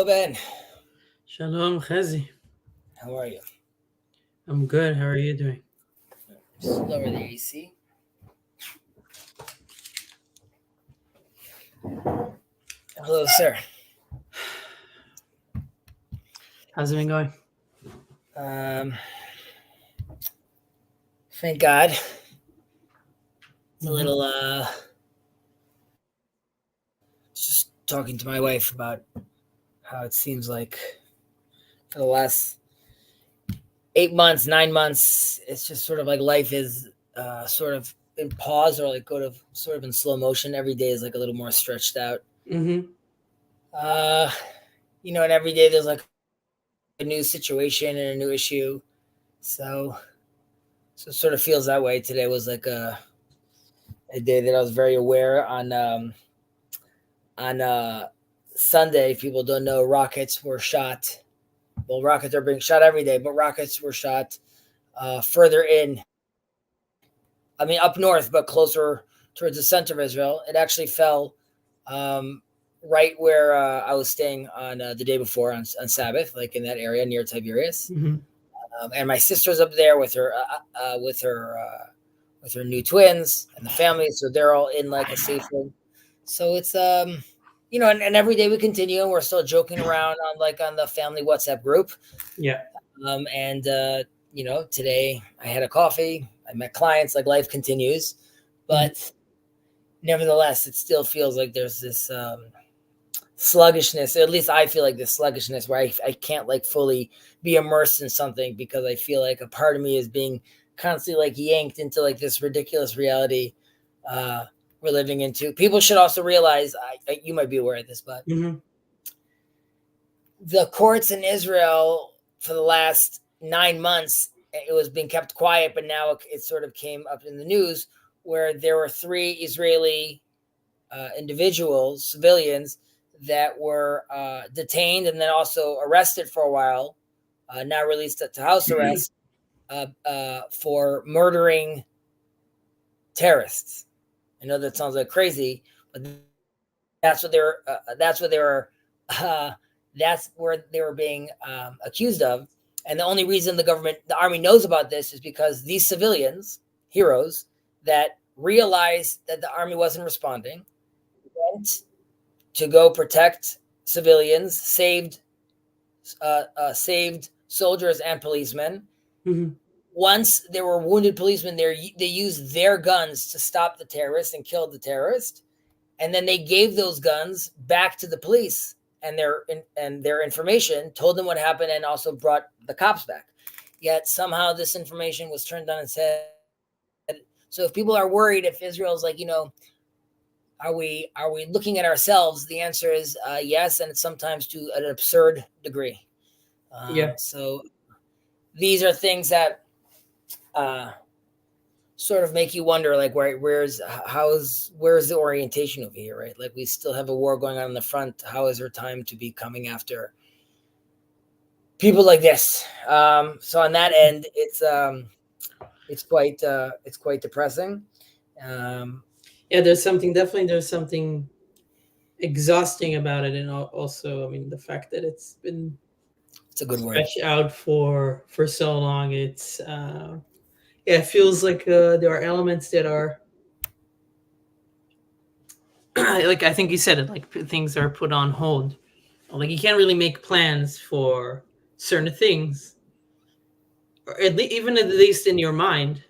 Ben. Shalom, Chezi. How are you? I'm good. How are you doing? Just lower the AC. Hello, sir. How's it been going? Thank God. It's a little, just talking to my wife about how it seems like for the last 8 months, 9 months, it's just sort of like life is sort of in pause or like sort of in slow motion. Every day is like a little more stretched out. Mm-hmm. And every day there's like a new situation and a new issue. So it sort of feels that way. Today was like a day that I was very aware on Sunday. If people don't know, rockets were shot. Well, rockets are being shot every day, but rockets were shot further in. I mean, up north, but closer towards the center of Israel. It actually fell right where I was staying on the day before on Sabbath, like in that area near Tiberias. Mm-hmm. And my sister's up there with her new twins and the family, so they're all in like a safe room. So it's and every day we continue, and we're still joking around on the family WhatsApp group. Yeah. Today I had a coffee. I met clients. Like life continues, but nevertheless, it still feels like there's this sluggishness. At least I feel like this sluggishness where I can't like fully be immersed in something because I feel like a part of me is being constantly like yanked into like this ridiculous reality we're living into. People should also realize, you might be aware of this, but the courts in Israel for the last 9 months, it was being kept quiet, but now it sort of came up in the news where there were 3 Israeli individuals, civilians, that were detained and then also arrested for a while, now released to house arrest for murdering terrorists. I know that sounds like crazy, but that's what they were. That's where they were being accused of. And the only reason the army knows about this is because these civilians, heroes, that realized that the army wasn't responding, went to go protect civilians, saved soldiers and policemen. Mm-hmm. Once there were wounded policemen there, they used their guns to stop the terrorist and kill the terrorist, and then they gave those guns back to the police and their information, told them what happened, and also brought the cops back. Yet somehow this information was turned on its head. So if people are worried, if Israel's like, are we looking at ourselves? The answer is yes, and it's sometimes to an absurd degree. So these are things that sort of make you wonder, like, where's the orientation over here, right? Like, we still have a war going on in the front. How is there time to be coming after people like this? So on that end, it's quite depressing. There's something exhausting about it, and also, I mean, the fact that it's been a good stretched out for so long. It's it feels like there are elements that are like, I think you said it, like things are put on hold. Like, you can't really make plans for certain things, or even at least in your mind,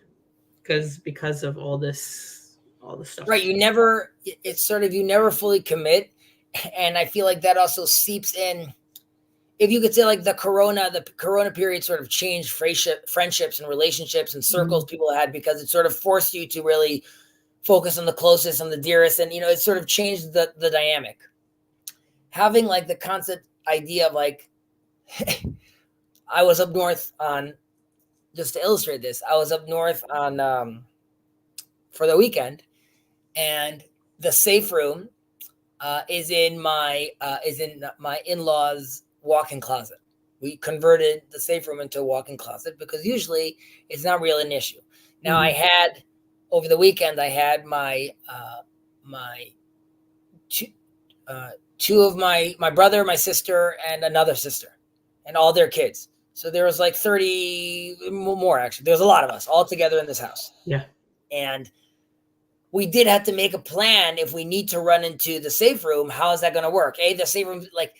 because of all this stuff. Right. You never fully commit. And I feel like that also seeps in. If you could say, like, the corona period sort of changed friendships and relationships and circles people had, because it sort of forced you to really focus on the closest and the dearest. And, it sort of changed the dynamic. Having like the constant idea of like, I was up north just to illustrate this, I was up north for the weekend, and the safe room is in my in-laws' walk-in closet. We converted the safe room into a walk-in closet because usually it's not really an issue. Now, over the weekend, I had my two of my brother, my sister, and another sister, and all their kids. So there was like 30 more, actually. There's a lot of us all together in this house. Yeah. And we did have to make a plan if we need to run into the safe room. How is that going to work? The safe room, like,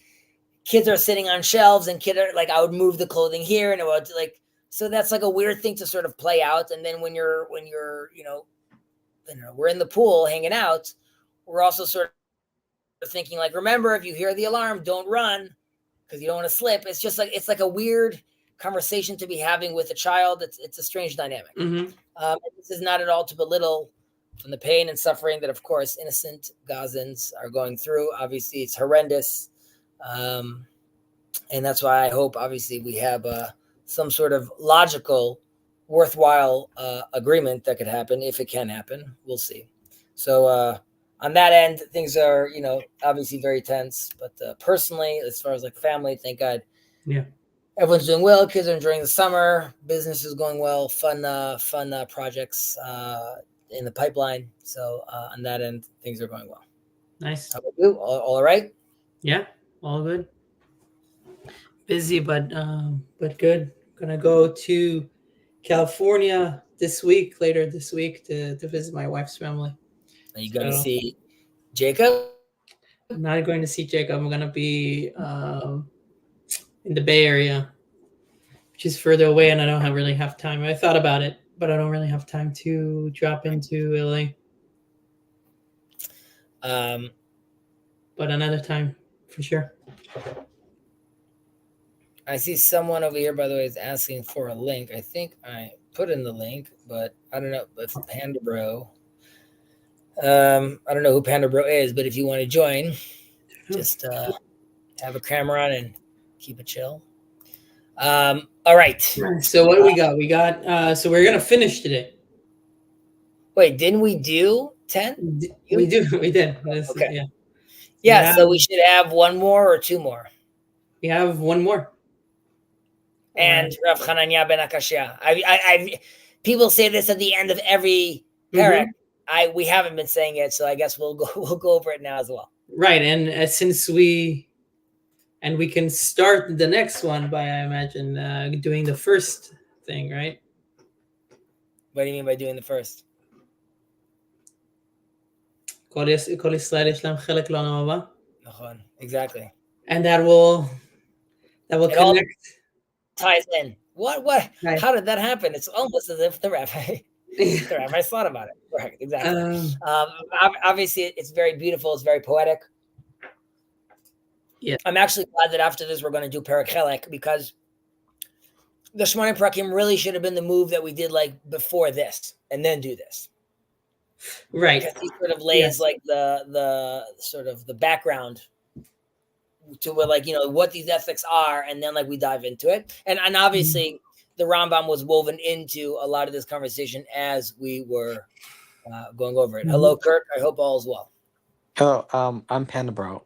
kids are sitting on shelves, and I would move the clothing here, and it would, like, so that's like a weird thing to sort of play out. And then when you're we're in the pool hanging out, we're also sort of thinking, like, remember, if you hear the alarm, don't run because you don't want to slip. It's just like, it's like a weird conversation to be having with a child. It's a strange dynamic. This is not at all to belittle from the pain and suffering that, of course, innocent Gazans are going through. Obviously, it's horrendous. And that's why I hope, obviously, we have some sort of logical, worthwhile agreement that could happen. If it can happen, we'll see. So on that end, things are, obviously very tense. But personally, as far as like family, thank God, everyone's doing well. Kids are enjoying the summer. Business is going well. Fun projects in the pipeline. So on that end, things are going well. Nice. How about you? All right? Yeah, all good. Busy, but good. Gonna go to California later this week to visit my wife's family. Are you going to see Jacob? I'm not going to see Jacob. I'm gonna be in the Bay Area, which is further away, and I don't really have time. I thought about it, but I don't really have time to drop into LA. But another time, for sure. I see someone over here, by the way, is asking for a link. I think I put in the link, but I don't know if Panda Bro. I don't know who Panda Bro is, but if you want to join, just have a camera on and keep it chill. All right. So what do we got? We got so we're gonna finish today. Wait, didn't we do 10? We did. Okay. Yeah, so we should have one more or two more. We have one more. And Rav Hanania ben Akashia. I people say this at the end of every parak. We haven't been saying it, so I guess we'll go over it now as well. Right, and since we can start the next one by, I imagine, doing the first thing, right? What do you mean by doing the first? Exactly. And that will connect. Ties in. What? Right. How did that happen? It's almost as if the rabbi thought about it. Right, exactly. Obviously, it's very beautiful. It's very poetic. Yeah. I'm actually glad that after this, we're going to do Perek Chelek, because the Shmonim Parakim really should have been the move that we did like before this, and then do this. Right. Because he sort of lays like the sort of the background to what, like, what these ethics are, and then like we dive into it. And obviously the Rambam was woven into a lot of this conversation as we were going over it. Hello, Kirk. I hope all is well. Oh, I'm Panda Bro.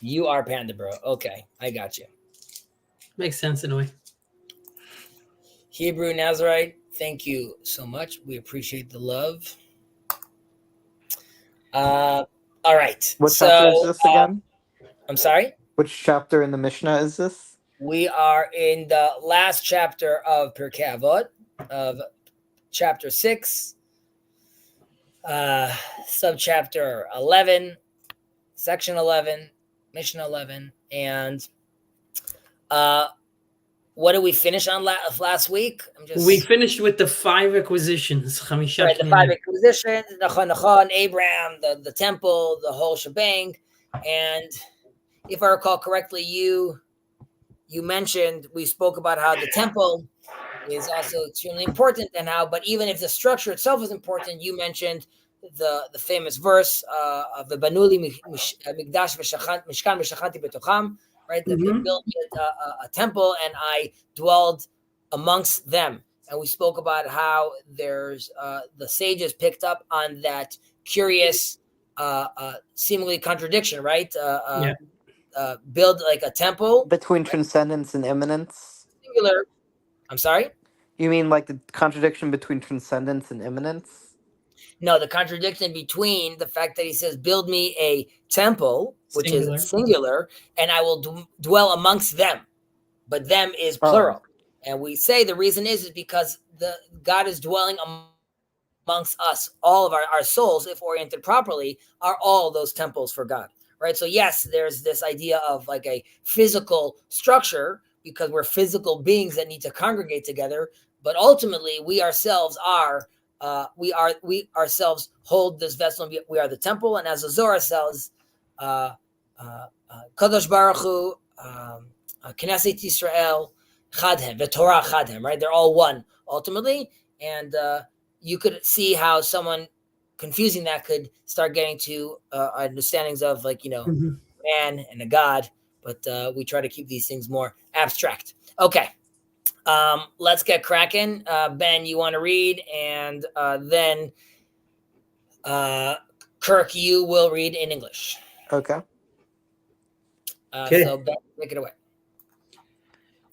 You are Panda Bro. Okay, I got you. Makes sense in a way. Hebrew Nazarite, thank you so much. We appreciate the love. All right. What chapter is this again? I'm sorry? Which chapter in the Mishnah is this? We are in the last chapter of Pirkei Avot, of chapter 6, subchapter 11, section 11, Mishnah 11. And what did we finish on last week? We finished with the 5 acquisitions. Right, the 5 acquisitions, Nachon, Abraham, the temple, the whole shebang. And if I recall correctly, you mentioned, we spoke about how the temple is also extremely important, and how, but even if the structure itself is important, you mentioned the famous verse of the Banuli Migdash Mishkan Mishachanti Betocham, right? That they built a temple, and I dwelled amongst them. And we spoke about how there's the sages picked up on that curious, seemingly contradiction, right? Build like a temple between transcendence and immanence. Singular. I'm sorry? You mean like the contradiction between transcendence and immanence? No, the contradiction between the fact that he says, build me a temple, which Singular. is singular, and I will dwell amongst them. But them is plural. And we say the reason is because God is dwelling amongst us. All of our souls, if oriented properly, are all those temples for God, right? So yes, there's this idea of like a physical structure because we're physical beings that need to congregate together. But ultimately, we ourselves hold this vessel. And we are the temple, and as the Zohar says, Kadosh Baruch Hu, Knesset Yisrael, Chadhem, the Torah Chadhem, right? They're all one ultimately, and you could see how someone confusing that could start getting to understandings of like man and a God, but we try to keep these things more abstract. Okay. Let's get cracking. Ben, you want to read, and then Kirk, you will read in English. Okay. So Ben, take it away.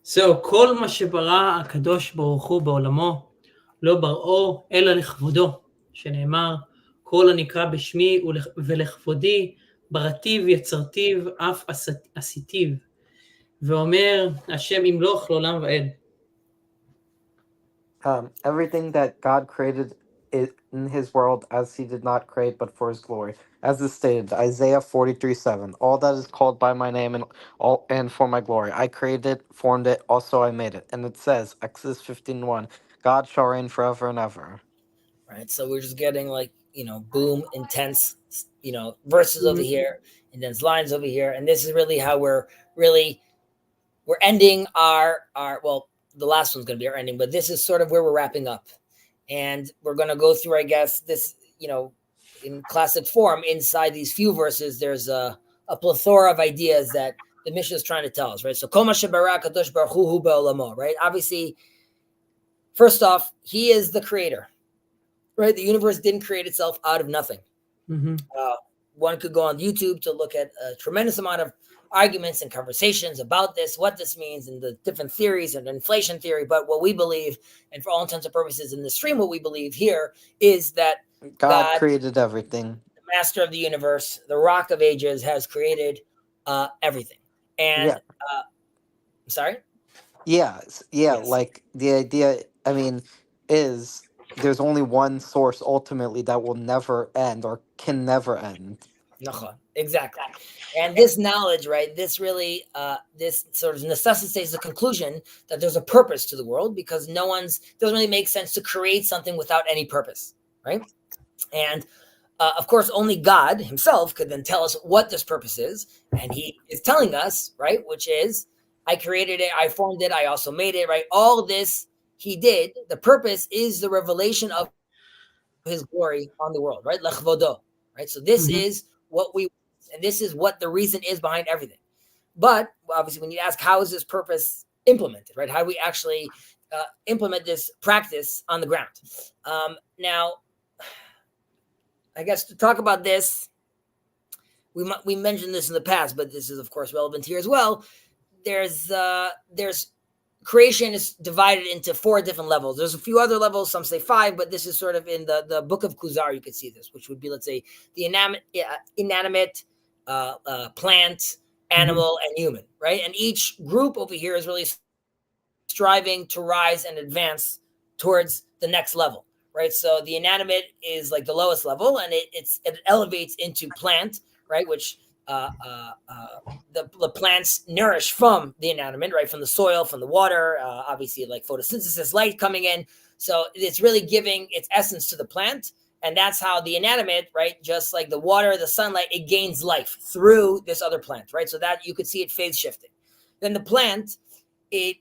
So, כל מה שברא הקדוש ברוך הוא בעולמו, לא בראו אלא לכבודו, שנאמר, כל הנקרא בשמי ולכבודי, בראתיו יצרתיו, אף עשיתיו, ואומר, השם ימלוך לעולם ועד. Everything that God created in his world as he did not create but for his glory. As is stated, Isaiah 43:7. All that is called by my name and for my glory. I created it, formed it, also I made it. And it says, Exodus 15:1, God shall reign forever and ever. Right. So we're just getting like, boom, intense, verses over here, and then lines over here. And this is really how we're ending our the last one's going to be our ending, but this is sort of where we're wrapping up. And we're going to go through, I guess, this, in classic form, inside these few verses, there's a plethora of ideas that the Mishnah is trying to tell us, right? So, Kol ma shebara kadosh baruch hu ba'olamo, right? Obviously, first off, he is the creator, right? The universe didn't create itself out of nothing. Mm-hmm. One could go on YouTube to look at a tremendous amount of arguments and conversations about this, what this means, and the different theories and inflation theory. But what we believe, and for all intents and purposes in the stream, what we believe here is that God created everything. The master of the universe, the rock of ages, has created everything. And I'm sorry? Yes. Like the idea, is there's only one source ultimately that will never end or can never end. Exactly. And this knowledge, right, this really, this sort of necessitates the conclusion that there's a purpose to the world, because doesn't really make sense to create something without any purpose, right? And of course, only God himself could then tell us what this purpose is. And he is telling us, right, which is, I created it, I formed it, I also made it, right? All this he did. The purpose is the revelation of his glory on the world, right? Lechvodo, right? So this is what and this is what the reason is behind everything. But obviously, when you ask, how is this purpose implemented, right? How do we actually implement this practice on the ground? Now, I guess to talk about this, we mentioned this in the past, but this is of course relevant here as well. There's creation is divided into 4 different levels. There's a few other levels, some say 5, but this is sort of in the book of Kuzar. You could see this, which would be, let's say, the inanimate plant, animal, and human, right? And each group over here is really striving to rise and advance towards the next level, right? So the inanimate is like the lowest level, and it elevates into plant, right? Which the plants nourish from the inanimate, right? From the soil, from the water, obviously like photosynthesis, light coming in. So it's really giving its essence to the plant. And that's how the inanimate, right? Just like the water, the sunlight, it gains life through this other plant, right? So that you could see it phase shifting. Then the plant, it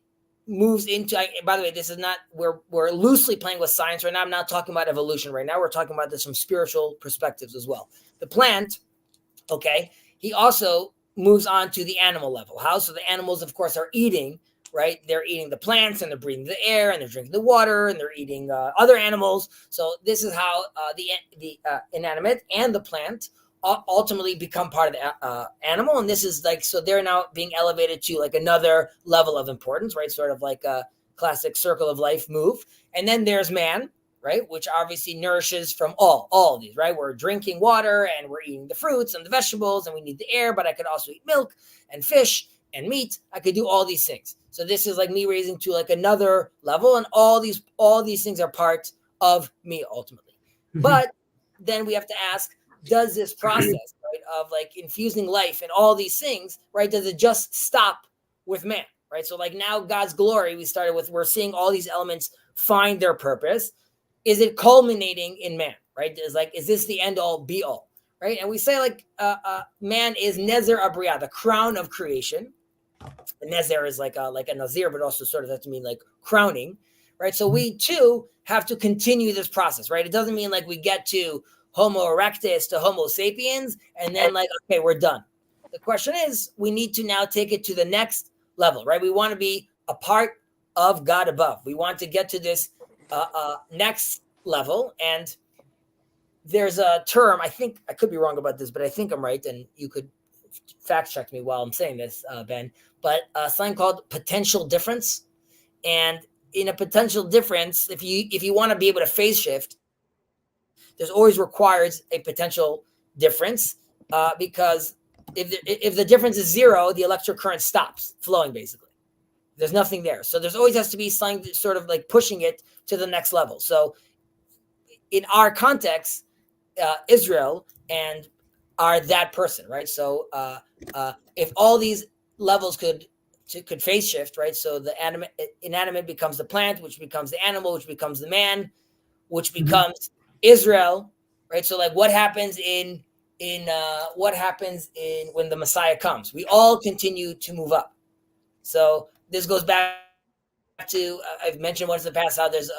moves into, by the way, this is not, we're loosely playing with science right now. I'm not talking about evolution right now. We're talking about this from spiritual perspectives as well. The plant, okay, he also moves on to the animal level. How? So the animals, of course, are eating, right? They're eating the plants, and they're breathing the air, and they're drinking the water, and they're eating other animals. So this is how the inanimate and the plant ultimately become part of the animal. And this is like, so they're now being elevated to like another level of importance, right? Sort of like a classic circle of life move. And then there's man, right? Which obviously nourishes from all of these, right? We're drinking water and we're eating the fruits and the vegetables and we need the air, but I could also eat milk and fish and meat. I could do all these things. So this is like me raising to like another level, and all these things are part of me ultimately. But then we have to ask, does this process, right, of like infusing life and all these things, right, does it just stop with man, right? So like now God's glory, we started with, we're seeing all these elements find their purpose. Is it culminating in man, right? Is this the end all be all, right? And we say like man is Nezer Abriah, the crown of creation. And Nezer is like a Nazir, but also sort of has to mean like crowning, right? So we too have to continue this process, right? It doesn't mean like we get to Homo erectus to Homo sapiens and then like, okay, we're done. The question is, we need to now take it to the next level, right? We want to be a part of God above. We want to get to this next level. And there's a term, I think I could be wrong about this, but I think I'm right. And you could fact check me while I'm saying this, Ben, but something called potential difference. And in a potential difference, if you want to be able to phase shift, there's always requires a potential difference because if the difference is zero, the electric current stops flowing basically. There's nothing there. So there's always has to be something sort of like pushing it to the next level. So in our context, Israel and are that person, right? So if all these levels could phase shift, right? So the inanimate becomes the plant, which becomes the animal, which becomes the man, which becomes Israel, right? So like what happens in when the Messiah comes? We all continue to move up. So this goes back to I've mentioned once in the past how there's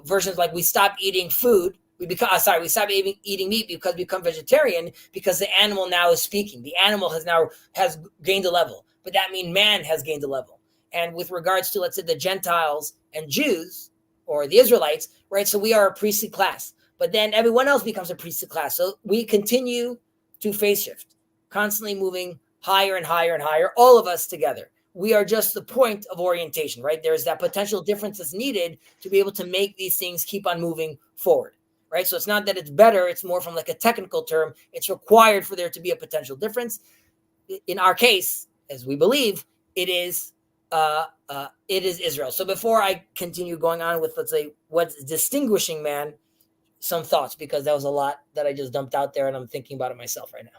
versions like we stop eating food. We stop eating meat because we become vegetarian because the animal now is speaking. The animal has gained a level, but that means man has gained a level. And with regards to, let's say, the Gentiles and Jews or the Israelites, right? So we are a priestly class, but then everyone else becomes a priestly class. So we continue to phase shift, constantly moving higher and higher and higher, all of us together. We are just the point of orientation, right? There's that potential difference that's needed to be able to make these things keep on moving forward, right? So it's not that it's better, it's more from like a technical term. It's required for there to be a potential difference. In our case, as we believe, it is Israel. So before I continue going on with, let's say, what's distinguishing man, some thoughts, because that was a lot that I just dumped out there and I'm thinking about it myself right now.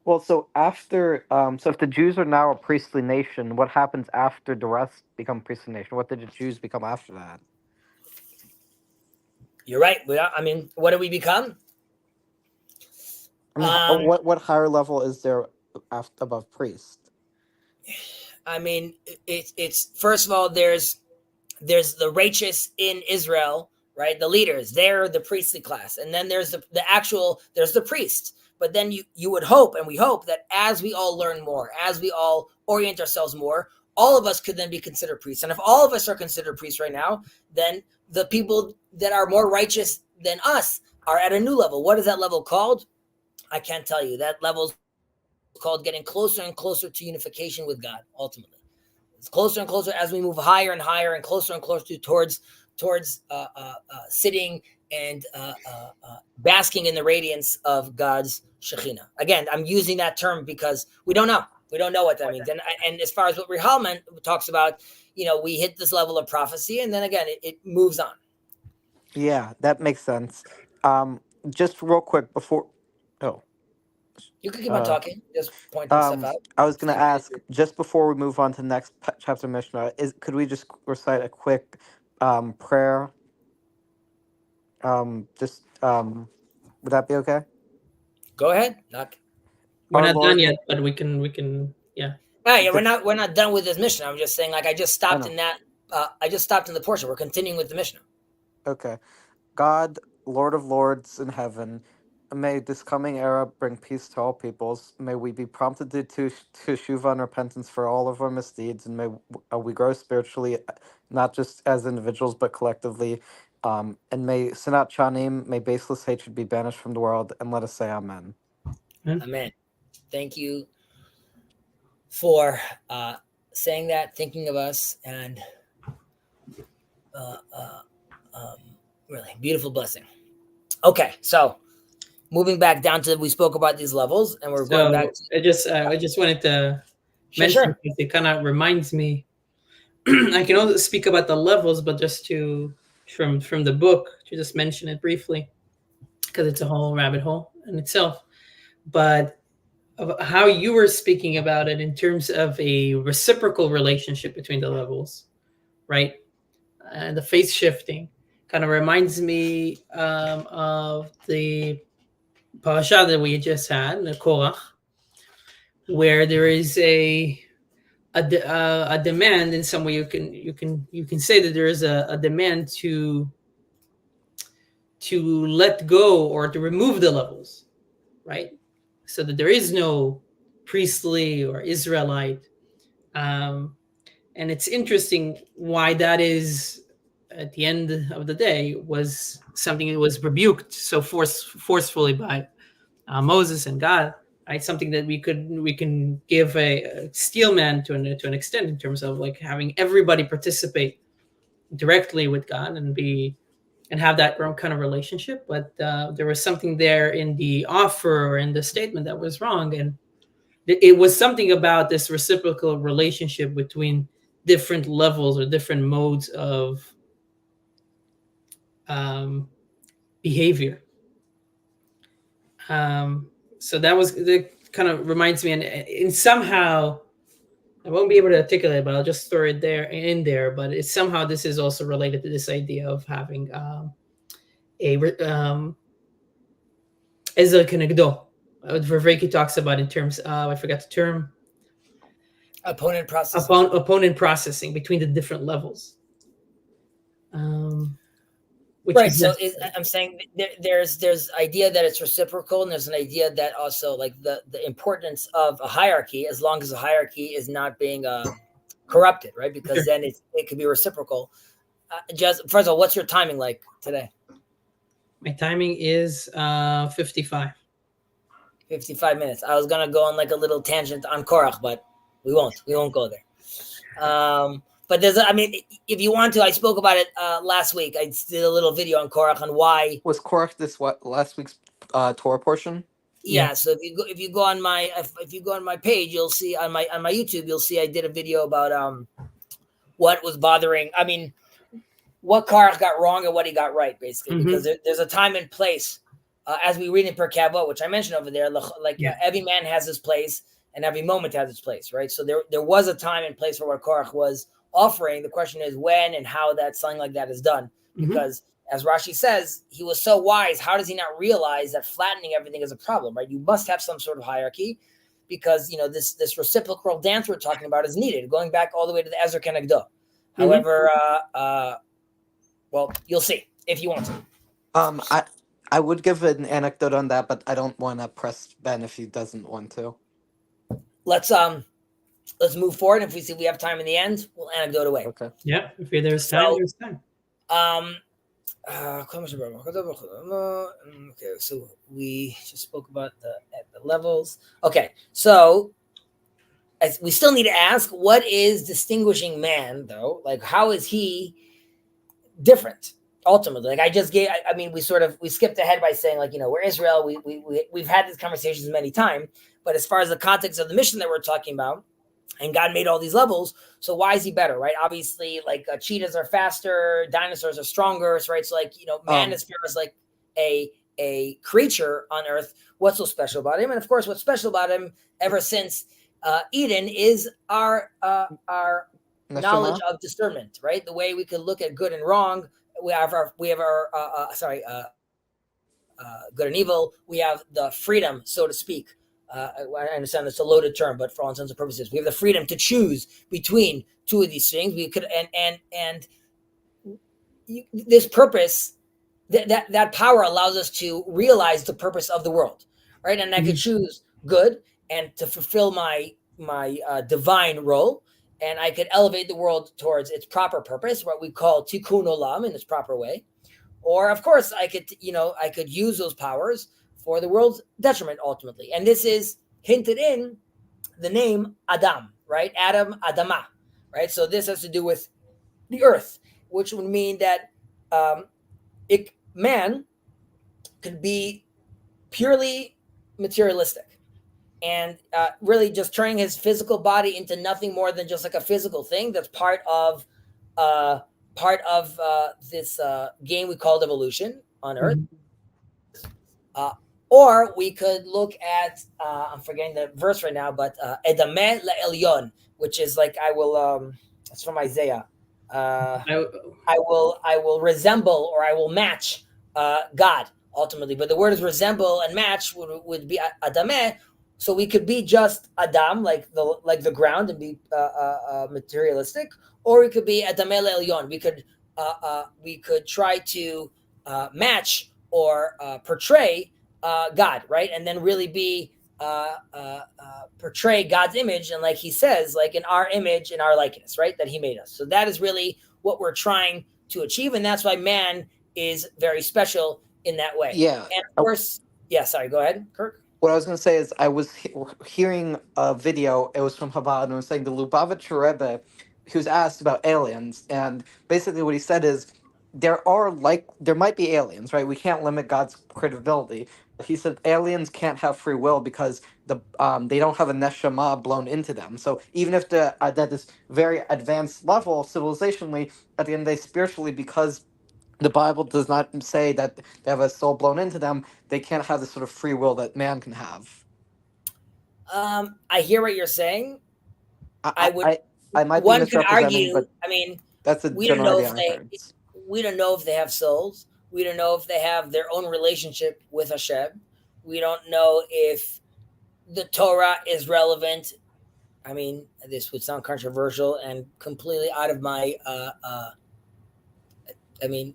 Well, so after, so if the Jews are now a priestly nation, what happens after the rest become priestly nation? What did the Jews become after that? You're right. I mean, what do we become? I mean, what higher level is there above priest? I mean, it's first of all, there's the righteous in Israel, right? The leaders, they're the priestly class, and then there's there's the priests. But then you would hope, and we hope that as we all learn more, as we all orient ourselves more, all of us could then be considered priests. And if all of us are considered priests right now, then the people that are more righteous than us are at a new level. What is that level called? I can't tell you. That level is called getting closer and closer to unification with God, ultimately. It's closer and closer as we move higher and higher and closer towards sitting and basking in the radiance of God's Shekhinah. Again, I'm using that term because we don't know. We don't know what that means. And as far as what Rihalman talks about, we hit this level of prophecy, and then again, it moves on. Yeah, that makes sense. Just real quick before, you can keep on talking. Just pointing stuff out. I was going to ask just before we move on to the next chapter Mishnah, could we just recite a quick prayer? Would that be okay? Go ahead. We're Our not Lord, done yet, but we can yeah. Yeah, we're not done with this Mishnah. I'm just saying, like, I just stopped in that. I just stopped in the portion. We're continuing with the Mishnah. Okay. God, Lord of Lords in heaven, may this coming era bring peace to all peoples. May we be prompted to teshuva and repentance for all of our misdeeds, and may we grow spiritually, not just as individuals but collectively. And may sinat chanim, may baseless hatred be banished from the world, and let us say Amen. Amen. Thank you for saying that, thinking of us, and Really beautiful blessing. Okay, so moving back down to, we spoke about these levels, and we're going back to. I just wanted to Sure, mention, sure. because it kind of reminds me. I can also speak about the levels, but just to from the book, to just mention it briefly, because it's a whole rabbit hole in itself. But of how you were speaking about it in terms of a reciprocal relationship between the levels, right? And the phase shifting kind of reminds me of the parasha that we just had, the Korach, where there is a demand in some way. You can say that there is a demand to let go or to remove the levels, right? So that there is no priestly or Israelite. And it's interesting why that is, at the end of the day, was something that was rebuked so forcefully by Moses and God. Right, something that we can give a steel man to an extent, in terms of like having everybody participate directly with God and have that kind of relationship. But there was something there in the offer or in the statement that was wrong, and it was something about this reciprocal relationship between different levels or different modes of behavior. So that kind of reminds me, and somehow I won't be able to articulate it, but I'll just throw it there. But it's somehow, this is also related to this idea of having Ezer Kenegdo. Verveki talks about in terms of, I forgot the term, Opponent processing. opponent processing between the different levels. Which Right. So I'm saying there's idea that it's reciprocal, and there's an idea that also, like, the importance of a hierarchy, as long as the hierarchy is not being corrupted, right? Because Sure. then it could be reciprocal. Just first of all, what's your timing like today? My timing is 55. 55 minutes. I was gonna go on like a little tangent on Korach, but we won't go there. But I mean, if you want to, I spoke about it last week. I did a little video on Korach on why. Was Korach this last week's Torah portion? Yeah. So if you go on my page, you'll see on my YouTube, you'll see I did a video about what was bothering. I mean, what Korach got wrong and what he got right, basically, because there's a time and place, as we read in Pirkei Avot, which I mentioned over there. Every man has his place, and every moment has its place, right? So there was a time and place for what Korach was offering. The question is when and how that something like that is done, because as Rashi says, he was so wise. How does he not realize that flattening everything is a problem, right? You must have some sort of hierarchy, because this reciprocal dance we're talking about is needed, going back all the way to the Ezer Kenegdo. However, well, you'll see if you want to. I would give an anecdote on that, but I don't want to press Ben if he doesn't want to. Let's move forward. If we see we have time in the end, we'll anecdote away. Okay. Yeah, if there's time, there's time. Okay, so we just spoke about the levels. Okay, so we still need to ask, what is distinguishing man, though? Like, how is he different ultimately? Like, I mean, we skipped ahead by saying, like, we're Israel. We've had these conversations many times, but as far as the context of the mission that we're talking about, and God made all these levels, so why is he better, right? Obviously, like, cheetahs are faster, dinosaurs are stronger, right? So, like, man, as far as like a creature on earth, what's so special about him? And of course, what's special about him ever since Eden is our knowledge of discernment, right? The way we can look at good and wrong. We have our good and evil. We have the freedom, so to speak. I understand it's a loaded term, but for all intents and purposes, we have the freedom to choose between two of these things. We could, and this purpose, that power allows us to realize the purpose of the world, right? And I could choose good and to fulfill my divine role, and I could elevate the world towards its proper purpose, what we call tikkun olam, in its proper way. Or, of course, I could use those powers for the world's detriment ultimately. And this is hinted in the name Adam, right? Adam, Adama, right? So this has to do with the earth, which would mean that man could be purely materialistic and really just turning his physical body into nothing more than just like a physical thing that's uh, this game we called evolution on Earth. Uh, or we could look at I'm forgetting the verse right now, but Edameh le'elyon, which is like I will. It's from Isaiah. I will resemble or I will match God ultimately. But the word is resemble and match would be Adameh. So we could be just Adam, like the ground, and be materialistic, or we could be Adameh le'elyon. We could try to match or portray God, right? And then really be portray God's image, and like he says, like in our image, in our likeness, right? That he made us. So that is really what we're trying to achieve, and that's why man is very special in that way. Yeah. And of course, yeah. Sorry, go ahead, Kirk. What I was going to say is I was hearing a video. It was from Chabad, and it was saying the Lubavitcher Rebbe, he was asked about aliens, and basically what he said is there might be aliens, right? We can't limit God's credibility. He said aliens can't have free will because they don't have a neshama blown into them. So even if at this very advanced level civilizationally, at the end of the day, spiritually, because the Bible does not say that they have a soul blown into them, they can't have the sort of free will that man can have. I hear what you're saying. I might be One could misrepresenting, argue. but I mean, that's a we don't know general if idea I heard. we don't know if they have souls. We don't know if they have their own relationship with Hashem. We don't know if the Torah is relevant. I mean, this would sound controversial and completely out of my. I mean,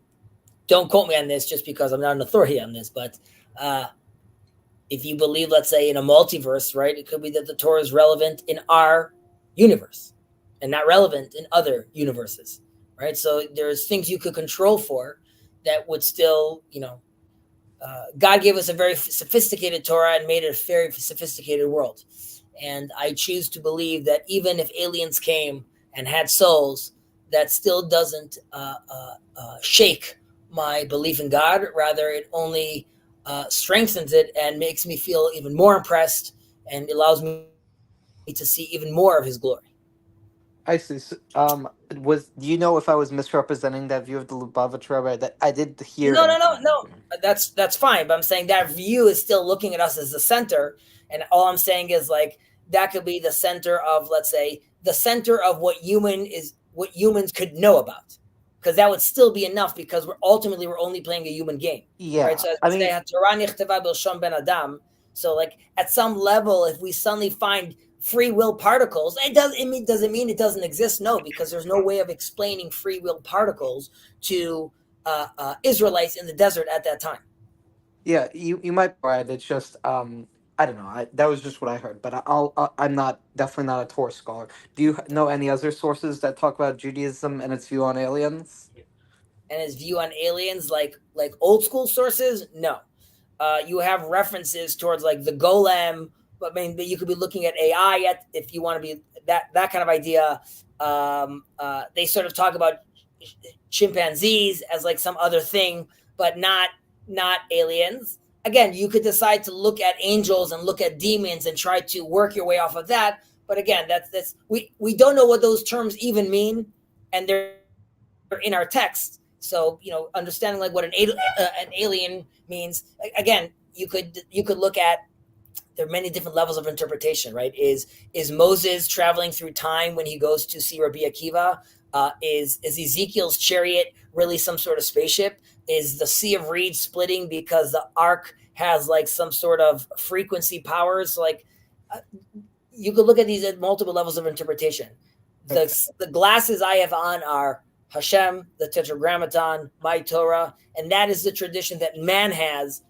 don't quote me on this just because I'm not an authority on this. But if you believe, let's say, in a multiverse, right, it could be that the Torah is relevant in our universe and not relevant in other universes, right? So there's things you could control for that would still, God gave us a very sophisticated Torah and made it a very sophisticated world. And I choose to believe that even if aliens came and had souls, that still doesn't shake my belief in God. Rather, it only strengthens it and makes me feel even more impressed and allows me to see even more of his glory. I see. So, do you know if I was misrepresenting that view of the Lubavitcher Rebbe? That I did hear. No. That's fine. But I'm saying that view is still looking at us as the center. And all I'm saying is like that could be the center of, let's say, the center of what humans could know about. Because that would still be enough because we're only playing a human game. Yeah. Right. So as say, Torah nichteva b'lshon ben Adam. So like at some level, if we suddenly find free will particles, does it mean it doesn't exist? No, because there's no way of explaining free will particles to Israelites in the desert at that time. Yeah, you might be right. It's just I don't know. That was just what I heard, but I'm definitely not a Torah scholar. Do you know any other sources that talk about Judaism and its view on aliens? And his view on aliens, like old school sources, no. You have references towards like the golem, but I mean, you could be looking at AI if you want to be that kind of idea. They sort of talk about chimpanzees as like some other thing, but not aliens. Again, you could decide to look at angels and look at demons and try to work your way off of that. But again, that's we don't know what those terms even mean, and they're in our text. So understanding like what an alien means. Again, you could look at. There are many different levels of interpretation, right? Is Moses traveling through time when he goes to see Rabbi Akiva? Is Ezekiel's chariot really some sort of spaceship? Is the Sea of Reeds splitting because the ark has like some sort of frequency powers? Like you could look at these at multiple levels of interpretation. The glasses I have on are Hashem, the Tetragrammaton, my Torah, and that is the tradition that man has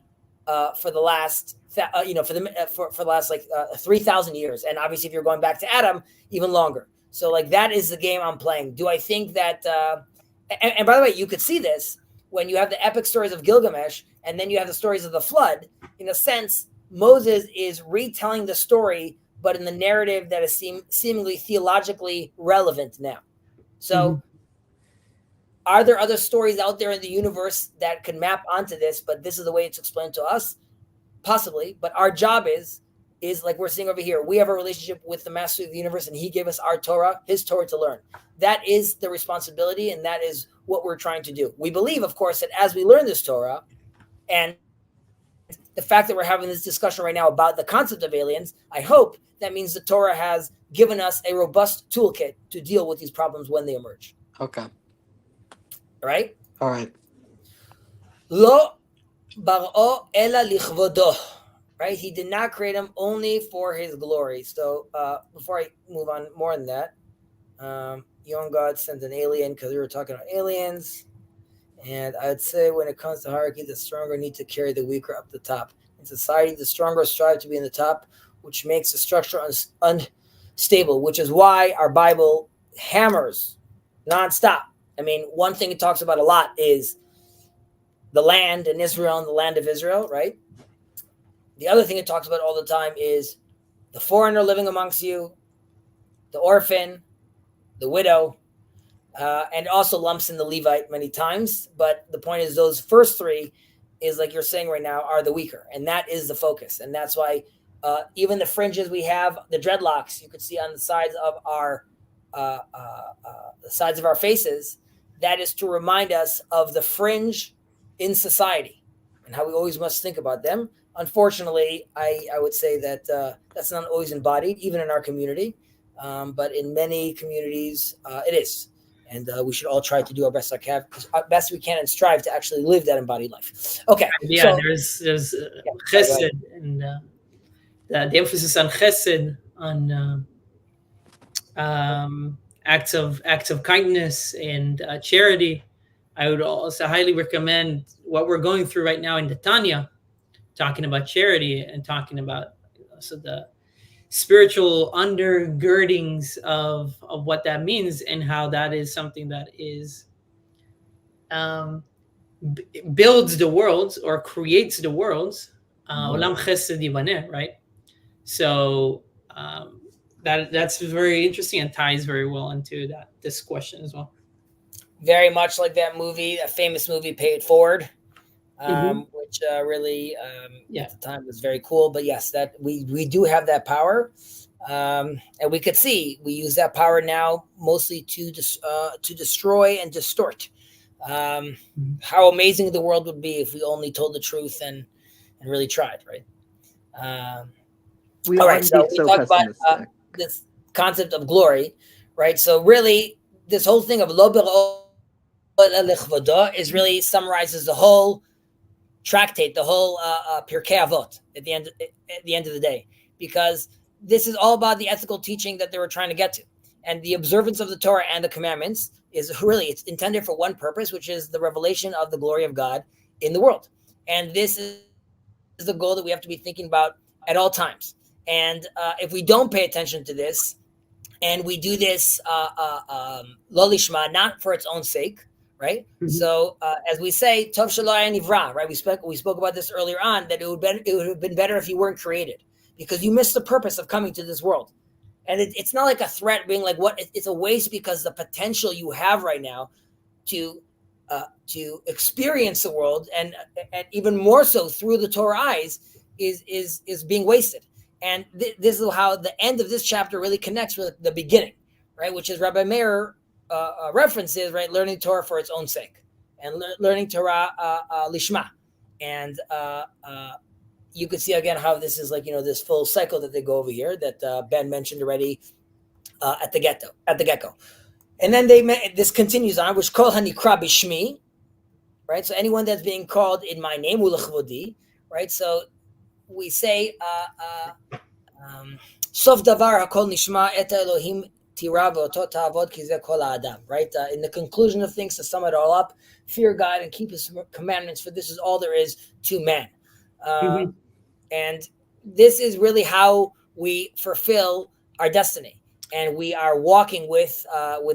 for the last for the last 3,000 years, and obviously if you're going back to Adam, even longer. So like that is the game I'm playing. Do I think that? And by the way, you could see this when you have the epic stories of Gilgamesh, and then you have the stories of the flood. In a sense, Moses is retelling the story, but in the narrative that is seemingly theologically relevant now. So Are there other stories out there in the universe that can map onto this, but this is the way it's explained to us? Possibly. But our job is like we're seeing over here. We have a relationship with the master of the universe, and he gave us our Torah, his Torah, to learn. That is the responsibility, and that is what we're trying to do. We believe, of course, that as we learn this Torah, and the fact that we're having this discussion right now about the concept of aliens, I hope that means the Torah has given us a robust toolkit to deal with these problems when they emerge. Okay. Right? All right. Lo bar'o ela lichvodo. Right? He did not create him only for his glory. So before I move on more than that, young God sent an alien because we were talking about aliens. And I'd say when it comes to hierarchy, the stronger need to carry the weaker up the top. In society, the stronger strive to be in the top, which makes the structure unstable, which is why our Bible hammers nonstop. I mean, one thing it talks about a lot is the land in Israel and the land of Israel, right? The other thing it talks about all the time is the foreigner living amongst you, the orphan, the widow, and also lumps in the Levite many times. But the point is those first three is, like you're saying right now, are the weaker. And that is the focus. And that's why even the fringes we have, the dreadlocks, you could see on the sides of our faces, that is to remind us of the fringe in society and how we always must think about them. Unfortunately, I would say that that's not always embodied, even in our community. But in many communities, it is. And we should all try to do our best we can and strive to actually live that embodied life. Okay. Yeah, so, there's chesed and the emphasis on chesed, on acts of kindness and charity. I would also highly recommend what we're going through right now in the Tanya, talking about charity and talking about also the spiritual undergirdings of what that means and how that is something that is builds the worlds or creates the worlds. Olam chesed yibaneh, right? So that's very interesting and ties very well into this question as well. Very much like that movie, a famous movie, Pay It Forward, which really at the time was very cool. But yes, that we do have that power, and we could see we use that power now mostly to destroy and distort. How amazing the world would be if we only told the truth and really tried, right? We all right, so we talked about this concept of glory, right? So really, this whole thing of lo is really summarizes the whole tractate, the whole Pirkei Avot at the end of the day, because this is all about the ethical teaching that they were trying to get to, and the observance of the Torah and the commandments is really, it's intended for one purpose, which is the revelation of the glory of God in the world. And this is the goal that we have to be thinking about at all times. And if we don't pay attention to this, and we do this lo lishma, not for its own sake, right? So as we say, tov shelo haya nivra, right? We spoke about this earlier on, that it would have been better if you weren't created, because you missed the purpose of coming to this world. And it's not like a threat being like, what? It's a waste, because the potential you have right now to experience the world, and even more so through the Torah eyes, is being wasted. And this is how the end of this chapter really connects with the beginning, right? Which is Rabbi Meir references, right? Learning Torah for its own sake, and learning Torah lishma. And you could see again how this is like, this full cycle that they go over here that Ben mentioned already at the get-go. And then this continues on, which kol hanikra bishmi, right? So anyone that's being called in my name, ulechvodi, right? So we say, sof davar hakol nishma et Elohim tira v'oto ta'avod ki zeh kol ha'adam, right? In the conclusion of things, to sum it all up, fear God and keep His commandments, for this is all there is to man. And this is really how we fulfill our destiny, and we are walking with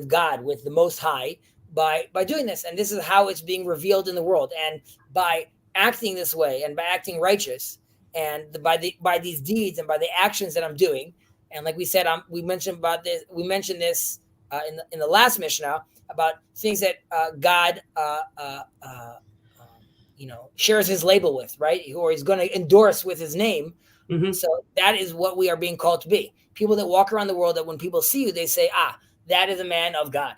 God, with the Most High, by doing this. And this is how it's being revealed in the world. And by acting this way, and by acting righteous, and by these deeds and by the actions that I'm doing, and like we said, we mentioned this in the last Mishnah, about things that God, shares his label with, right? Or he's going to endorse with his name. Mm-hmm. So that is what we are being called to be. People that walk around the world, that when people see you, they say, that is a man of God.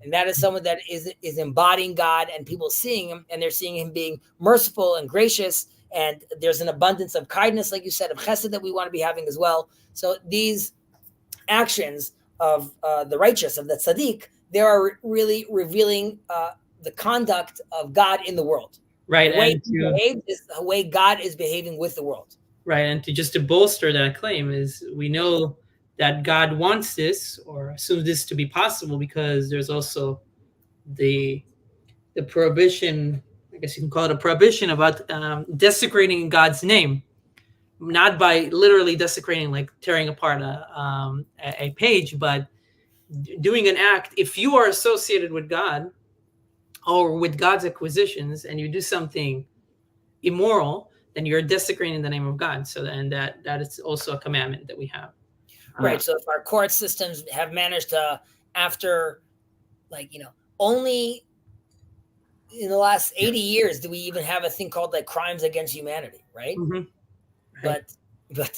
And that is someone that is embodying God, and people seeing him, and they're seeing him being merciful and gracious. And there's an abundance of kindness, like you said, of chesed that we want to be having as well. So these actions of the righteous, of the tzaddik, they are really revealing the conduct of God in the world. Right. The way And he behaves is the way God is behaving with the world. Right. And to bolster that claim is, we know that God wants this, or assumes this to be possible, because there's also the prohibition, I guess you can call it a prohibition, about desecrating God's name, not by literally desecrating, like tearing apart a page, but doing an act. If you are associated with God or with God's acquisitions, and you do something immoral, then you're desecrating the name of God. So then that is also a commandment that we have. Right. So if our court systems have managed to, after, only in the last 80 years do we even have a thing called like crimes against humanity, right? Mm-hmm. Right. But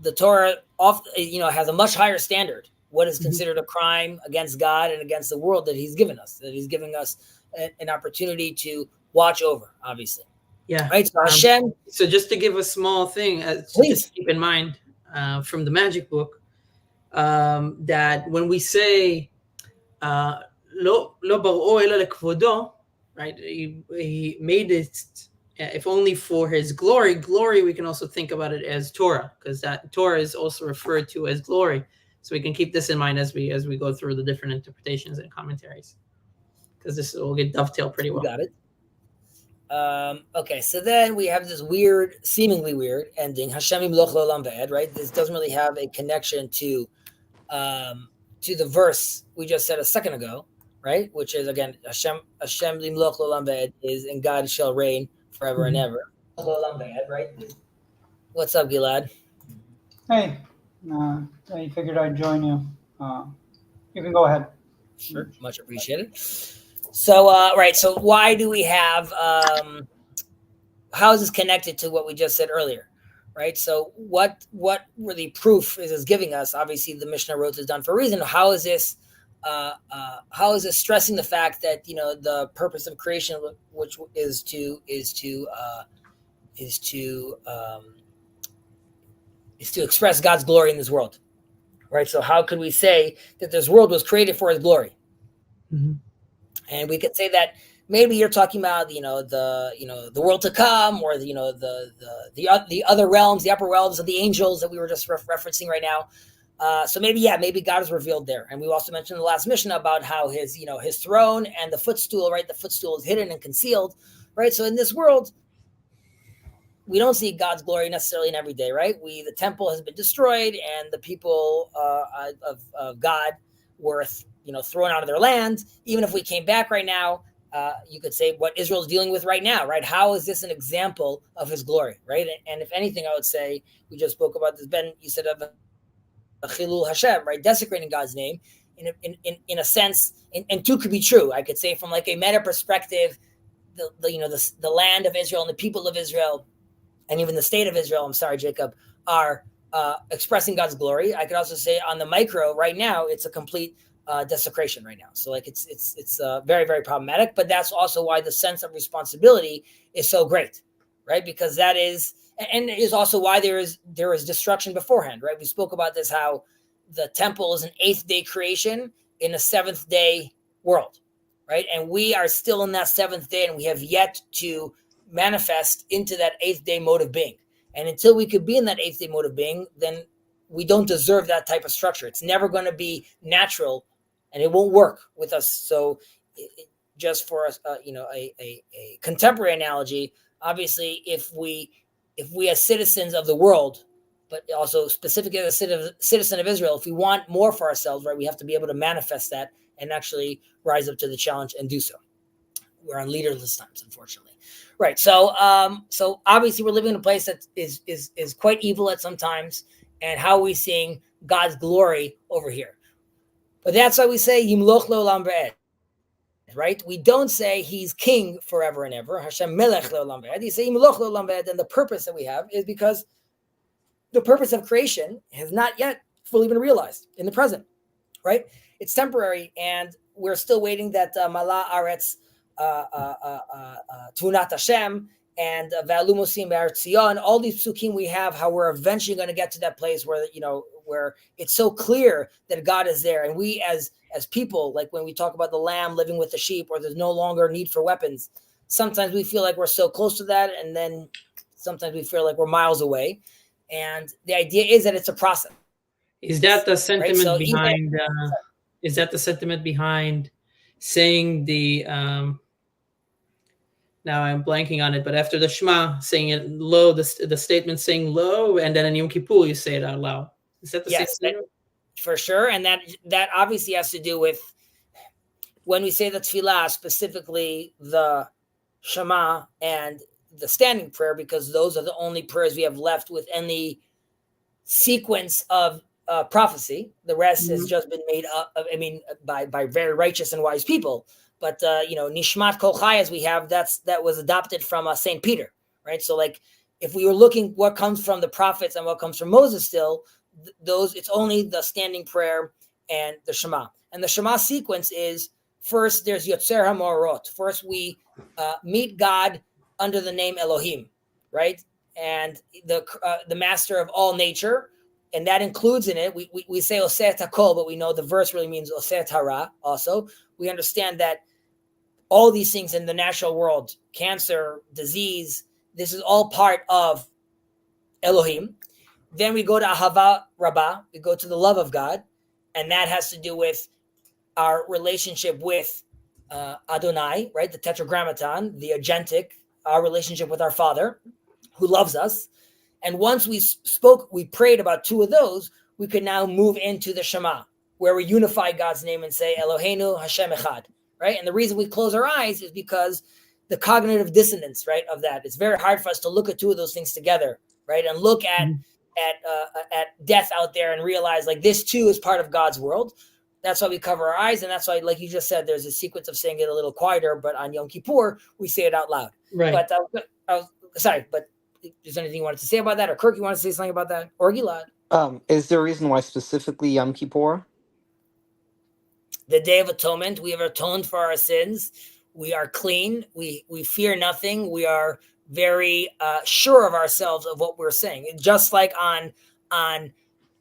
the Torah has a much higher standard. What is considered a crime against God and against the world that he's given us, that he's giving us an opportunity to watch over, obviously. Yeah. Right. So Hashem. So just to give a small thing to just keep in mind from the magic book, that when we say lo bar'o ela lekvodo, right? He made it if only for his glory. Glory, we can also think about it as Torah, because that Torah is also referred to as glory. So we can keep this in mind as we go through the different interpretations and commentaries, because this will get dovetailed pretty well. Got it. Okay, so then we have this seemingly weird ending. Hashem imloch l'olam va'ed, right? This doesn't really have a connection to the verse we just said a second ago, right? Which is, again, Hashem imloch l'olam va'ed is, and God shall reign forever and ever. L'olam va'ed, right? What's up, Gilad? Hey, I figured I'd join you. You can go ahead. Sure, much appreciated. So, right. So why do we have, how is this connected to what we just said earlier? Right. So what really proof is this giving us? Obviously the Mishnah wrote this down for a reason. How is this stressing the fact that, the purpose of creation, which is to express God's glory in this world. Right. So how could we say that this world was created for his glory? Mm-hmm. And we could say that maybe you're talking about, the world to come, or the other realms, the upper realms of the angels that we were just referencing right now. So maybe God is revealed there. And we also mentioned in the last Mishnah about how his throne and the footstool, right? The footstool is hidden and concealed, right? So in this world, we don't see God's glory necessarily in every day, right? The temple has been destroyed, and the people of God were thrown out of their land. Even if we came back right now, you could say what Israel's dealing with right now, right? How is this an example of his glory, right? And if anything, I would say, we just spoke about this, Ben, you said of a chilul Hashem, right? Desecrating God's name in a sense, and two could be true. I could say from like a meta perspective, the land of Israel and the people of Israel, and even the state of Israel, I'm sorry, Jacob, are expressing God's glory. I could also say on the micro right now, it's a complete desecration right now. So like it's very, very problematic, but that's also why the sense of responsibility is so great, right? Because that is, and it is also why there is destruction beforehand, right? We spoke about this, how the temple is an 8th day creation in a 7th day world, right? And we are still in that 7th day, and we have yet to manifest into that 8th day mode of being. And until we could be in that 8th day mode of being, then we don't deserve that type of structure. It's never going to be natural, and it won't work with us. So just for a contemporary analogy, obviously, if we as citizens of the world, but also specifically as a citizen of Israel, if we want more for ourselves, right, we have to be able to manifest that and actually rise up to the challenge and do so. We're on leaderless times, unfortunately. Right. So so obviously we're living in a place that is quite evil at some times. And how are we seeing God's glory over here? But that's why we say Yimloch Le'olam V'ed, right? We don't say he's king forever and ever. Hashem Melech Le'olam V'ed. You say Yimloch Le'olam V'ed, and the purpose that we have is because the purpose of creation has not yet fully been realized in the present, right? It's temporary, and we're still waiting that Mala Aretz Tunat Hashem and Va'alu Mosim Be'eretz Zion, all these psukim we have, how we're eventually going to get to that place where, where it's so clear that God is there. And we as people, like when we talk about the lamb living with the sheep, or there's no longer need for weapons, sometimes we feel like we're so close to that, and then sometimes we feel like we're miles away. And the idea is that it's a process. Is that the sentiment So behind? Is that the sentiment behind saying the? Now I'm blanking on it, but after the Shema, saying it low, the statement saying low, and then in Yom Kippur you say it out loud. Is that the same thing? For sure, and that obviously has to do with when we say the tefillah, specifically the Shema and the standing prayer, because those are the only prayers we have left with any sequence of prophecy. The rest has just been made up, by very righteous and wise people. But Nishmat Kol Chai, as we have, that was adopted from Saint Peter, right? So, like, if we were looking what comes from the prophets and what comes from Moses, still it's only the standing prayer and the Shema. And the Shema sequence is first there's Yotzer HaMorot. First we meet God under the name Elohim, right? And the master of all nature, and that includes in it, we say Oseh Hakol, but we know the verse really means Oseh Hara. Also, we understand that all these things in the natural world, cancer, disease, this is all part of Elohim. Then we go to Ahava Rabbah, we go to the love of God, and that has to do with our relationship with Adonai, right? The Tetragrammaton, the agentic, our relationship with our Father, who loves us. And once we prayed about two of those, we could now move into the Shema, where we unify God's name and say Eloheinu Hashem Echad, right? And the reason we close our eyes is because the cognitive dissonance, right, of that. It's very hard for us to look at two of those things together, right? And look at death out there and realize, like, this too is part of God's world. That's why we cover our eyes, and that's why, like you just said, there's a sequence of saying it a little quieter, but on Yom Kippur, we say it out loud. Right. But I was sorry, but is there anything you wanted to say about that? Or Kirk, you want to say something about that? Or Gilad? Is there a reason why specifically Yom Kippur? The Day of Atonement, we have atoned for our sins. We are clean. We fear nothing. We are very sure of ourselves of what we're saying. Just like on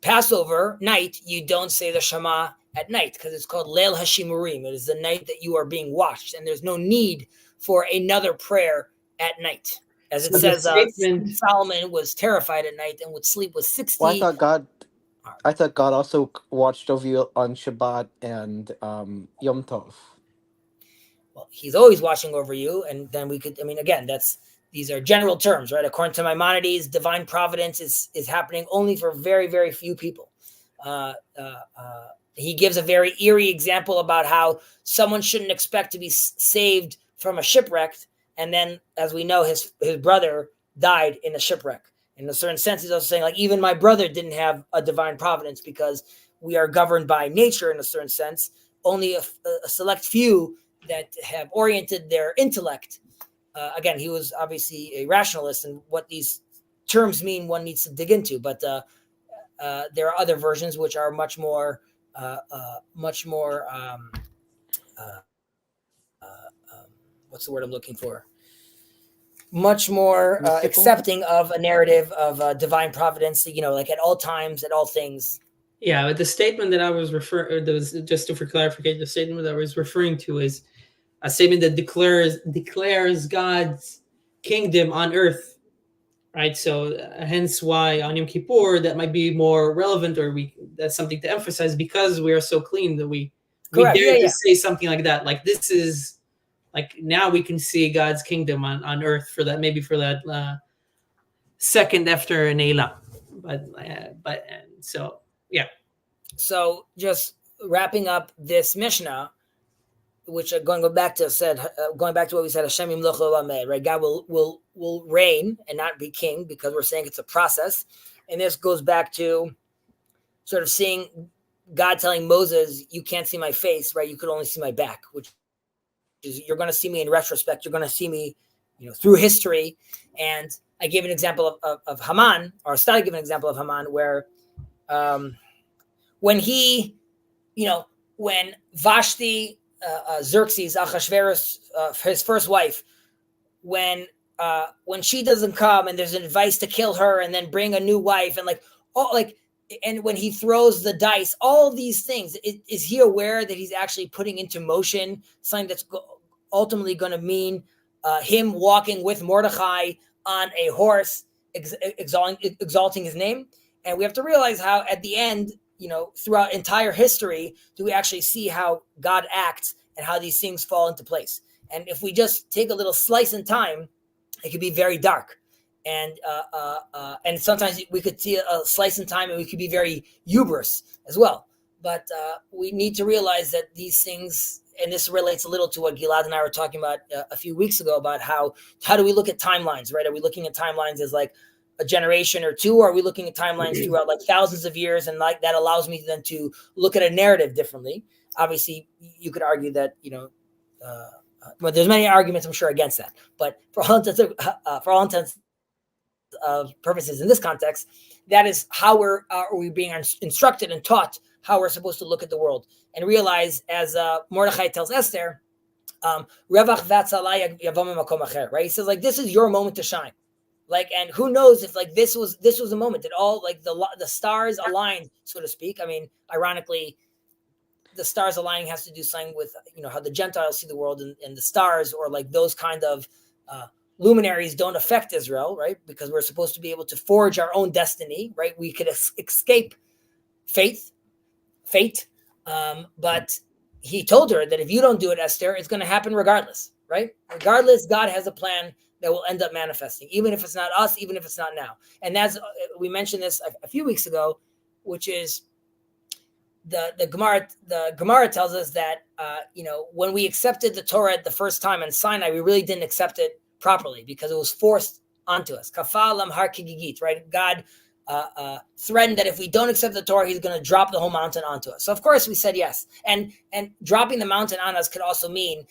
Passover night, you don't say the Shema at night because it's called Leil Hashimurim. It is the night that you are being watched, and there's no need for another prayer at night. As it says, Solomon was terrified at night and would sleep with 60. Well, I thought God also watched over you on Shabbat and Yom Tov. Well, he's always watching over you, and then we could, again, these are general terms, right? According to Maimonides, divine providence is happening only for very, very few people. He gives a very eerie example about how someone shouldn't expect to be saved from a shipwreck, and then, as we know, his brother died in a shipwreck. In a certain sense, he's also saying, like, even my brother didn't have a divine providence because we are governed by nature in a certain sense. Only a select few that have oriented their intellect. Again, he was obviously a rationalist, and what these terms mean, one needs to dig into. But there are other versions which are much more what's the word I'm looking for? Much more accepting of a narrative of divine providence, like at all times, at all things. Yeah, but the statement that I was referring, just for clarification, the statement that I was referring to is a statement that declares God's kingdom on earth, right? So hence why on Yom Kippur that might be more relevant, or that's something to emphasize because we are so clean that we dare to say something like that. Like, this is, like, now we can see God's kingdom on earth for that second after Neila. But so, yeah. So just wrapping up this Mishnah, which going back to what we said, Hashem Yimloch Le'olam, right? God will reign and not be king, because we're saying it's a process. And this goes back to sort of seeing God telling Moses, you can't see my face, right? You could only see my back, which is you're going to see me in retrospect. You're going to see me, through history. And I gave an example of Haman, or started giving an example of Haman, where when he, when Vashti, Xerxes, Ahasuerus, his first wife, when she doesn't come and there's an advice to kill her and then bring a new wife, and and when he throws the dice, all these things, is he aware that he's actually putting into motion something that's ultimately going to mean him walking with Mordechai on a horse, exalting his name? And we have to realize how at the end, throughout entire history, do we actually see how God acts and how these things fall into place. And if we just take a little slice in time, it could be very dark. And sometimes we could see a slice in time and we could be very hubris as well. But we need to realize that these things, and this relates a little to what Gilad and I were talking about a few weeks ago, about how do we look at timelines, right? Are we looking at timelines as like a generation or two? Or are we looking at timelines throughout like thousands of years? And like that allows me then to look at a narrative differently. Obviously, you could argue that, well, there's many arguments, I'm sure, against that. But for all intents purposes in this context, that is how we being instructed and taught how we're supposed to look at the world and realize, as Mordechai tells Esther, Revach v'atzalai yavom makom acher, right? He says, like, this is your moment to shine. Like, and who knows if like this was the moment that all like the stars aligned, so to speak. I mean, ironically, the stars aligning has to do something with how the Gentiles see the world, and the stars, or like those kind of luminaries, don't affect Israel, right? Because we're supposed to be able to forge our own destiny, right? We could escape fate. But he told her that if you don't do it, Esther, it's going to happen regardless, right? Regardless, God has a plan that will end up manifesting, even if it's not us, even if it's not now. And that's, we mentioned this a few weeks ago, which is the Gemara tells us that when we accepted the Torah the first time in Sinai, we really didn't accept it properly because it was forced onto us. Kafalam har kigigit, right? God threatened that if we don't accept the Torah, he's going to drop the whole mountain onto us. So of course we said yes. And dropping the mountain on us could also mean,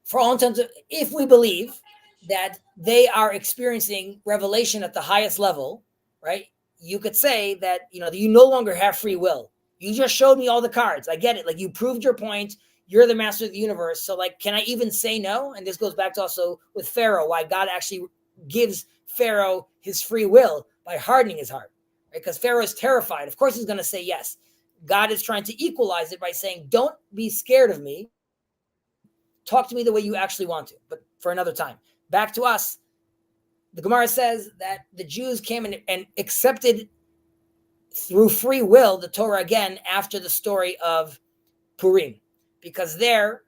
for all intents, if we believe that they are experiencing revelation at the highest level, right? You could say that, you no longer have free will. You just showed me all the cards. I get it. Like, you proved your point. You're the master of the universe. So like, can I even say no? And this goes back to also with Pharaoh, why God actually gives Pharaoh his free will by hardening his heart, right? Because Pharaoh is terrified. Of course he's going to say yes. God is trying to equalize it by saying, don't be scared of me. Talk to me the way you actually want to, but for another time. Back to us. The Gemara says that the Jews came and accepted through free will the Torah again after the story of Purim, because there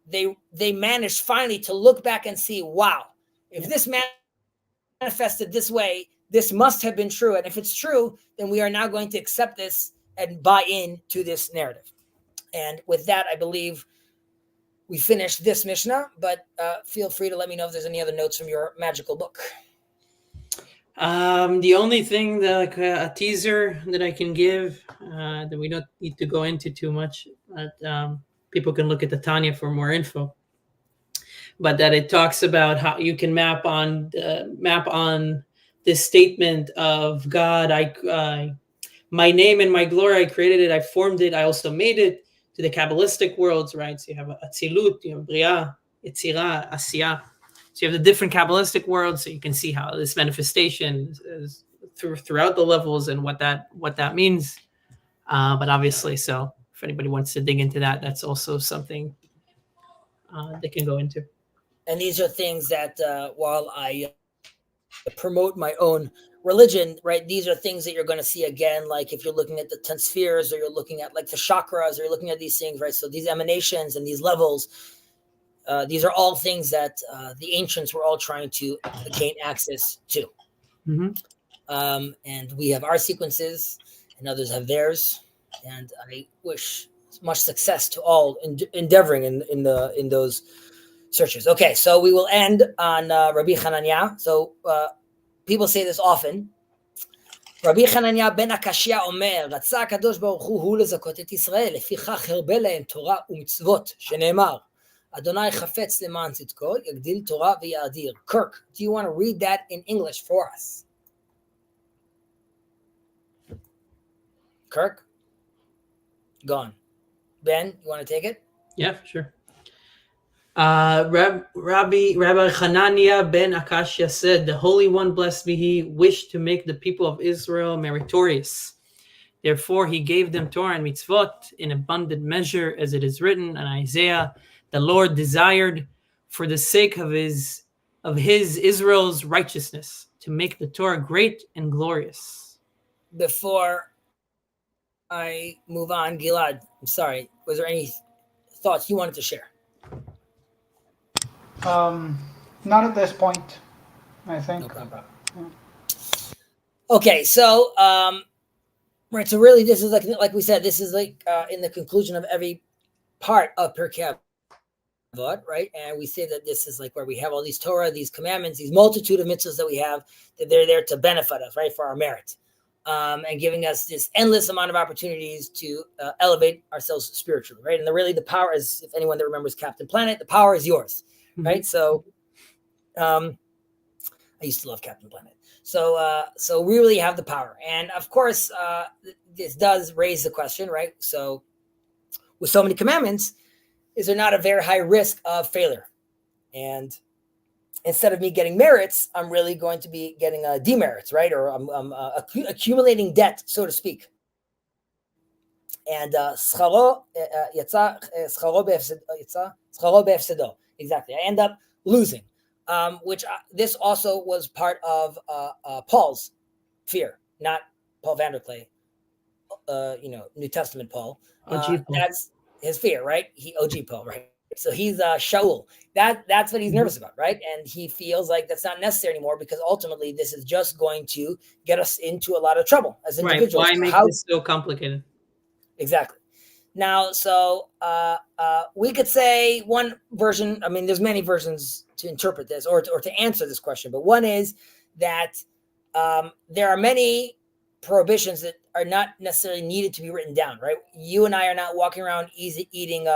they managed finally to look back and see, wow, if this manifested this way, this must have been true. And if it's true, then we are now going to accept this and buy in to this narrative. And with that, I believe we finished this Mishnah, but feel free to let me know if there's any other notes from your magical book. The only thing that a teaser that I can give that we don't need to go into too much, but people can look at the Tanya for more info. But that it talks about how you can map on this statement of God. My name and my glory, I created it, I formed it, I also made it, to the Kabbalistic worlds, right? So you have Atzilut, you have Bria, Yetzirah, Asiyah. So you have the different Kabbalistic worlds, so you can see how this manifestation is throughout the levels and what that means. But obviously, so if anybody wants to dig into that, that's also something they can go into. And these are things that while I promote my own religion, right, these are things that you're going to see again, like if you're looking at the 10 spheres, or you're looking at like the chakras, or you're looking at these things, right? So these emanations and these levels, these are all things that the ancients were all trying to gain access to. Mm-hmm. And we have our sequences and others have theirs. And I wish much success to all endeavoring in those searches. Okay, so we will end on Rabbi Hananiah. So people say this often. רבי חנניה בן הקשיא אומר, רצה הקדוש ברוך הוא לזכות את ישראל, לפיכך הרבה להם תורה ומצוות, שנאמר, אדוני חפץ למען צדקו, יגדיל תורה ויאדיר. Kirk, do you want to read that in English for us? Kirk? Gone. Ben, you want to take it? Yeah, sure. Rabbi Hananiah ben Akashia said, the Holy One, blessed be he, wished to make the people of Israel meritorious. Therefore, he gave them Torah and mitzvot in abundant measure, as it is written in Isaiah. The Lord desired, for the sake of his Israel's righteousness, to make the Torah great and glorious. Before I move on, Gilad, I'm sorry, was there any thoughts you wanted to share? Not at this point, I think. No problem. Okay, so right, so really, this is like we said, this is like in the conclusion of every part of Pirkei Avot, right? And we say that this is like where we have all these Torah, these commandments, these multitude of mitzvahs that we have, that they're there to benefit us, right, for our merit, and giving us this endless amount of opportunities to elevate ourselves spiritually, right? And the power is, if anyone that remembers Captain Planet, the power is yours. Right, so I used to love Captain Planet. So we really have the power, and of course, this does raise the question, right? So, with so many commandments, is there not a very high risk of failure? And instead of me getting merits, I'm really going to be getting demerits, right? Or I'm accumulating debt, so to speak. And scharo be'efsedo. Exactly. I end up losing, which this also was part of Paul's fear, not Paul Vanderklay, New Testament Paul. That's his fear, right? OG Paul, right? So he's Shaul. That's what he's nervous about, right? And he feels like that's not necessary anymore, because ultimately this is just going to get us into a lot of trouble as individuals. Right. Why make this so complicated? Exactly. Now, so we could say one version, I mean, there's many versions to interpret this or to answer this question, but one is that there are many prohibitions that are not necessarily needed to be written down, right? You and I are not walking around eating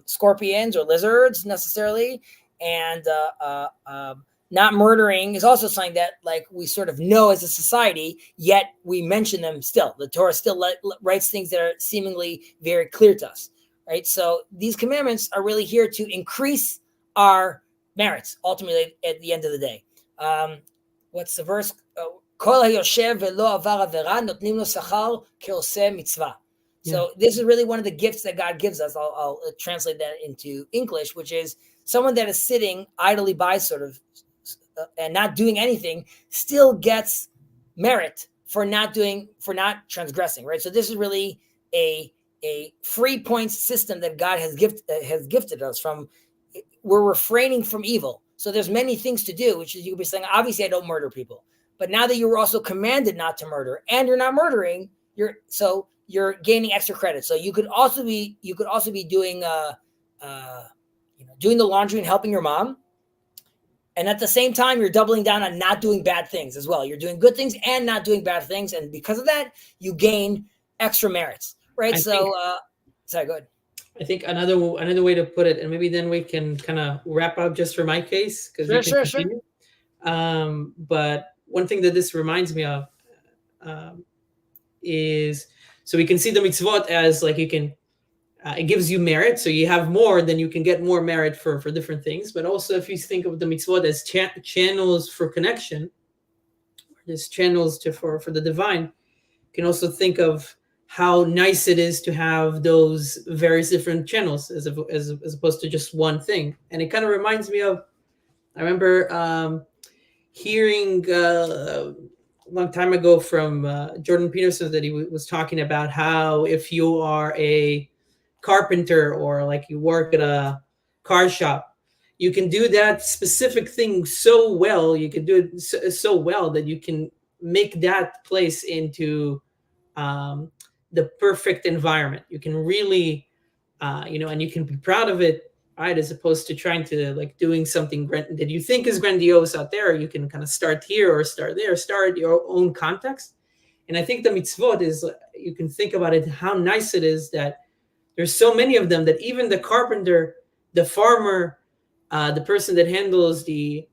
scorpions or lizards necessarily, and not murdering is also something that, like, we sort of know as a society, yet we mention them still. The Torah still writes things that are seemingly very clear to us, right? So these commandments are really here to increase our merits, ultimately, at the end of the day. What's the verse? So this is really one of the gifts that God gives us. I'll translate that into English, which is someone that is sitting idly by, sort of, and not doing anything, still gets merit for not transgressing, right? So this is really a free points system that God has gifted us from. We're refraining from evil. So there's many things to do, which is, you could be saying, obviously I don't murder people, but now that you were also commanded not to murder and you're not murdering, you're gaining extra credit. So you could also be doing doing the laundry and helping your mom. And at the same time, you're doubling down on not doing bad things as well. You're doing good things and not doing bad things. And because of that, you gain extra merits, right? Sorry, go ahead. I think another way to put it, and maybe then we can kind of wrap up just for my case. Sure. But one thing that this reminds me of is, so we can see the mitzvot as like, you can, it gives you merit. So you have more, then you can get more merit for different things. But also, if you think of the mitzvot as channels for connection, there's channels for the divine, you can also think of how nice it is to have those various different channels as opposed to just one thing. And it kind of reminds me of, I remember hearing a long time ago from Jordan Peterson that he was talking about how if you are a carpenter or like you work at a car shop, you can do that specific thing so well, you can do it so well that you can make that place into the perfect environment. You can really, and you can be proud of it. right? As opposed to trying to like doing something that you think is grandiose out there. You can kind of start here or start there, start your own context. And I think the mitzvot is, you can think about it, how nice it is that there's so many of them that even the carpenter, the farmer, the person that handles the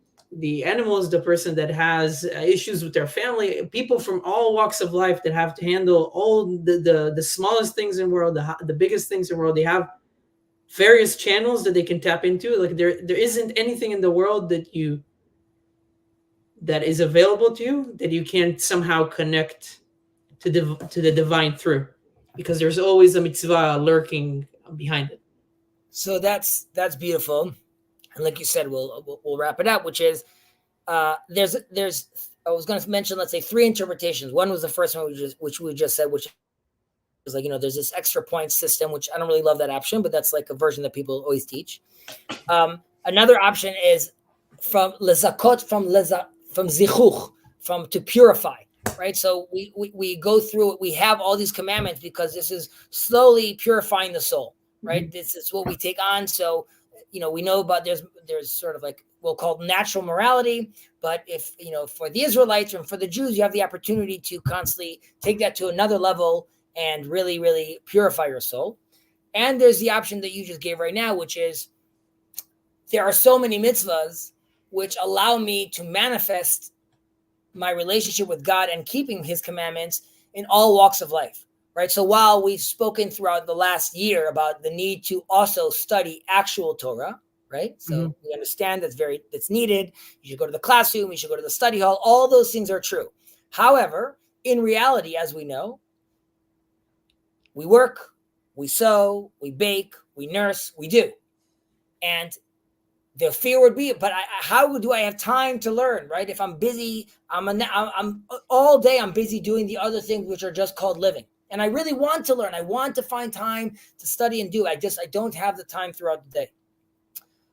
animals, the person that has issues with their family, people from all walks of life that have to handle all the smallest things in the world, the biggest things in the world. They have various channels that they can tap into. Like there isn't anything in the world that is available to you that you can't somehow connect to the divine through, because there's always a mitzvah lurking behind it. So that's beautiful. And like you said, we'll wrap it up, which is there's I was going to mention, let's say, 3 interpretations. One was the first one, which we just said, which is like, there's this extra point system, which I don't really love that option, but that's like a version that people always teach. Another option is from lezakot, from zichuch, from to purify, right? So we go through it. We have all these commandments because this is slowly purifying the soul, right? This is what we take on. So, we know about there's sort of like, we'll call natural morality, but if, for the Israelites and for the Jews, you have the opportunity to constantly take that to another level and really, really purify your soul. And there's the option that you just gave right now, which is there are so many mitzvahs which allow me to manifest my relationship with God and keeping his commandments in all walks of life, right? So while we've spoken throughout the last year about the need to also study actual Torah, right? So we understand that's needed. You should go to the classroom, you should go to the study hall. All those things are true. However, in reality, as we know, we work, we sew, we bake, we nurse, we do. And the fear would be, but how do I have time to learn, right? If I'm busy, I'm all day, I'm busy doing the other things which are just called living. And I really want to learn. I want to find time to study and do. I don't have the time throughout the day.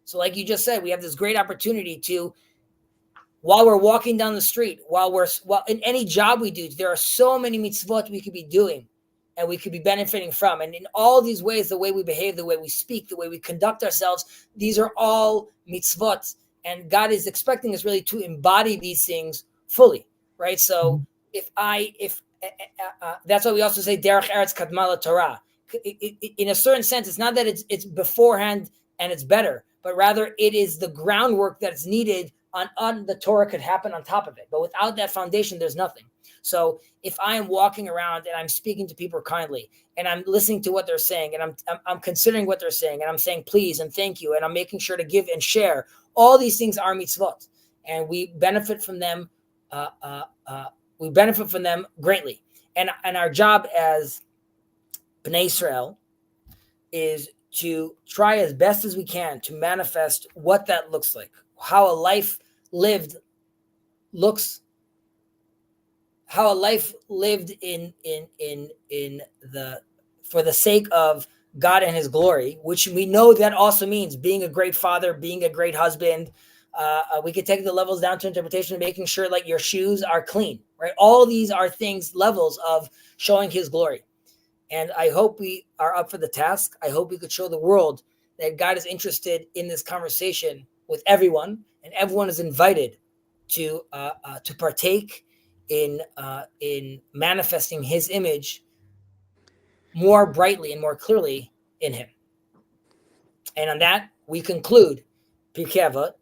So like you just said, we have this great opportunity to, while we're walking down the street, while in any job we do, there are so many mitzvot we could be doing and we could be benefiting from. And in all these ways, the way we behave, the way we speak, the way we conduct ourselves, these are all mitzvot. And God is expecting us really to embody these things fully, right? So if that's why we also say derech eretz kadma Torah. In a certain sense, it's not that it's beforehand and it's better, but rather it is the groundwork that's needed on the Torah could happen on top of it. But without that foundation, there's nothing. So if I am walking around and I'm speaking to people kindly and I'm listening to what they're saying and I'm considering what they're saying and I'm saying please and thank you and I'm making sure to give and share, all these things are mitzvot and we benefit from them. We benefit from them greatly. And our job as Bnei Israel is to try as best as we can to manifest what that looks like, how a life lived looks, how a life lived for the sake of God and his glory, which we know that also means being a great father, being a great husband. We could take the levels down to interpretation, making sure like your shoes are clean, right? All these are things, levels of showing his glory. And I hope we are up for the task. I hope we could show the world that God is interested in this conversation with everyone, and everyone is invited to partake in manifesting his image more brightly and more clearly in him. And on that, we conclude Pirkei Avot.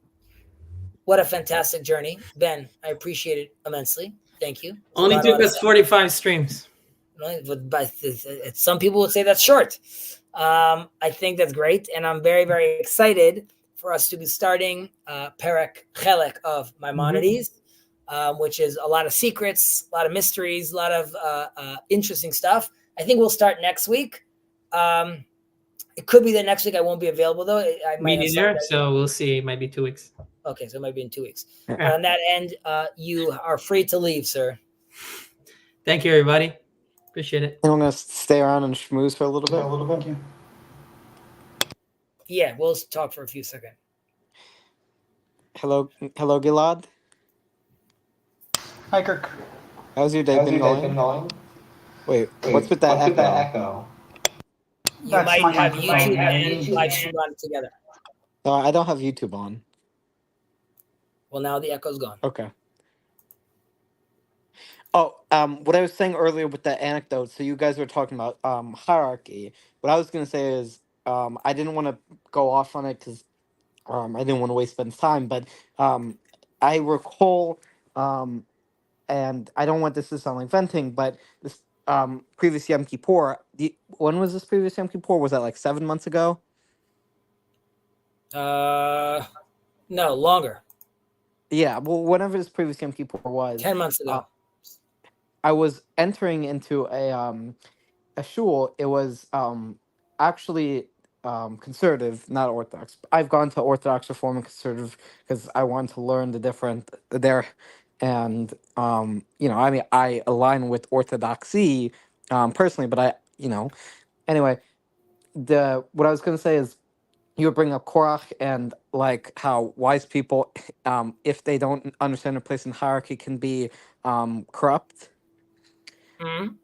What a fantastic journey. Ben, I appreciate it immensely. Thank you. Only took us 45 streams. But some people would say that's short. I think that's great. And I'm very, very excited for us to be starting Perek Chelek of Maimonides, which is a lot of secrets, a lot of mysteries, a lot of interesting stuff. I think we'll start next week. It could be that next week I won't be available, though. I might Me neither, so we'll see. It might be 2 weeks. Okay, so it might be in 2 weeks. But on that end, you are free to leave, sir. Thank you, everybody. Appreciate it. And I'm going to stay around and schmooze for a little bit. Thank you. Yeah, we'll talk for a few seconds. Hello, Gilad. Hi, Kirk. How's your day been going? Wait, what's with that echo? You might have YouTube and live stream on it together. No, I don't have YouTube on. Well, now the echo's gone. Okay. Oh, what I was saying earlier with the anecdote. So you guys were talking about hierarchy. What I was gonna say is I didn't want to go off on it because I didn't want to waste Ben's time. But I recall, and I don't want this to sound like venting, but this previous Yom Kippur. When was this previous Yom Kippur? Was that like 7 months ago? No, longer. Yeah. Well, whenever this previous Yom Kippur was, 10 months ago. I was entering into a shul. It was actually conservative, not Orthodox. I've gone to Orthodox, Reform, and Conservative because I want to learn the different there, and I mean, I align with Orthodoxy personally, but anyway, the what I was going to say is you would bring up Korach and like how wise people, if they don't understand their place in hierarchy, can be corrupt. Mhm.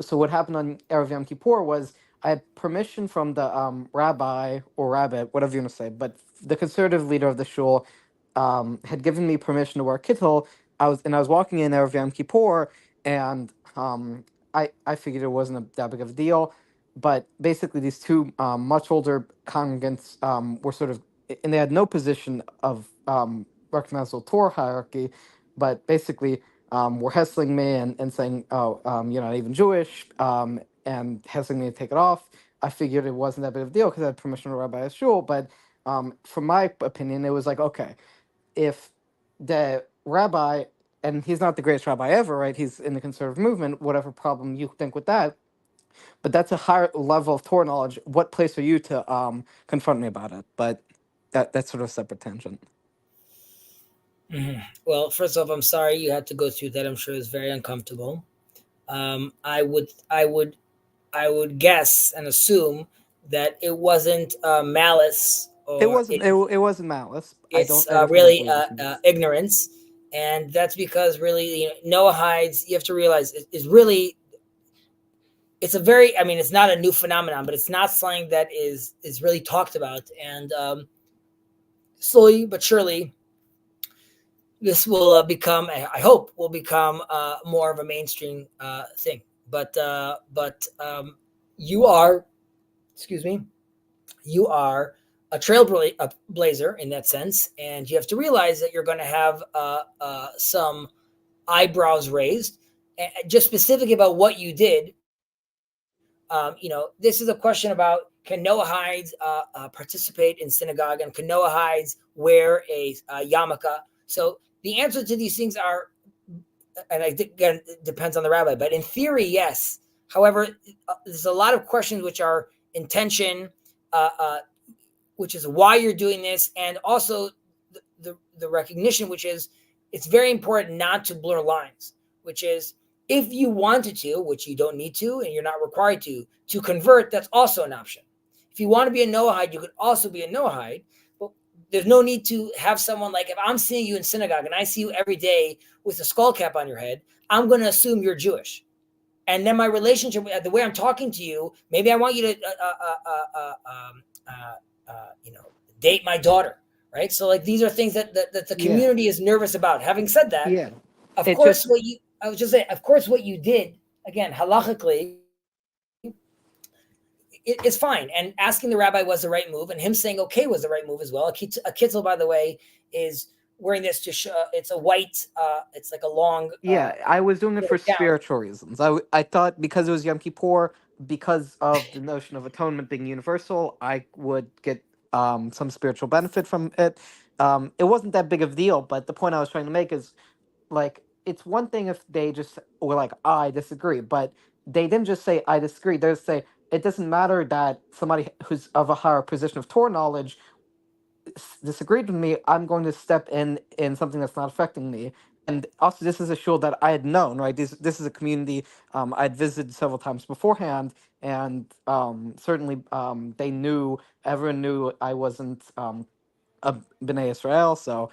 So what happened on Erev Yom Kippur was I had permission from the rabbi or rabbit, whatever you want to say, but the conservative leader of the shul had given me permission to wear kittel. I was walking in Erev Yom Kippur, and I figured it wasn't that big of a deal, but basically these two much older congregants were sort of, and they had no position of recognizable Torah hierarchy, but basically were hassling me and saying, "Oh, you're not even Jewish," and hassling me to take it off. I figured it wasn't that big of a deal because I had permission from Rabbi Shul. But from my opinion, it was like, okay, if the rabbi, and he's not the greatest rabbi ever, right? He's in the conservative movement. Whatever problem you think with that, but that's a higher level of Torah knowledge. What place are you to confront me about it? But that's sort of a separate tangent. Mhm. Well, first off, I'm sorry you had to go through that. I'm sure it's very uncomfortable. I would guess and assume that it wasn't malice, It or wasn't. It wasn't malice. I it's don't. I definitely don't really believe it's malice. ignorance, and that's because really, Noahides. You have to realize is really. It's a very. I mean, it's not a new phenomenon, but it's not something that is really talked about, and slowly but surely, this will become. I hope will become more of a mainstream thing. But you are, excuse me, you are a trailblazer in that sense, and you have to realize that you're going to have some eyebrows raised, just specific about what you did. This is a question about, can Noahides participate in synagogue, and can Noahides wear a yarmulke? So the answer to these things are, and I think again, it depends on the rabbi, but in theory, yes. However, there's a lot of questions which are intention, which is why you're doing this, and also the recognition, which is it's very important not to blur lines, which is if you wanted to, which you don't need to, and you're not required to convert, that's also an option. If you want to be a Noahide, you could also be a Noahide, but there's no need to have someone like, if I'm seeing you in synagogue and I see you every day with a skull cap on your head, I'm going to assume you're Jewish. And then my relationship, the way I'm talking to you, maybe I want you to, date my daughter, right? So like these are things that the community is nervous about. Having said that, Yeah. of It course, just I was just saying, of course, what you did, again, halachically, it's fine. And asking the rabbi was the right move, and him saying okay was the right move as well. A kittel, by the way, is wearing this to show, it's a white, it's like a long I was doing it for gown. spiritual reasons. I thought because it was Yom Kippur, because of the notion of atonement being universal, I would get some spiritual benefit from it. It wasn't that big of a deal, but the point I was trying to make is like it's one thing if they just were like, I disagree, but they didn't just say I disagree. They just say it doesn't matter that somebody who's of a higher position of Torah knowledge disagreed with me. I'm going to step in something that's not affecting me. And also, this is a shul that I had known, right? This is a community I'd visited several times beforehand, and certainly everyone knew I wasn't a B'nai Israel. So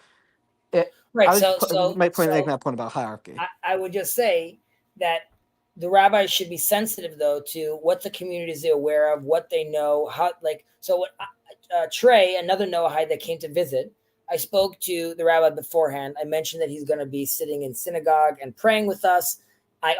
Right. I was just So making that point about hierarchy. I would just say that the rabbis should be sensitive, though, to what the communities are aware of, what they know, how, like, so what, Trey, another Noahide that came to visit, I spoke to the rabbi beforehand. I mentioned that he's going to be sitting in synagogue and praying with us. I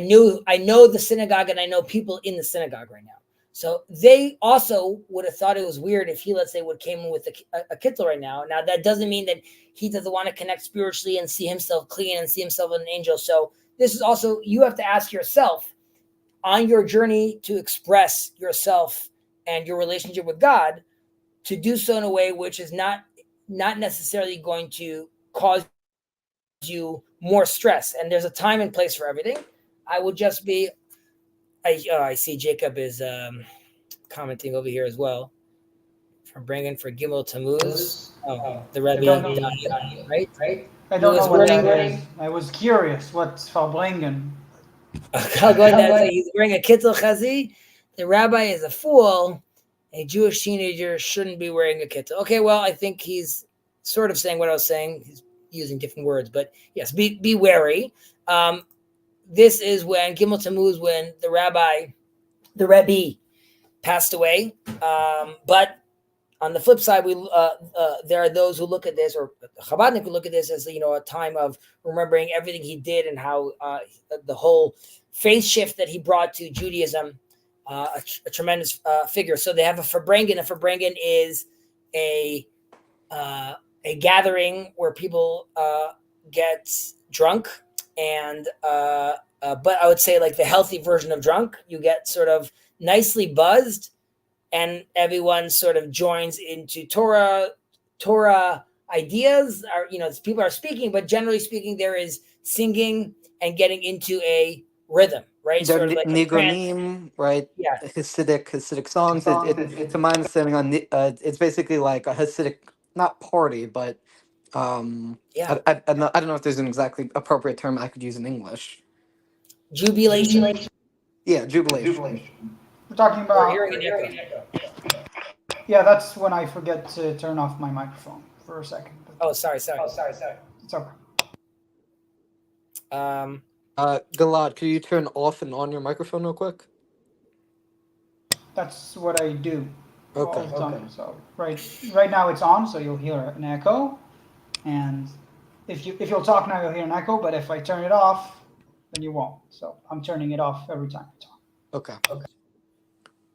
know the synagogue and I know people in the synagogue right now. So they also would have thought it was weird if he, let's say, would came in with a kittel right now. Now, that doesn't mean that he doesn't want to connect spiritually and see himself clean and see himself as an angel. So this is also, you have to ask yourself on your journey to express yourself and your relationship with God, to do so in a way which is not necessarily going to cause you more stress. And there's a time and place for everything. I would just be, I see Jacob is commenting over here as well. From bringing for Gimel Tammuz. Oh, the Rebbe died, right? I don't know what that is. I was curious. What's Verbringen? He's wearing a kittel chazi. The rabbi is a fool. A Jewish teenager shouldn't be wearing a kittel. Okay, well, I think he's sort of saying what I was saying. He's using different words, but yes, be wary. This is when Gimel Tammuz, when the Rebbe passed away. But on the flip side, there are those who look at this, or Chabadnik who look at this as a time of remembering everything he did and how the whole faith shift that he brought to Judaism, a tremendous figure. So they have a Farbrengen. A Farbrengen is a gathering where people get drunk, and but I would say like the healthy version of drunk. You get sort of nicely buzzed, and everyone sort of joins into Torah ideas. People are speaking, but generally speaking, there is singing and getting into a rhythm, right? They're Sort of like nigonim, right? Yeah. Hasidic songs. To my understanding, it's basically like a Hasidic, not party, but Yeah. I don't know if there's an exactly appropriate term I could use in English. Jubilation. Yeah, jubilation. We're talking We're about. hearing an echo. Yeah, that's when I forget to turn off my microphone for a second. Oh, sorry. It's okay. Gilad, could you turn off and on your microphone real quick? That's what I do all Okay. the time. So right now it's on, so you'll hear an echo, and if you'll talk now, you'll hear an echo. But if I turn it off, then you won't. So I'm turning it off every time I talk. Okay.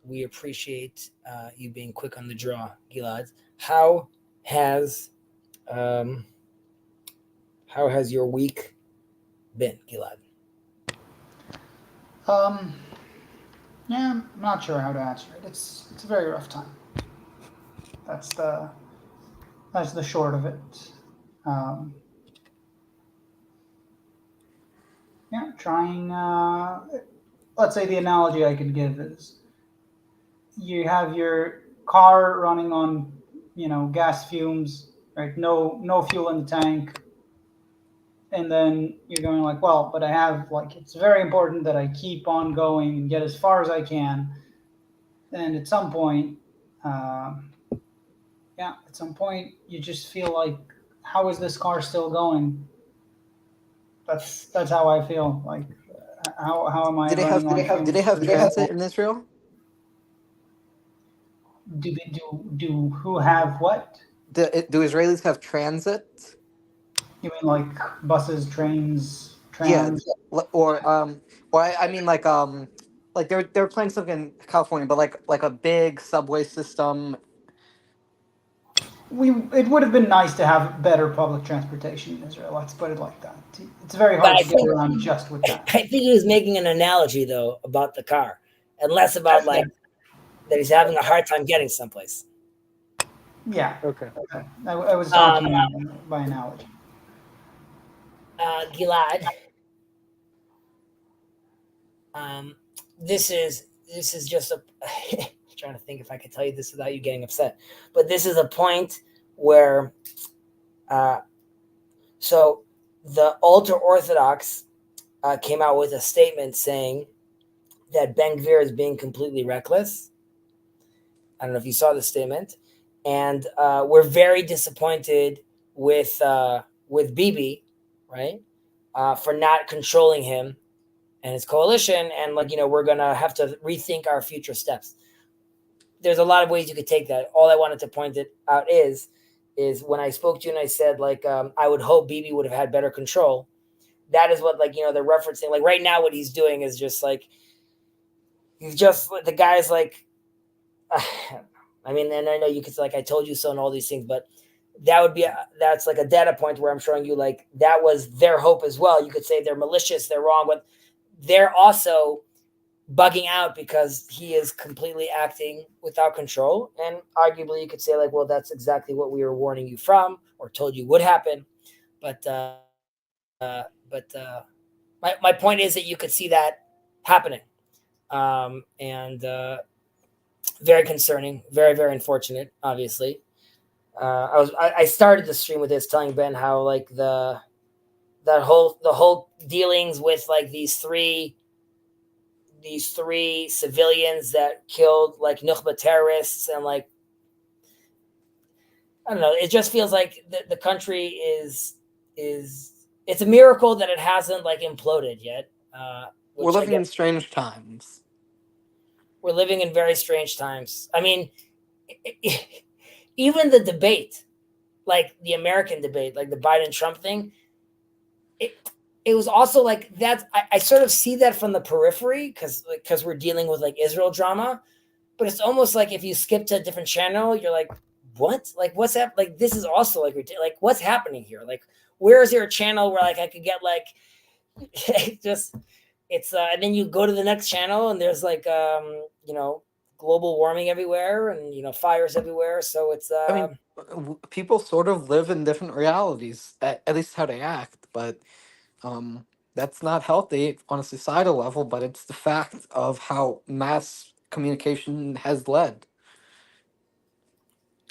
We appreciate you being quick on the draw, Gilad. How has your week been, Gilad? Yeah, I'm not sure how to answer it. It's a very rough time. That's the short of it. Yeah, trying. Let's say the analogy I could give is you have your car running on, gas fumes, right? No fuel in the tank, and then you're going like, well, but I have it's very important that I keep on going and get as far as I can. And at some point, you just feel like, how is this car still going? That's how I feel. Like, how am I? Did they have transit in Israel? Do who have what? Do Israelis have transit? You mean like buses, trains, trams? Yeah, or I mean like they're playing something in California, but like a big subway system. It would have been nice to have better public transportation in Israel. Let's put it like that. It's very hard to get around just with that. I think he was making an analogy though about the car, and less about that he's having a hard time getting someplace. Yeah. Okay. I was talking by analogy. Gilad, this is just a trying to think if I could tell you this without you getting upset, but this is a point where so the ultra Orthodox came out with a statement saying that Ben Gvir is being completely reckless. I don't know if you saw the statement, and we're very disappointed with Bibi, right, for not controlling him and his coalition, and we're gonna have to rethink our future steps. there's a lot of ways you could take that. All I wanted to point it out is when I spoke to you and I said, like, I would hope Bibi would have had better control. That is what, like, they're referencing. Like, right now, what he's doing is just like, the guy's like, I mean, and I know you could say, like, I told you so and all these things, but that's like a data point where I'm showing you, like, that was their hope as well. You could say they're malicious, they're wrong, but they're also bugging out because he is completely acting without control. And arguably you could say, like, well, that's exactly what we were warning you from or told you would happen. But my point is that you could see that happening. And very concerning, very, very unfortunate, obviously. I started the stream with this, telling Ben how, like, the whole dealings with, like, these three civilians that killed, like, Nukhba terrorists, and, like, I don't know, it just feels like the country is it's a miracle that it hasn't, like, imploded yet. We're living in strange times. We're living in very strange times. I mean, even the debate, like the American debate, like the Biden-Trump thing, it was also like that. I sort of see that from the periphery because we're dealing with, like, Israel drama, but it's almost like if you skip to a different channel, you're like, what? Like, what's that? Like, this is also like what's happening here? Like, where is there a channel where, like, I could get, like, just it's and then you go to the next channel and there's, like, global warming everywhere and fires everywhere. So it's I mean, people sort of live in different realities, at least how they act, but that's not healthy on a societal level, but it's the fact of how mass communication has led.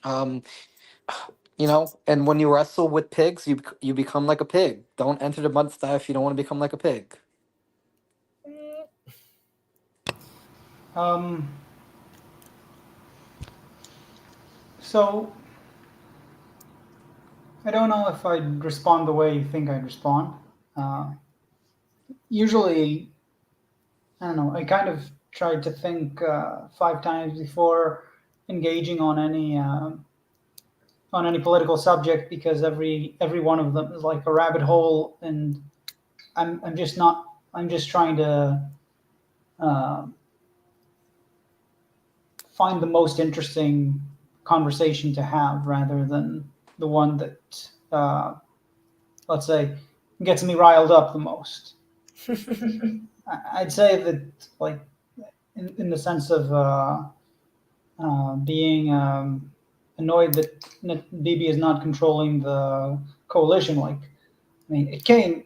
And when you wrestle with pigs, you become like a pig. Don't enter the mudstye if you don't want to become like a pig. So I don't know if I'd respond the way you think I'd respond. Usually, I don't know. I kind of tried to think 5 times before engaging on any political subject, because every one of them is like a rabbit hole, and I'm just not. I'm just trying to find the most interesting conversation to have, rather than the one that, let's say, gets me riled up the most. I'd say that, like, in the sense of being annoyed that Bibi is not controlling the coalition. Like, I mean, it came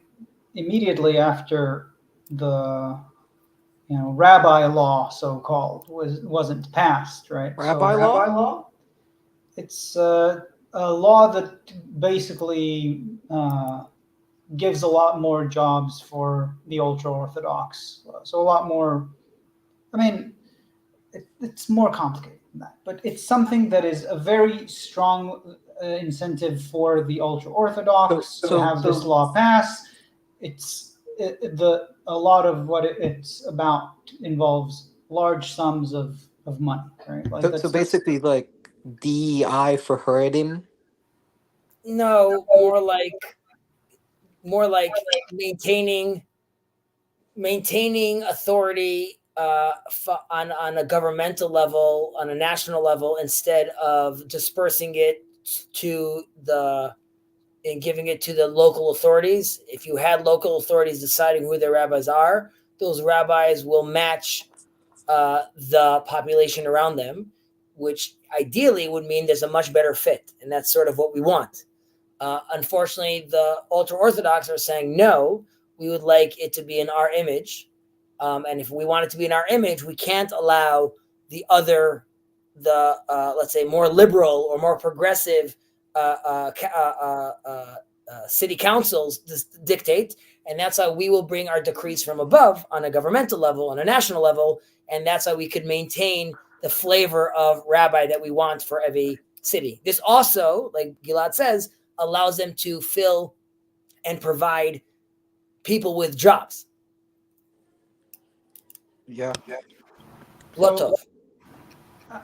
immediately after the rabbi law, so called, wasn't passed, right? Rabbi law? Rabbi law. It's a law that basically gives a lot more jobs for the ultra-Orthodox. So a lot more. I mean, it's more complicated than that, but it's something that is a very strong incentive for the ultra-Orthodox to have this law pass. A lot of what it's about involves large sums of money, right? Like, So basically, like, DEI for Haredim? No, more like maintaining authority on a governmental level, on a national level, instead of dispersing it and giving it to the local authorities. If you had local authorities deciding who their rabbis are, those rabbis will match the population around them, which ideally would mean there's a much better fit. And that's sort of what we want. Unfortunately, the ultra-Orthodox are saying, no, we would like it to be in our image. And if we want it to be in our image, we can't allow let's say, more liberal or more progressive city councils dictate. And that's how we will bring our decrees from above on a governmental level, on a national level. And that's how we could maintain the flavor of rabbi that we want for every city. This also, like Gilad says, allows them to fill and provide people with jobs. Yeah. Lotov.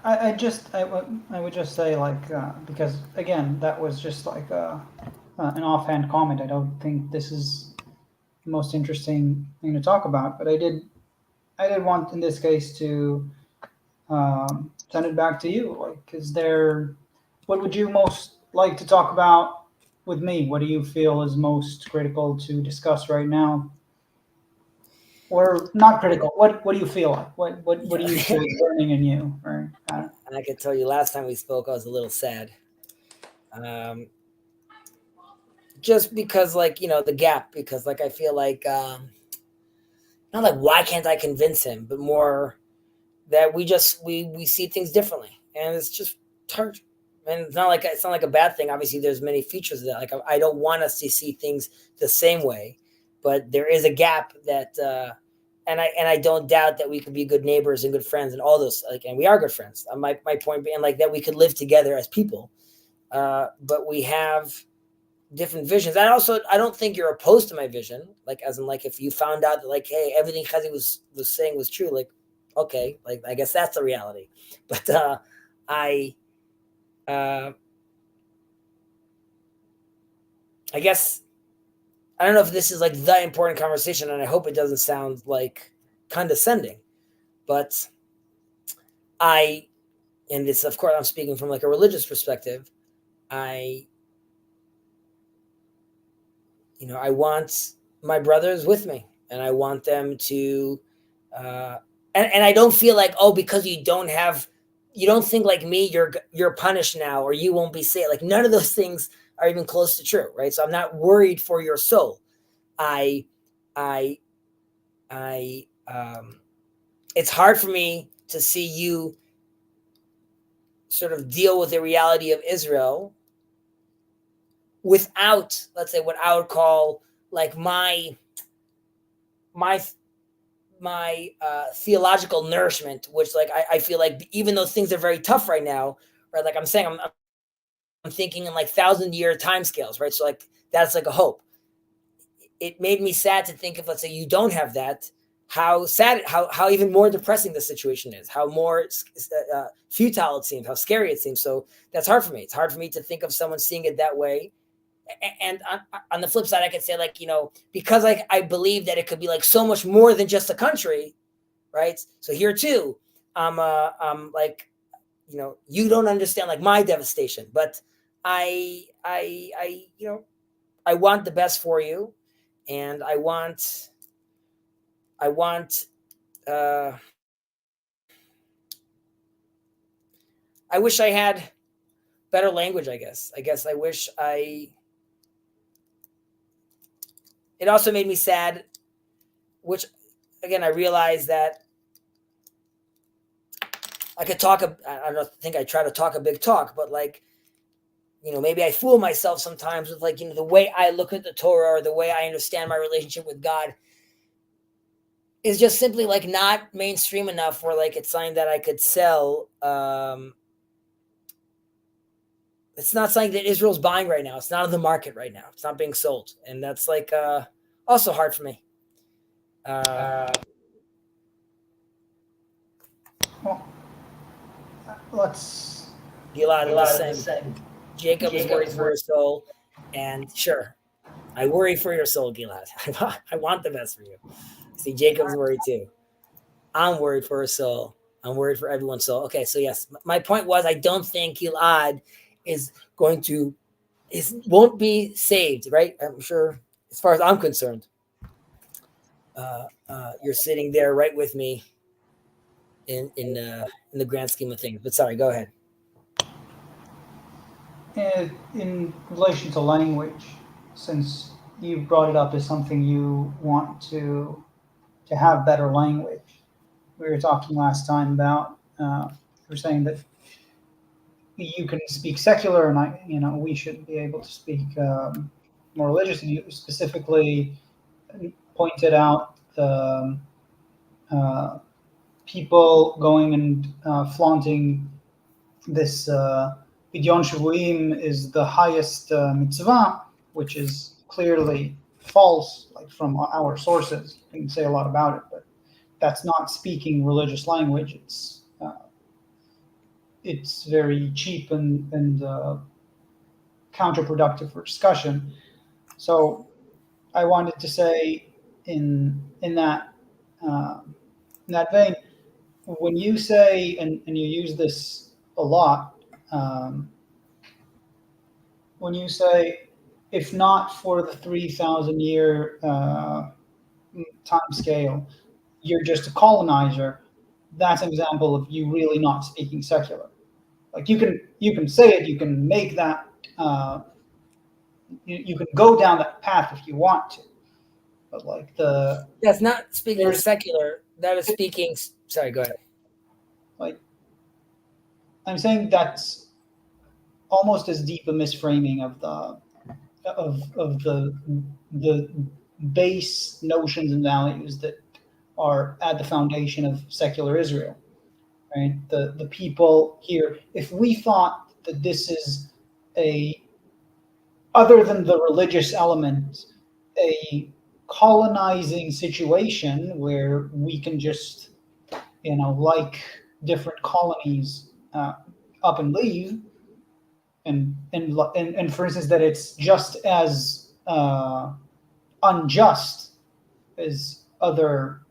I would just say like because again that was just like an offhand comment. I don't think this is the most interesting thing to talk about, but I did want in this case to send it back to you. Like, is there what would you most like to talk about with me? What do you feel is most critical to discuss right now? Or not critical. What do you feel like? What do you feel is burning in you? Right? I can tell you, last time we spoke, I was a little sad. Just because, like, the gap. Because, like, I feel like not like why can't I convince him, but more that we see things differently, and it's just hard. And it's not like a bad thing. Obviously, there's many features of that. Like, I don't want us to see things the same way, but there is a gap that. And I don't doubt that we could be good neighbors and good friends and all those, like, and we are good friends. My point being, like, that we could live together as people, but we have different visions. I don't think you're opposed to my vision, like, as in, like, if you found out that, like, hey, everything Chezi was saying was true, like, okay, like, I guess that's the reality. But I uh, I guess I don't know if this is like the important conversation, and I hope it doesn't sound like condescending, but I, and this, of course, I'm speaking from like a religious perspective. I, I want my brothers with me, and I want them to, and I don't feel like, oh, because you don't think like me, you're punished now, or you won't be saved. Like, none of those things are even close to true, right? So I'm not worried for your soul. I, I, it's hard for me to see you sort of deal with the reality of Israel without, let's say, what I would call like my theological nourishment, which, like, I feel like, even though things are very tough right now, right? Like I'm saying, I'm thinking in like 1,000-year timescales, right? So, like, that's like a hope. It made me sad to think if, let's say, you don't have that, how sad, how even more depressing the situation is, how more futile it seems, how scary it seems. So that's hard for me. It's hard for me to think of someone seeing it that way. And on the flip side, I could say, like, because, like, I believe that it could be like so much more than just a country, right? So here too, I'm like, you don't understand like my devastation, but I want the best for you, and I want uh I wish I had better language. I guess I wish I it also made me sad, which, again, I realized that I could talk I don't think I try to talk a big talk, but, like, maybe I fool myself sometimes with, like, the way I look at the Torah, or the way I understand my relationship with God, is just simply, like, not mainstream enough where, like, it's something that I could sell. It's not something that Israel's buying right now. It's not on the market right now. It's not being sold. And that's, like, also hard for me. Well, let's. Gilad was saying, Jacob is worried for his soul. And sure, I worry for your soul, Gilad. I want the best for you. See, Jacob's worried too. I'm worried for his soul. I'm worried for everyone's soul. Okay, so yes, my point was, I don't think Gilad is won't be saved, right? I'm sure, as far as I'm concerned. You're sitting there right with me in the grand scheme of things. But sorry, go ahead. In relation to language, since you brought it up as something you want to have better language, we were talking last time about you were saying that you can speak secular, and we should be able to speak more religious. And you specifically pointed out the people going and flaunting this Pidyon Shavuim is the highest mitzvah, which is clearly false, like from our sources. We can say a lot about it, but that's not speaking religious language. it's very cheap and counterproductive for discussion. So I wanted to say in that vein, when you say and you use this a lot, when you say, if not for the 3,000 year time scale, you're just a colonizer. That's an example of you really not speaking secular. Like you can say it, you can make that, you can go down that path if you want to, but like That's not speaking there's secular. That is speaking. Sorry, go ahead. like I'm saying that's almost as deep a misframing of the base notions and values that are at the foundation of secular Israel. Right? The people here, if we thought that this is a, other than the religious element, a colonizing situation where we can just, like different colonies up and leave, and for instance, that it's just as unjust as other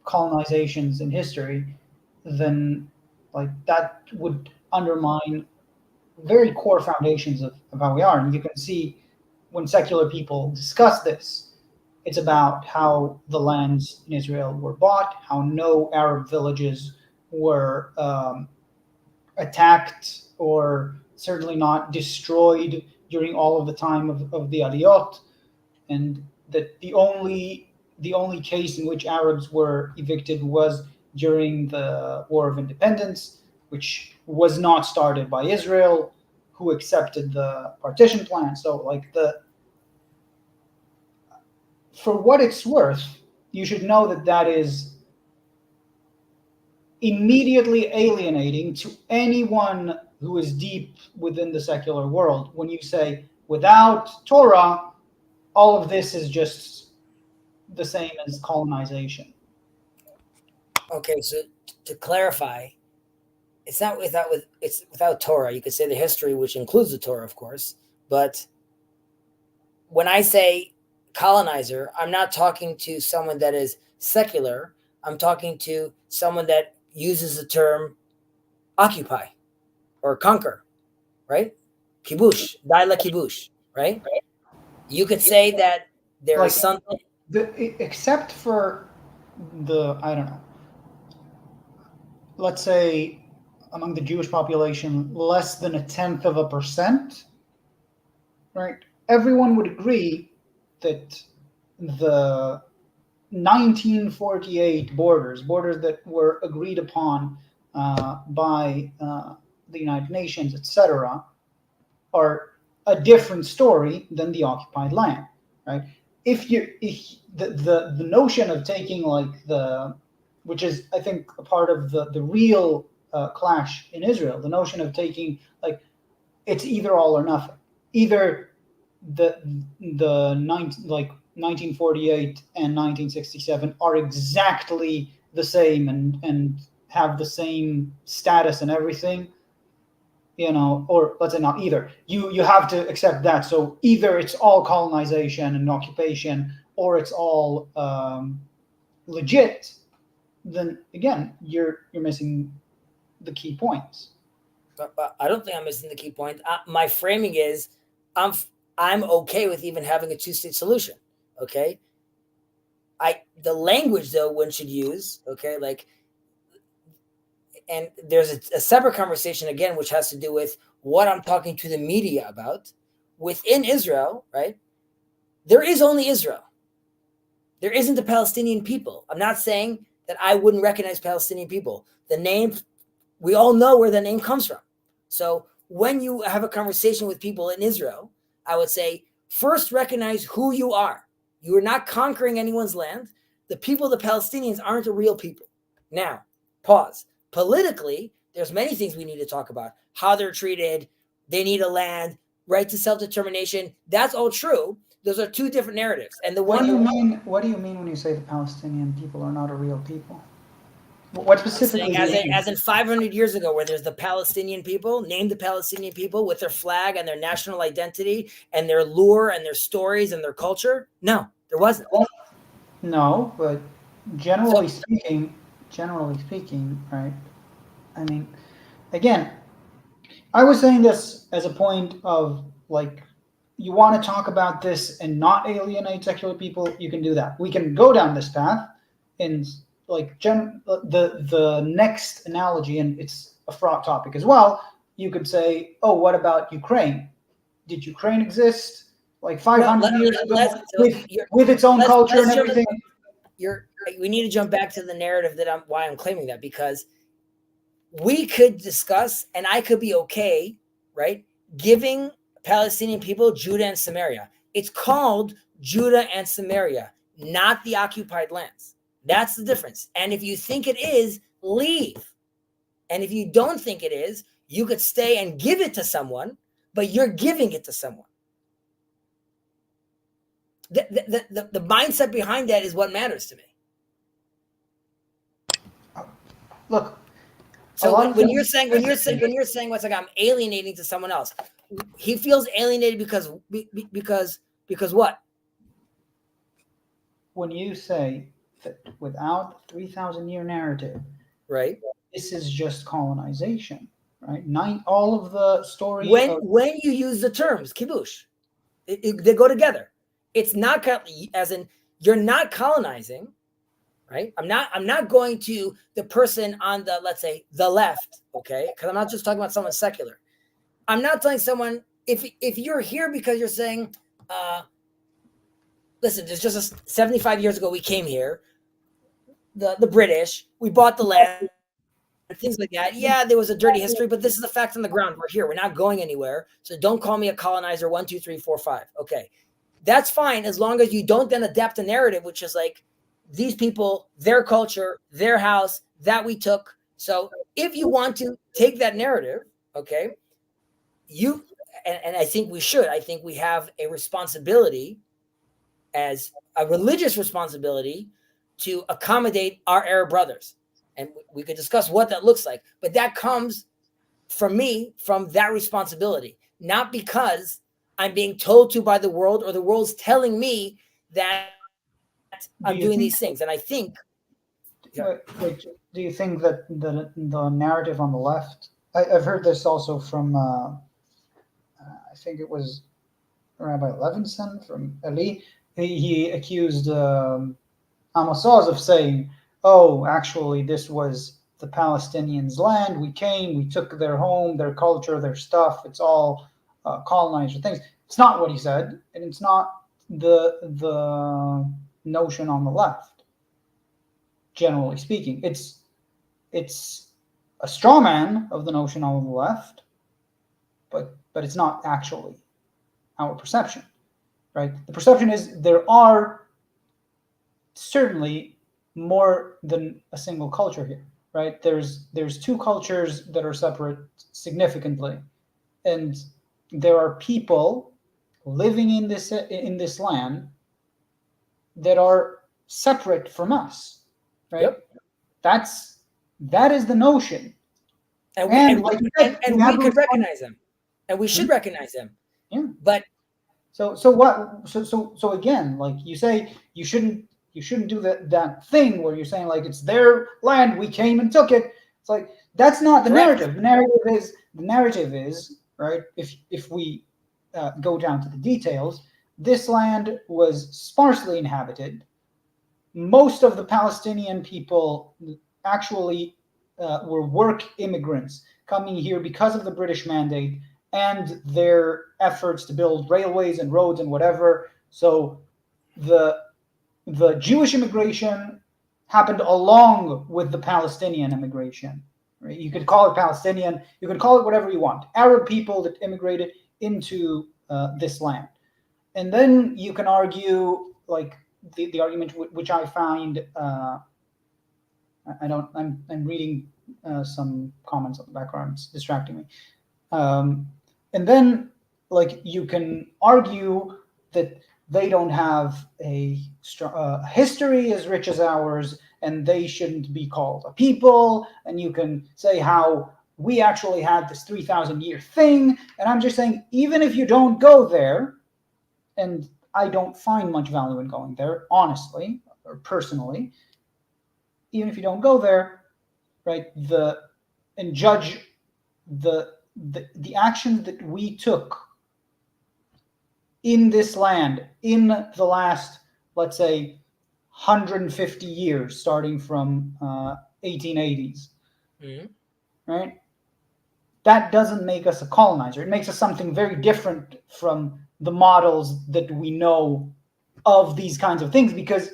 colonizations in history, then like that would undermine very core foundations of how we are. And you can see when secular people discuss this, it's about how the lands in Israel were bought, how no Arab villages were attacked or certainly not destroyed during all of the time of the Aliyot, and that the only case in which Arabs were evicted was during the War of Independence, which was not started by Israel, who accepted the partition plan. So, like for what it's worth, you should know that that is immediately alienating to anyone who is deep within the secular world. When you say without Torah, all of this is just the same as colonization. Okay, so to clarify, it's not it's without Torah. You could say the history, which includes the Torah, of course. But when I say colonizer, I'm not talking to someone that is secular. I'm talking to someone that uses the term occupy or conquer, right? Kibush, daila kibush, right? You could say that there is something. Except for I don't know, let's say among the Jewish population, less than 0.1%, right? Everyone would agree that the 1948 borders that were agreed upon by the United Nations, etc., are a different story than the occupied land, right? If the notion of taking which is I think a part of the real clash in Israel, the notion of taking it's either all or nothing, either the 1948 and 1967 are exactly the same and have the same status and everything, or let's say not either. You have to accept that. So either it's all colonization and occupation, or it's all legit. Then again, you're missing the key points. But I don't think I'm missing the key point. My framing is, I'm okay with even having a two-state solution. Okay. The language though one should use. Okay, and there's a separate conversation again, which has to do with what I'm talking to the media about within Israel, right? There is only Israel. There isn't the Palestinian people. I'm not saying that I wouldn't recognize Palestinian people. The name, we all know where the name comes from. So when you have a conversation with people in Israel, I would say, first recognize who you are. You are not conquering anyone's land. The people, the Palestinians, aren't a real people. Now, pause. Politically, there's many things we need to talk about. How they're treated, they need a land, right to self-determination. That's all true. Those are two different narratives. And What do you mean when you say the Palestinian people are not a real people? What I'm specifically? saying as in 500 years ago, where there's the Palestinian people, name the Palestinian people with their flag and their national identity and their lure and their stories and their culture. No, there wasn't. No, but generally speaking, right? I mean, again, I was saying this as a point of like, you want to talk about this and not alienate secular people, you can do that. We can go down this path, and like the next analogy, and it's a fraught topic as well. You could say, oh, what about Ukraine? Did Ukraine exist like 500 years ago with its own culture and everything? We need to jump back to the narrative that why I'm claiming that, because we could discuss, and I could be okay, right, giving Palestinian people Judah and Samaria. It's called Judah and Samaria, not the occupied lands. That's the difference. And if you think it is, leave. And if you don't think it is, you could stay and give it to someone, but you're giving it to someone. The mindset behind that is what matters to me. Look, so when you're saying what's like, I'm alienating to someone else, he feels alienated because what? When you say that without 3,000-year narrative, right, this is just colonization, right? All of the story. When you use the terms kibush, they go together. It's not as in you're not colonizing, right? I'm not going to the person on the, let's say, the left, okay? Because I'm not just talking about someone secular. I'm not telling someone, if you're here because you're saying, listen, there's just 75 years ago we came here, the British, we bought the land, things like that. Yeah, there was a dirty history, but this is the fact on the ground. We're here. We're not going anywhere. So don't call me a colonizer. 1, 2, 3, 4, 5. Okay. That's fine as long as you don't then adapt a narrative, which is like these people, their culture, their house that we took. So if you want to take that narrative, okay, and I think we should. I think we have a responsibility, as a religious responsibility, to accommodate our Arab brothers. And we could discuss what that looks like. But that comes from me, from that responsibility, not because I'm being told to by the world or the world's telling me that I'm doing these things. And I think... Wait, do you think that the narrative on the left... I've heard this also from, I think it was Rabbi Levinson from Eli. He accused Amos Oz of saying, oh, actually, this was the Palestinians' land. We came, we took their home, their culture, their stuff. It's all colonized things. It's not what he said, and it's not the notion on the left. Generally speaking, it's a straw man of the notion on the left, but it's not actually our perception, right? The perception is there are certainly more than a single culture here, right? There's two cultures that are separate significantly, and there are people living in this land that are separate from us, right? Yep. That is the notion, and we could recognize them, and we should recognize them. Yeah. But so again, like you say, you shouldn't do that thing where you're saying like it's their land, we came and took it. It's like that's not the narrative. The narrative is right. If we go down to the details, this land was sparsely inhabited. Most of the Palestinian people actually were work immigrants coming here because of the British mandate and their efforts to build railways and roads and whatever. So the Jewish immigration happened along with the Palestinian immigration. Right? You could call it Palestinian, you could call it whatever you want. Arab people that immigrated into this land. And then you can argue, like the argument which I find, I'm reading some comments on the background, it's distracting me. And then like you can argue that they don't have a history as rich as ours, and they shouldn't be called a people. And you can say how we actually had this 3,000-year thing. And I'm just saying, even if you don't go there, and I don't find much value in going there, honestly, or personally, even if you don't go there, right, and judge the actions that we took in this land in the last, let's say, 150 years, starting from 1880s, right? That doesn't make us a colonizer. It makes us something very different from the models that we know of these kinds of things, because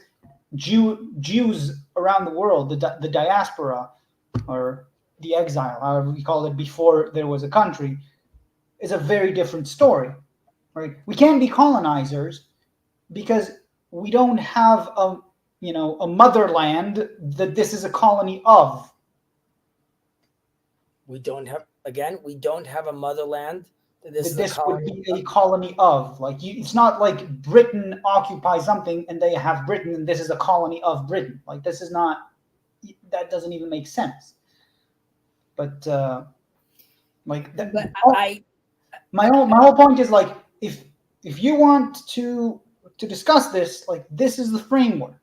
Jews around the world, the diaspora, or the exile, however we call it, before there was a country, is a very different story, right? We can be colonizers because we don't have a motherland that this is a colony of. We don't have a motherland that This would be a colony of. Like, it's not like Britain occupies something and they have Britain and this is a colony of Britain. Like, this is not, that doesn't even make sense. But like that, But my whole point is, like, if you want to discuss this, like, this is the framework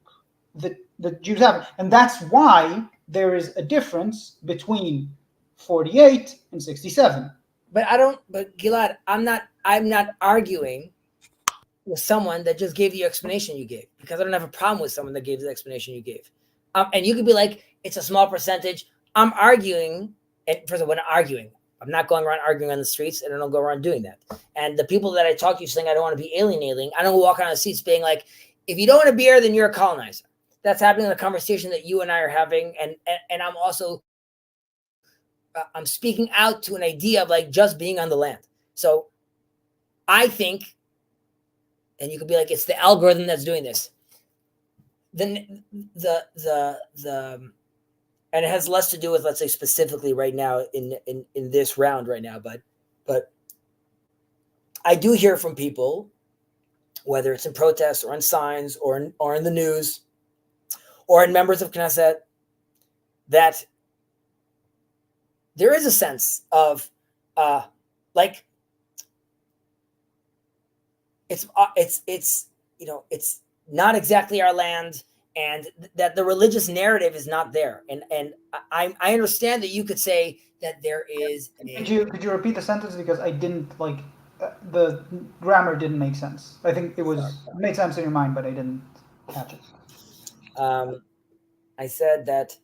that the Jews have, and that's why there is a difference between 48 and 67. But Gilad, I'm not arguing with someone that just gave you the explanation you gave, because I don't have a problem with someone that gave the explanation you gave. And you could be like, it's a small percentage. I'm arguing, and first of all, we're not arguing. I'm not going around arguing on the streets, and I don't go around doing that. And the people that I talk to saying I don't want to be alienating, I don't walk around the streets being like, if you don't want a beer, then you're a colonizer. That's happening in the conversation that you and I are having. And I'm also, I'm speaking out to an idea of like just being on the land. So I think, and you could be like, it's the algorithm that's doing this. Then and it has less to do with, let's say, specifically right now in this round right now, but I do hear from people, whether it's in protests or in signs or in the news or in members of Knesset, that there is a sense of like it's not exactly our land, and that the religious narrative is not there. And I understand that you could say that there is. Could you repeat the sentence, because I didn't like the grammar didn't make sense. I think it made sense in your mind, but I didn't catch it. I said that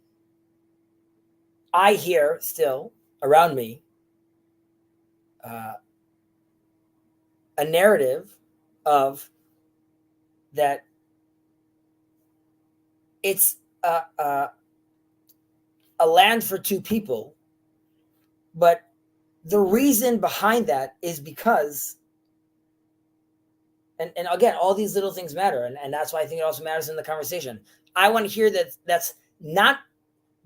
I hear still around me a narrative of that it's a land for two people, but the reason behind that is because, and again, all these little things matter, and that's why I think it also matters in the conversation. I want to hear that that's not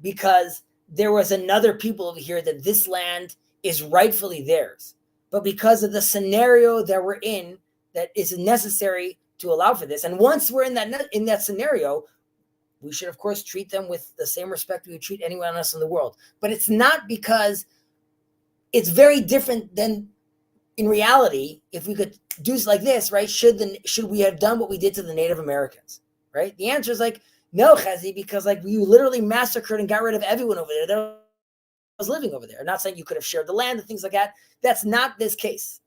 because there was another people over here that this land is rightfully theirs, but because of the scenario that we're in that is necessary to allow for this. And once we're in that scenario, we should, of course, treat them with the same respect we would treat anyone else in the world. But it's not because it's very different than in reality. If we could do like this, right? Should we have done what we did to the Native Americans, right? The answer is like, no, Chezi, because like we literally massacred and got rid of everyone over there that was living over there. I'm not saying you could have shared the land and things like that. That's not this case.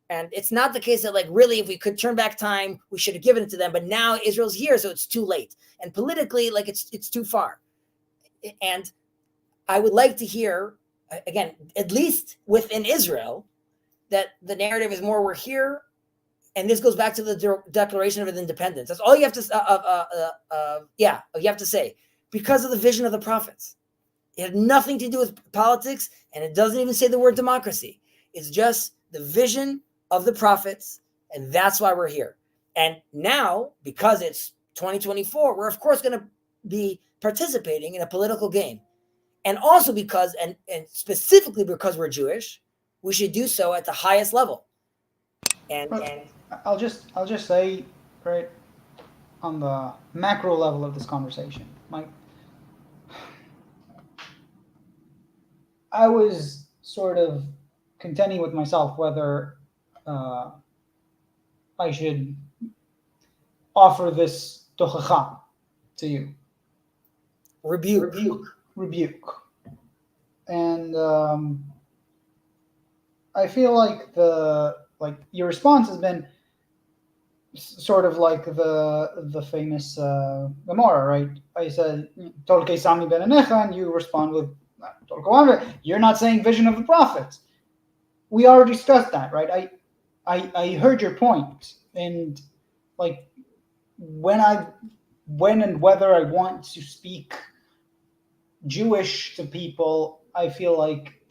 And it's not the case that like really, if we could turn back time, we should have given it to them. But now Israel's here, so it's too late. And politically, like it's too far. And I would like to hear, again, at least within Israel, that the narrative is more we're here. And this goes back to the Declaration of Independence. That's all you have to you have to say, because of the vision of the prophets. It had nothing to do with politics, and it doesn't even say the word democracy. It's just the vision of the prophets, and that's why we're here. And now, because it's 2024, we're of course going to be participating in a political game. And also because, and specifically because we're Jewish, we should do so at the highest level. And I'll just say, right, on the macro level of this conversation, I was sort of contending with myself whether uh, I should offer this tochacha to you. Rebuke. And I feel like your response has been sort of like the famous Gemara, right? I said Tolkei Sami Ben Anecha, and you respond with you're not saying vision of the prophets. We already discussed that, right? I heard your point, and like when and whether I want to speak Jewish to people, I feel like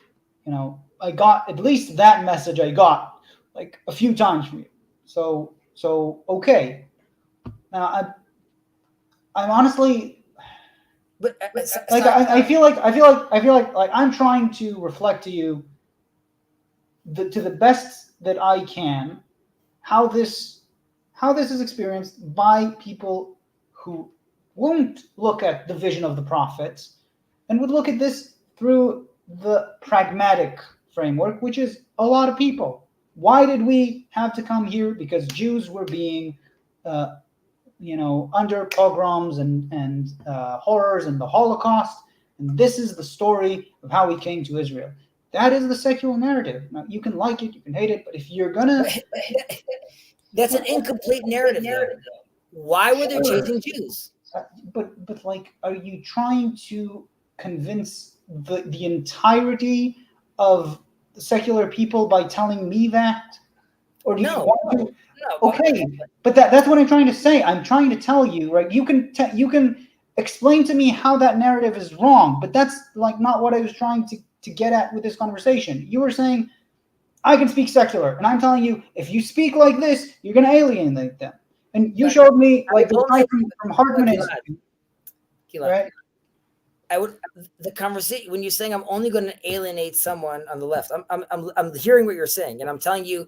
I got at least that message. I got like a few times from you. So okay. Now I'm honestly, But like I feel like I'm trying to reflect to you to the best that I can how this is experienced by people who won't look at the vision of the prophets and would look at this through the pragmatic framework, which is a lot of people. Why did we have to come here? Because Jews were being under pogroms and horrors and the Holocaust, and this is the story of how we came to Israel. That is the secular narrative. Now, you can like it, you can hate it, but if you're gonna, that's an incomplete narrative. Though. Why were they chasing Jews? But like, are you trying to convince the entirety of secular people by telling me that, or do you want to? No, okay, but that's what I'm trying to say. I'm trying to tell you, right? You can explain to me how that narrative is wrong, but that's like not what I was trying to get at with this conversation. You were saying I can speak secular, and I'm telling you, if you speak like this, you're going to alienate them. And you showed me like the guy from Hartman Institute, right? The conversation when you're saying I'm only going to alienate someone on the left. I'm hearing what you're saying, and I'm telling you.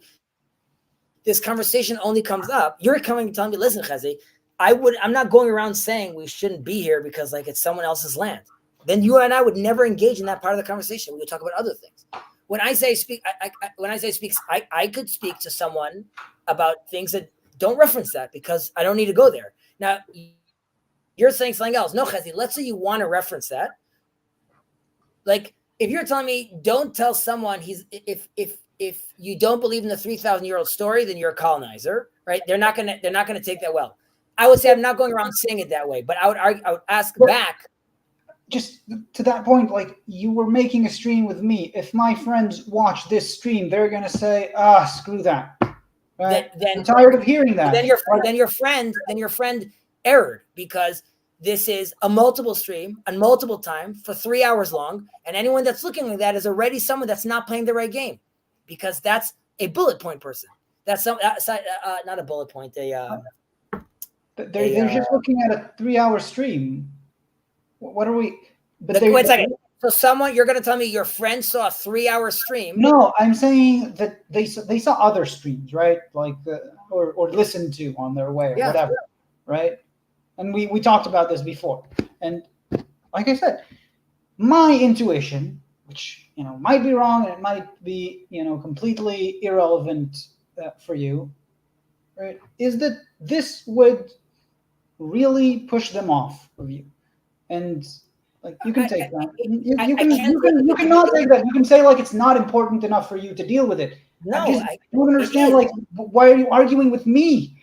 This conversation only comes up. You're coming and telling me, listen, Chezi, I'm not going around saying we shouldn't be here because like it's someone else's land. Then you and I would never engage in that part of the conversation. We would talk about other things. When I say speak, I could speak to someone about things that don't reference that because I don't need to go there. Now, you're saying something else. No, Chezi, let's say you want to reference that. Like, if you're telling me don't tell someone if you don't believe in the 3,000-year-old story, then you're a colonizer, right? They're not gonna take that well. I would say I'm not going around saying it that way, but I would ask back. Just to that point, like you were making a stream with me. If my friends watch this stream, they're gonna say, screw that. Right? I'm tired of hearing that. Then your friend erred because this is a multiple stream and multiple time for 3 hours long, and anyone that's looking at that is already someone that's not playing the right game. Because that's a bullet point person. That's not a bullet point. They're just looking at a 3-hour stream. What are we? Wait a second. So you're going to tell me your friend saw a 3-hour stream? No, I'm saying that they saw other streams, right? Like or listened to on their way or whatever, right? And we talked about this before. And like I said, my intuition, which might be wrong and it might be completely irrelevant for you, right? Is that this would really push them off of you, and like you can take that. You can not take that. You can say like it's not important enough for you to deal with it. No, I don't understand. Like, why are you arguing with me?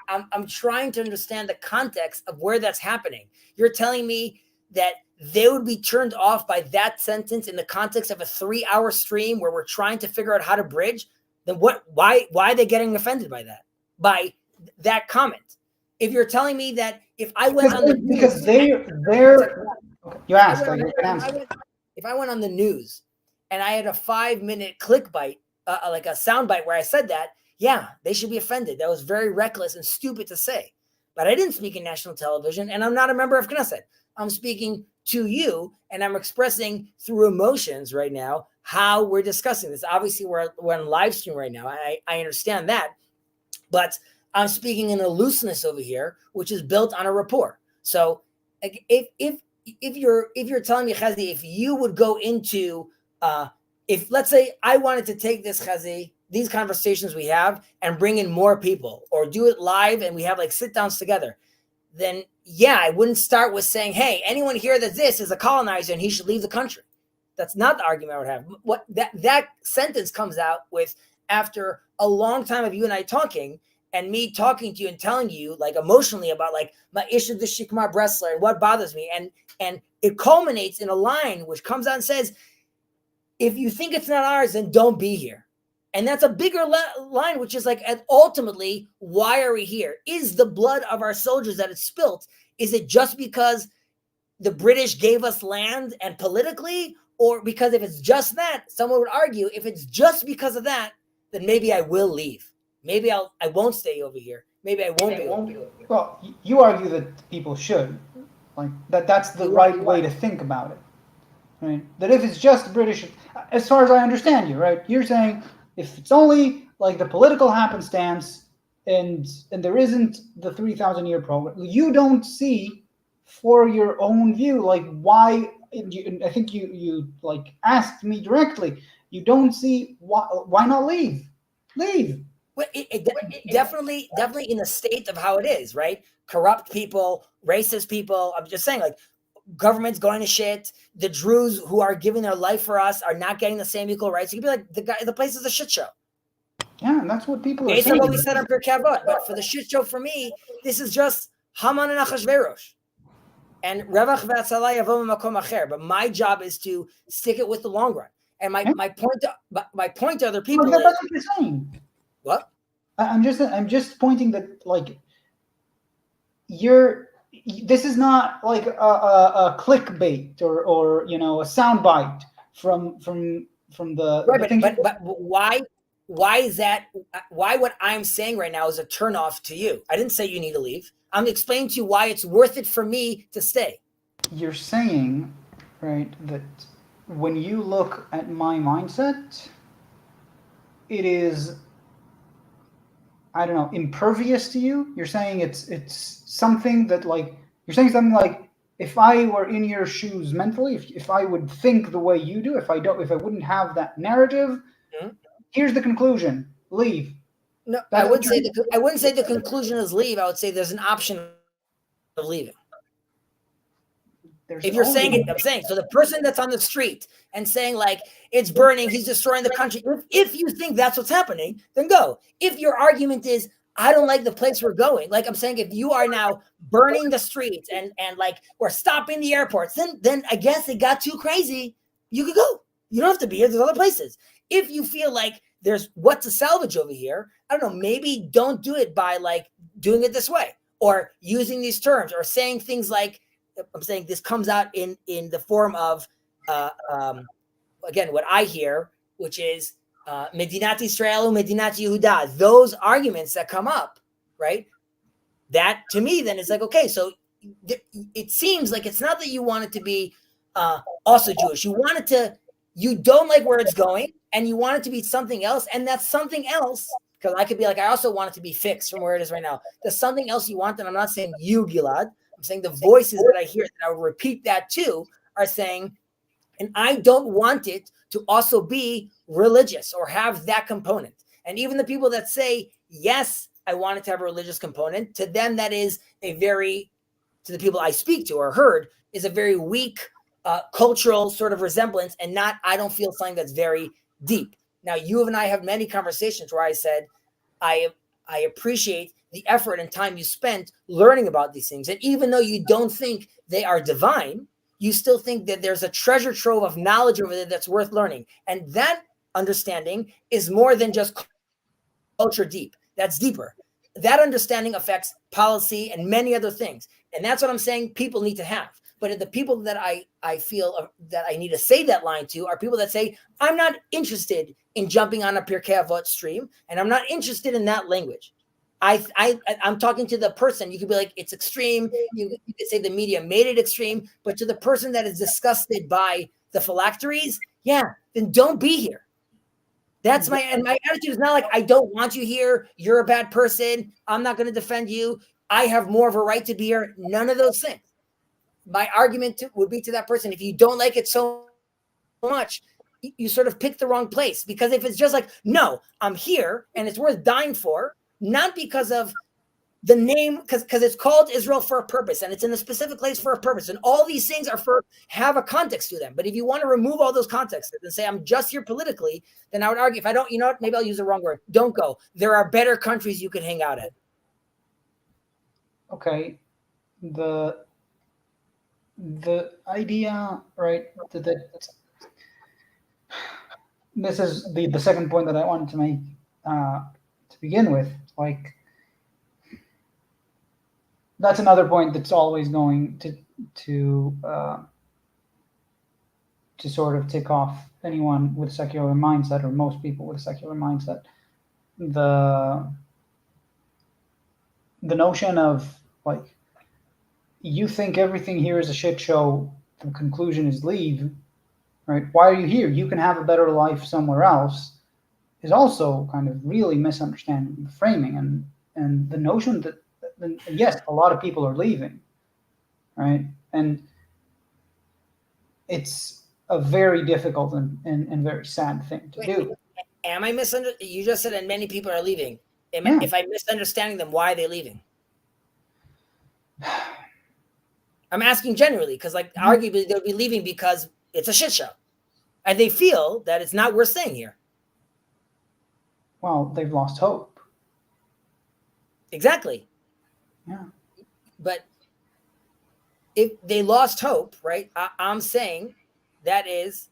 I'm trying to understand the context of where that's happening. You're telling me that they would be turned off by that sentence in the context of a 3-hour stream where we're trying to figure out how to bridge. Then why are they getting offended by that comment? If you're telling me that if I went on the news, because they're you asked, if I went on the news and I had a 5-minute clickbait, like a soundbite where I said that, yeah, they should be offended. That was very reckless and stupid to say. But I didn't speak in national television, and I'm not a member of Knesset. I'm speaking to you, and I'm expressing through emotions right now how we're discussing this. Obviously, we're on live stream right now. I understand that, but I'm speaking in a looseness over here, which is built on a rapport. So like, if you're telling me, Chezi, if you would go into if let's say I wanted to take this, Chezi, these conversations we have and bring in more people or do it live and we have like sit downs together, then yeah, I wouldn't start with saying, hey, anyone here that this is a colonizer and he should leave the country. That's not the argument I would have. What that sentence comes out with after a long time of you and I talking and me talking to you and telling you like emotionally about like my issue with the Shikmar Bressler and what bothers me. And it culminates in a line which comes out and says, if you think it's not ours, then don't be here. And that's a bigger line, which is like, and ultimately, why are we here? Is the blood of our soldiers that it's spilt, is it just because the British gave us land and politically? Or because if it's just that, someone would argue, if it's just because of that, then maybe I will leave. Maybe I won't stay over here. Maybe I won't be over here. Well, you argue that people should. Like that's the right way to think about it. Right? That if it's just British, as far as I understand you, right? You're saying if it's only like the political happenstance and there isn't the 3,000-year program, you don't see for your own view, like why, I think you like asked me directly, you don't see why not leave? Leave. Well, definitely in the state of how it is, right? Corrupt people, racist people. I'm just saying, like, government's going to shit. The Druze who are giving their life for us are not getting the same equal rights. You could be like, the place is a shit show. Yeah, and that's what people are Based saying. on what we said on Pirkei Avot. But for the shit show, for me, this is just Haman and Achashverosh. And Revach v'Atzalai yavo memakom acher. But my job is to stick it with the long run. And my point to other people that's is what you're saying. What? I'm just pointing that like this is not like a clickbait or a soundbite from the right, things. But why is that? Why what I'm saying right now is a turnoff to you? I didn't say you need to leave. I'm explaining to you why it's worth it for me to stay. You're saying, right, that when you look at my mindset, it is, I don't know, impervious to you. You're saying it's something that, like, you're saying something like, if I were in your shoes mentally, if I would think the way you do, if I wouldn't have that narrative, here's the conclusion: leave. No, I wouldn't say the conclusion is leave. I would say there's an option of leaving. If you're saying it, I'm saying, so the person that's on the street and saying like it's burning, he's destroying the country. If you think that's what's happening, then go. If your argument is I don't like the place we're going, like I'm saying, if you are now burning the streets and like we're stopping the airports, then I guess it got too crazy. You could go. You don't have to be here. There's other places. If you feel like there's what to salvage over here, I don't know, maybe don't do it by like doing it this way or using these terms or saying things like, I'm saying this comes out in the form of, again, what I hear, which is Medinat Israel, Medinat Yehuda. Those arguments that come up, right? That to me then is like, okay, so it seems like it's not that you want it to be also Jewish. You don't like where it's going and you want it to be something else. And that's something else. Because I could be like, I also want it to be fixed from where it is right now. There's something else you want. And I'm not saying you, Gilad. I'm saying the voices that I hear that I will repeat that too are saying, and I don't want it to also be religious or have that component. And even the people that say, yes, I want it to have a religious component, to them that is to the people I speak to or heard, is a very weak cultural sort of resemblance and not, I don't feel something that's very deep. Now, you and I have many conversations where I said, I appreciate the effort and time you spent learning about these things. And even though you don't think they are divine, you still think that there's a treasure trove of knowledge over there that's worth learning. And that understanding is more than just culture deep. That's deeper. That understanding affects policy and many other things. And that's what I'm saying people need to have. But the people that I feel that I need to say that line to are people that say, I'm not interested in jumping on a Pirkei Avot stream, and I'm not interested in that language. I'm talking to the person. You could be like, it's extreme. You could say the media made it extreme. But to the person that is disgusted by the phylacteries, yeah, then don't be here. That's my attitude is not like I don't want you here. You're a bad person. I'm not going to defend you. I have more of a right to be here. None of those things. My argument would be to that person, if you don't like it so much, you sort of pick the wrong place. Because if it's just like, no, I'm here and it's worth dying for, not because of the name, because it's called Israel for a purpose and it's in a specific place for a purpose, and all these things are have a context to them. But if you want to remove all those contexts and say I'm just here politically, then I would argue, if I don't, you know what, maybe I'll use the wrong word, don't go. There are better countries you can hang out at. Okay, the idea, right, that this is the second point that I wanted to make to begin with. Like, that's another point that's always going to sort of tick off anyone with a secular mindset, or most people with a secular mindset. The notion of, like, you think everything here is a shit show, the conclusion is leave, right? Why are you here? You can have a better life somewhere else, is also kind of really misunderstanding the framing and the notion that, yes, a lot of people are leaving, right? And it's a very difficult and very sad thing to do. Am I misunderstanding? You just said, and many people are leaving. If I'm misunderstanding them, why are they leaving? I'm asking generally, because, like, arguably they'll be leaving because it's a shit show, and they feel that it's not worth staying here. Well, they've lost hope. Exactly. Yeah. But if they lost hope, right? I'm saying that is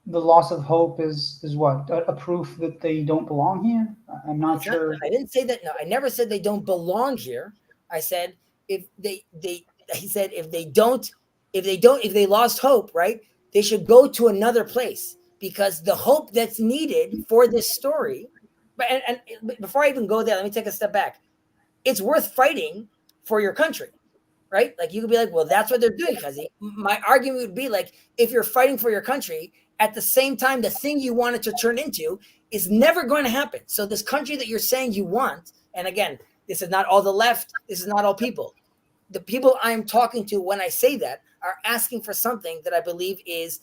the loss of hope is what, a proof that they don't belong here. I'm not sure. I didn't say that. No, I never said they don't belong here. I said if they lost hope, right? They should go to another place, because the hope that's needed for this story. But and before I even go there, let me take a step back. It's worth fighting for your country, right? Like, you could be like, well, that's what they're doing, Chezi. My argument would be, like, if you're fighting for your country, at the same time, the thing you want it to turn into is never going to happen. So this country that you're saying you want, and again, this is not all the left, this is not all people. The people I'm talking to when I say that are asking for something that I believe is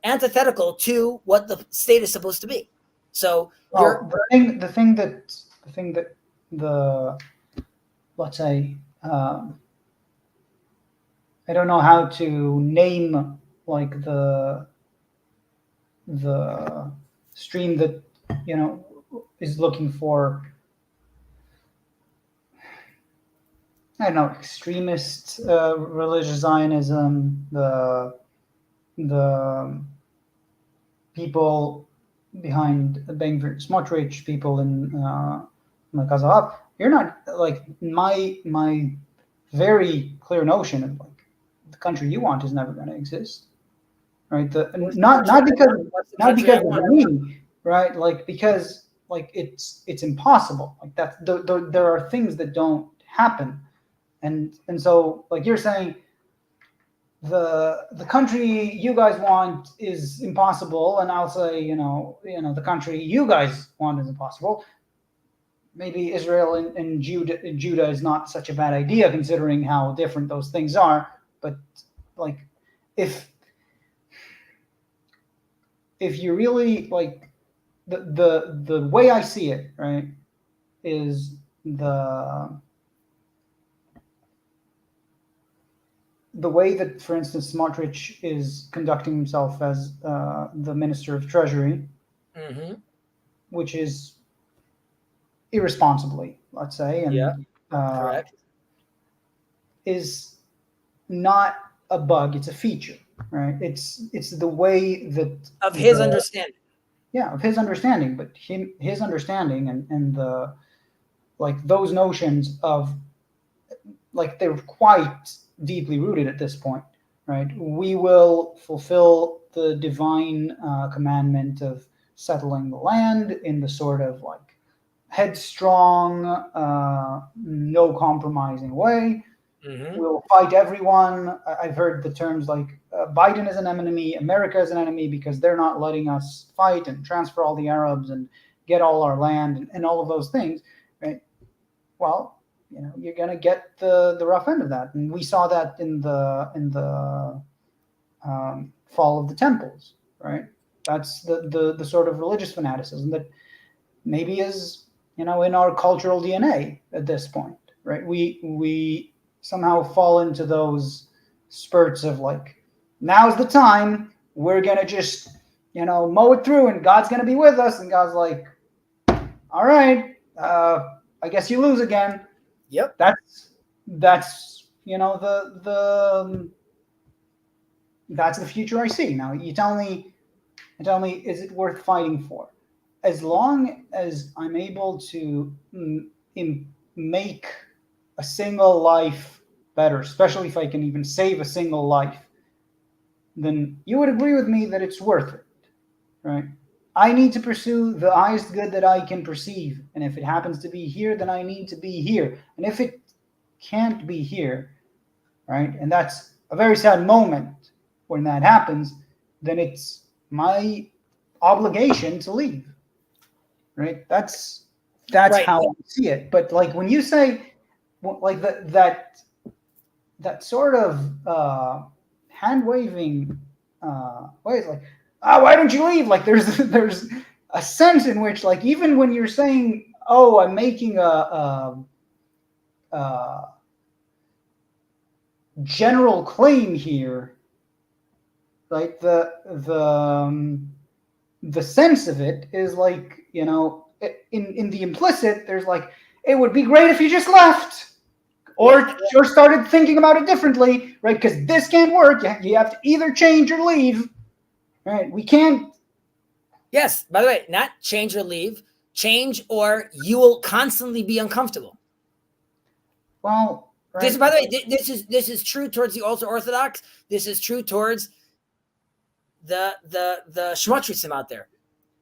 antithetical to what the state is supposed to be. So the thing that let's say, I don't know how to name, like, the stream that, you know, is looking for, I don't know, extremist religious Zionism, the people behind Ben Gvir, Smotrich, people in Kazav. You're not, like, my very clear notion of, like, the country you want is never going to exist, right? Not because of me, right? Like, because, like, it's impossible. Like, that there are things that don't happen, and so, like, you're saying, the country you guys want is impossible, and I'll say, you know, the country you guys want is impossible. Maybe Israel and Judah is not such a bad idea, considering how different those things are. But, like, if you really, like, the way I see it, right, is the way that, for instance, Smotrich is conducting himself as the Minister of Treasury, which is irresponsibly, let's say, and correct, is not a bug; it's a feature, right? It's the way that of his understanding. Yeah, of his understanding, but his understanding and the, like, those notions of, like, they're quite deeply rooted at this point, right? We will fulfill the divine commandment of settling the land in the sort of, like, headstrong, no compromising way. We'll fight everyone. I've heard the terms, like, Biden is an enemy, America is an enemy because they're not letting us fight and transfer all the Arabs and get all our land and all of those things, right? Well, you're going to get the rough end of that, and we saw that in the fall of the temples, right? That's the sort of religious fanaticism that maybe is in our cultural DNA at this point, right? We somehow fall into those spurts of like, now's the time, we're gonna just mow it through, and God's gonna be with us, and God's like, all right, I guess you lose again. Yep. That's that's the future I see. Now you tell me, is it worth fighting for? As long as I'm able to make a single life better, especially if I can even save a single life, then you would agree with me that it's worth it, right? I need to pursue the highest good that I can perceive. And if it happens to be here, then I need to be here. And if it can't be here, right, and that's a very sad moment when that happens, then it's my obligation to leave, right? That's Right. how I see it. But like when you say like that sort of hand waving ways, like, why don't you leave? Like there's a sense in which, like, even when you're saying, oh, I'm making a general claim here, like the sense of it is like, in the implicit, there's like, it would be great if you just left or started thinking about it differently, right? Because this can't work. You have to either change or leave, right? We can't. Yes. By the way, not change or leave, change or you will constantly be uncomfortable. Well, right. By the way, this is true towards the ultra orthodox. This is true towards the shmotrism out there.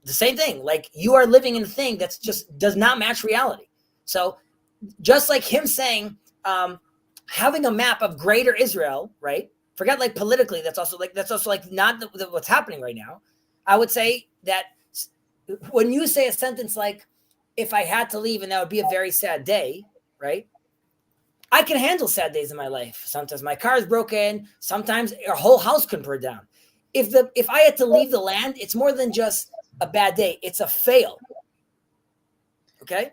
The same thing. Like, you are living in a thing that's just does not match reality. So just like him saying, having a map of greater Israel, right? Forget like politically, that's also like not what's happening right now. I would say that when you say a sentence like, if I had to leave and that would be a very sad day, right? I can handle sad days in my life. Sometimes my car is broken. Sometimes a whole house can burn down. If I had to leave the land, it's more than just a bad day. It's a fail. Okay?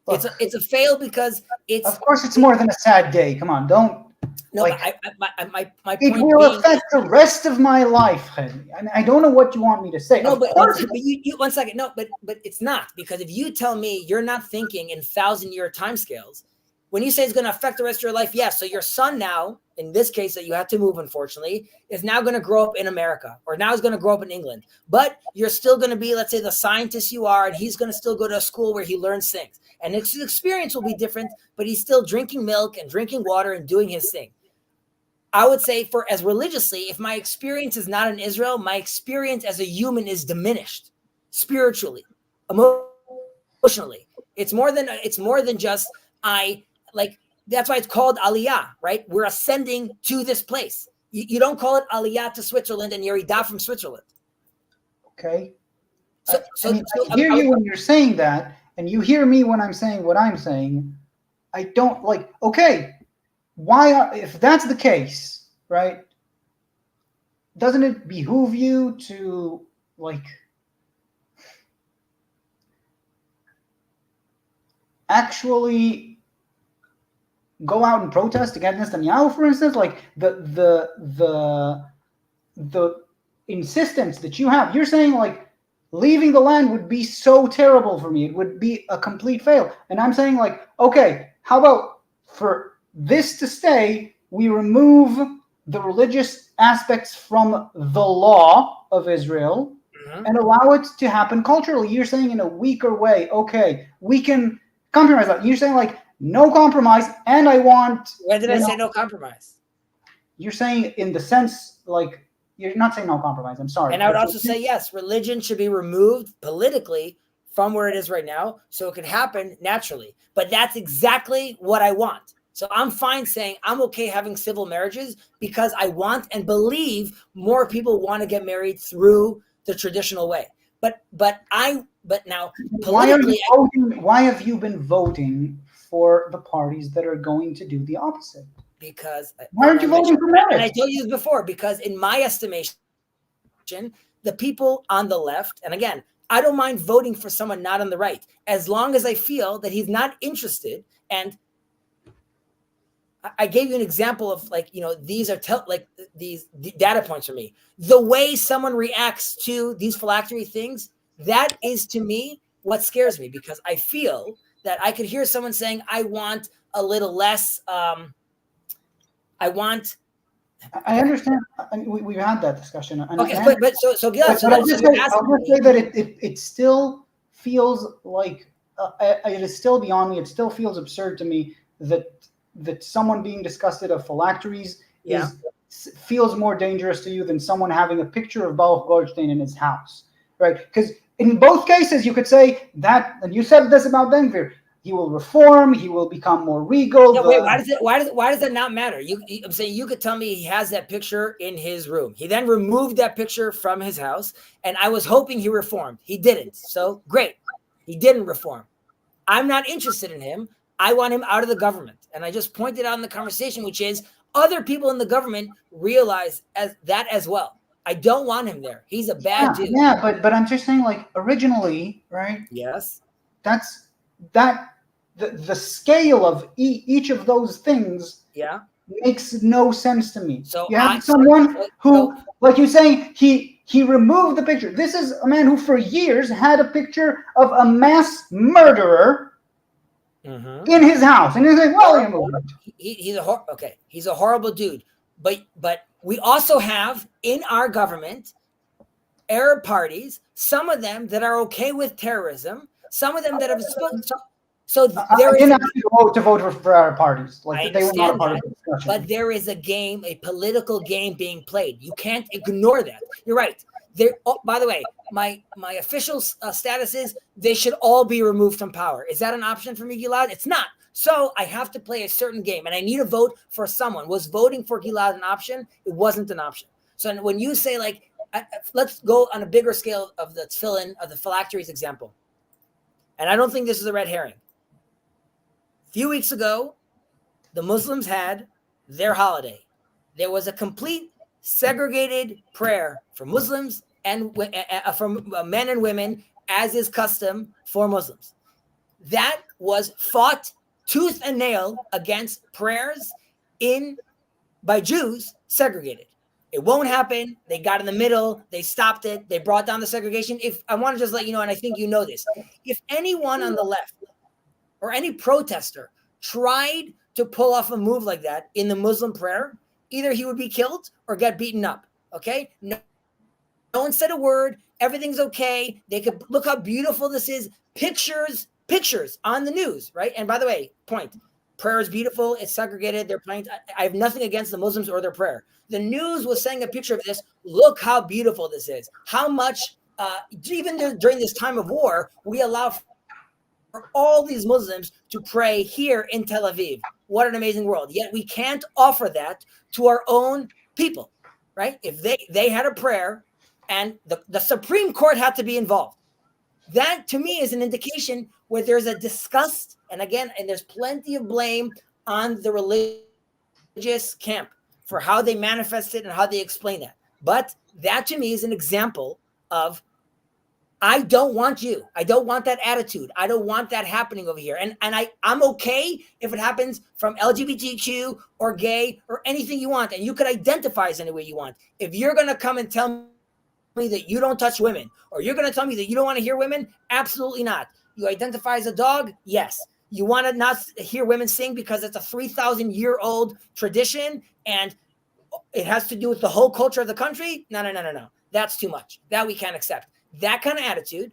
Look, it's a fail because it's. Of course, it's more than a sad day. Come on, don't. No, like, but my point it will being, affect the rest of my life, Chezi. I don't know what you want me to say. no, Of but course, you 1 second. No, but it's not, because if you tell me you're not thinking in 1,000-year timescales, when you say it's going to affect the rest of your life, yes. So your son now, in this case that you had to move, unfortunately, is now going to grow up in America, or now is going to grow up in England. But you're still going to be, let's say, the scientist you are, and he's going to still go to a school where he learns things. And his experience will be different, but he's still drinking milk and drinking water and doing his thing. I would say, for as religiously, if my experience is not in Israel, my experience as a human is diminished spiritually, emotionally. It's more than just that's why it's called aliyah, right? We're ascending to this place. You don't call it aliyah to Switzerland and Yerida from Switzerland. okay. So I hear you when you're saying that, and you hear me when I'm saying what I'm saying. I don't like. Okay, if that's the case, right? Doesn't it behoove you to actually go out and protest against Netanyahu, for instance? Like the insistence that you have. You're saying like leaving the land would be so terrible for me. It would be a complete fail. And I'm saying like, okay, how about for this to stay, we remove the religious aspects from the law of Israel and allow it to happen culturally. You're saying in a weaker way, okay, we can compromise that. You're saying like no compromise, and I want. When did I say no compromise? You're saying in the sense like you're not saying no compromise. I'm sorry. And I would also say yes, religion should be removed politically from where it is right now, so it can happen naturally. But that's exactly what I want. So I'm fine saying I'm okay having civil marriages because I want and believe more people want to get married through the traditional way. But now politically, Why have you been voting for the parties that are going to do the opposite? because Why aren't you voting for and I marriage? told you this before, because in my estimation, the people on the left, and again, I don't mind voting for someone not on the right, as long as I feel that he's not interested. And I gave you an example of, like, these are these data points for me. The way someone reacts to these phylactery things, that is to me what scares me, because I feel that I could hear someone saying, I want a little less, I want. I understand. We've had that discussion. Okay, but so Gilad, But I'll just say that it still feels like it is still beyond me. It still feels absurd to me that someone being disgusted of phylacteries feels more dangerous to you than someone having a picture of Baruch Goldstein in his house, right? Because in both cases, you could say that, and you said this about Ben Gvir. He will reform. He will become more regal. No, wait, why does that not matter? I'm saying you could tell me he has that picture in his room. He then removed that picture from his house, and I was hoping he reformed. He didn't. So great, he didn't reform. I'm not interested in him. I want him out of the government. And I just pointed out in the conversation, which is other people in the government realize as well. I don't want him there. He's a bad dude. Yeah, but I'm just saying, like, originally, right? Yes. The scale of each of those things makes no sense to me. So you have someone who, like you're saying, he removed the picture. This is a man who for years had a picture of a mass murderer in his house, and he's like, well, he's a horrible dude. But we also have in our government Arab parties, some of them that are okay with terrorism, some of them that have spoken. So there is to vote for our parties. Like, they were not a part of the discussion. But there is a political game being played. You can't ignore that. You're right. By the way, my official status is they should all be removed from power. Is that an option for me, Gilad? It's not. So I have to play a certain game, and I need a vote for someone. Was voting for Gilad an option? It wasn't an option. So when you say, like, let's go on a bigger scale of the tefillin, of the phylacteries example, and I don't think this is a red herring. A few weeks ago, the Muslims had their holiday. There was a complete segregated prayer for Muslims and for men and women, as is custom for Muslims. That was fought tooth and nail against prayers by Jews segregated. It won't happen. They got in the middle. They stopped it. They brought down the segregation. If I want to just let you know, and I think you know this, if anyone on the left or any protester tried to pull off a move like that in the Muslim prayer, either he would be killed or get beaten up. Okay? No one said a word. Everything's okay. They could look how beautiful this is. Pictures on the news, right? And by the way, prayer is beautiful. It's segregated. They're playing. I have nothing against the Muslims or their prayer. The news was saying a picture of this. Look how beautiful this is. How much, even during this time of war, we allow for all these Muslims to pray here in Tel Aviv. What an amazing world. Yet we can't offer that to our own people, right? If they had a prayer and the Supreme Court had to be involved, that to me is an indication where there's a disgust. And there's plenty of blame on the religious camp for how they manifest it and how they explain that. But that to me is an example of, I don't want you. I don't want that attitude. I don't want that happening over here. And I'm okay if it happens from LGBTQ or gay or anything you want. And you could identify as any way you want. If you're going to come and tell me that you don't touch women, or you're going to tell me that you don't want to hear women, absolutely not. You identify as a dog? Yes. You want to not hear women sing because it's a 3,000-year-old tradition and it has to do with the whole culture of the country? No. That's too much. That we can't accept. That kind of attitude,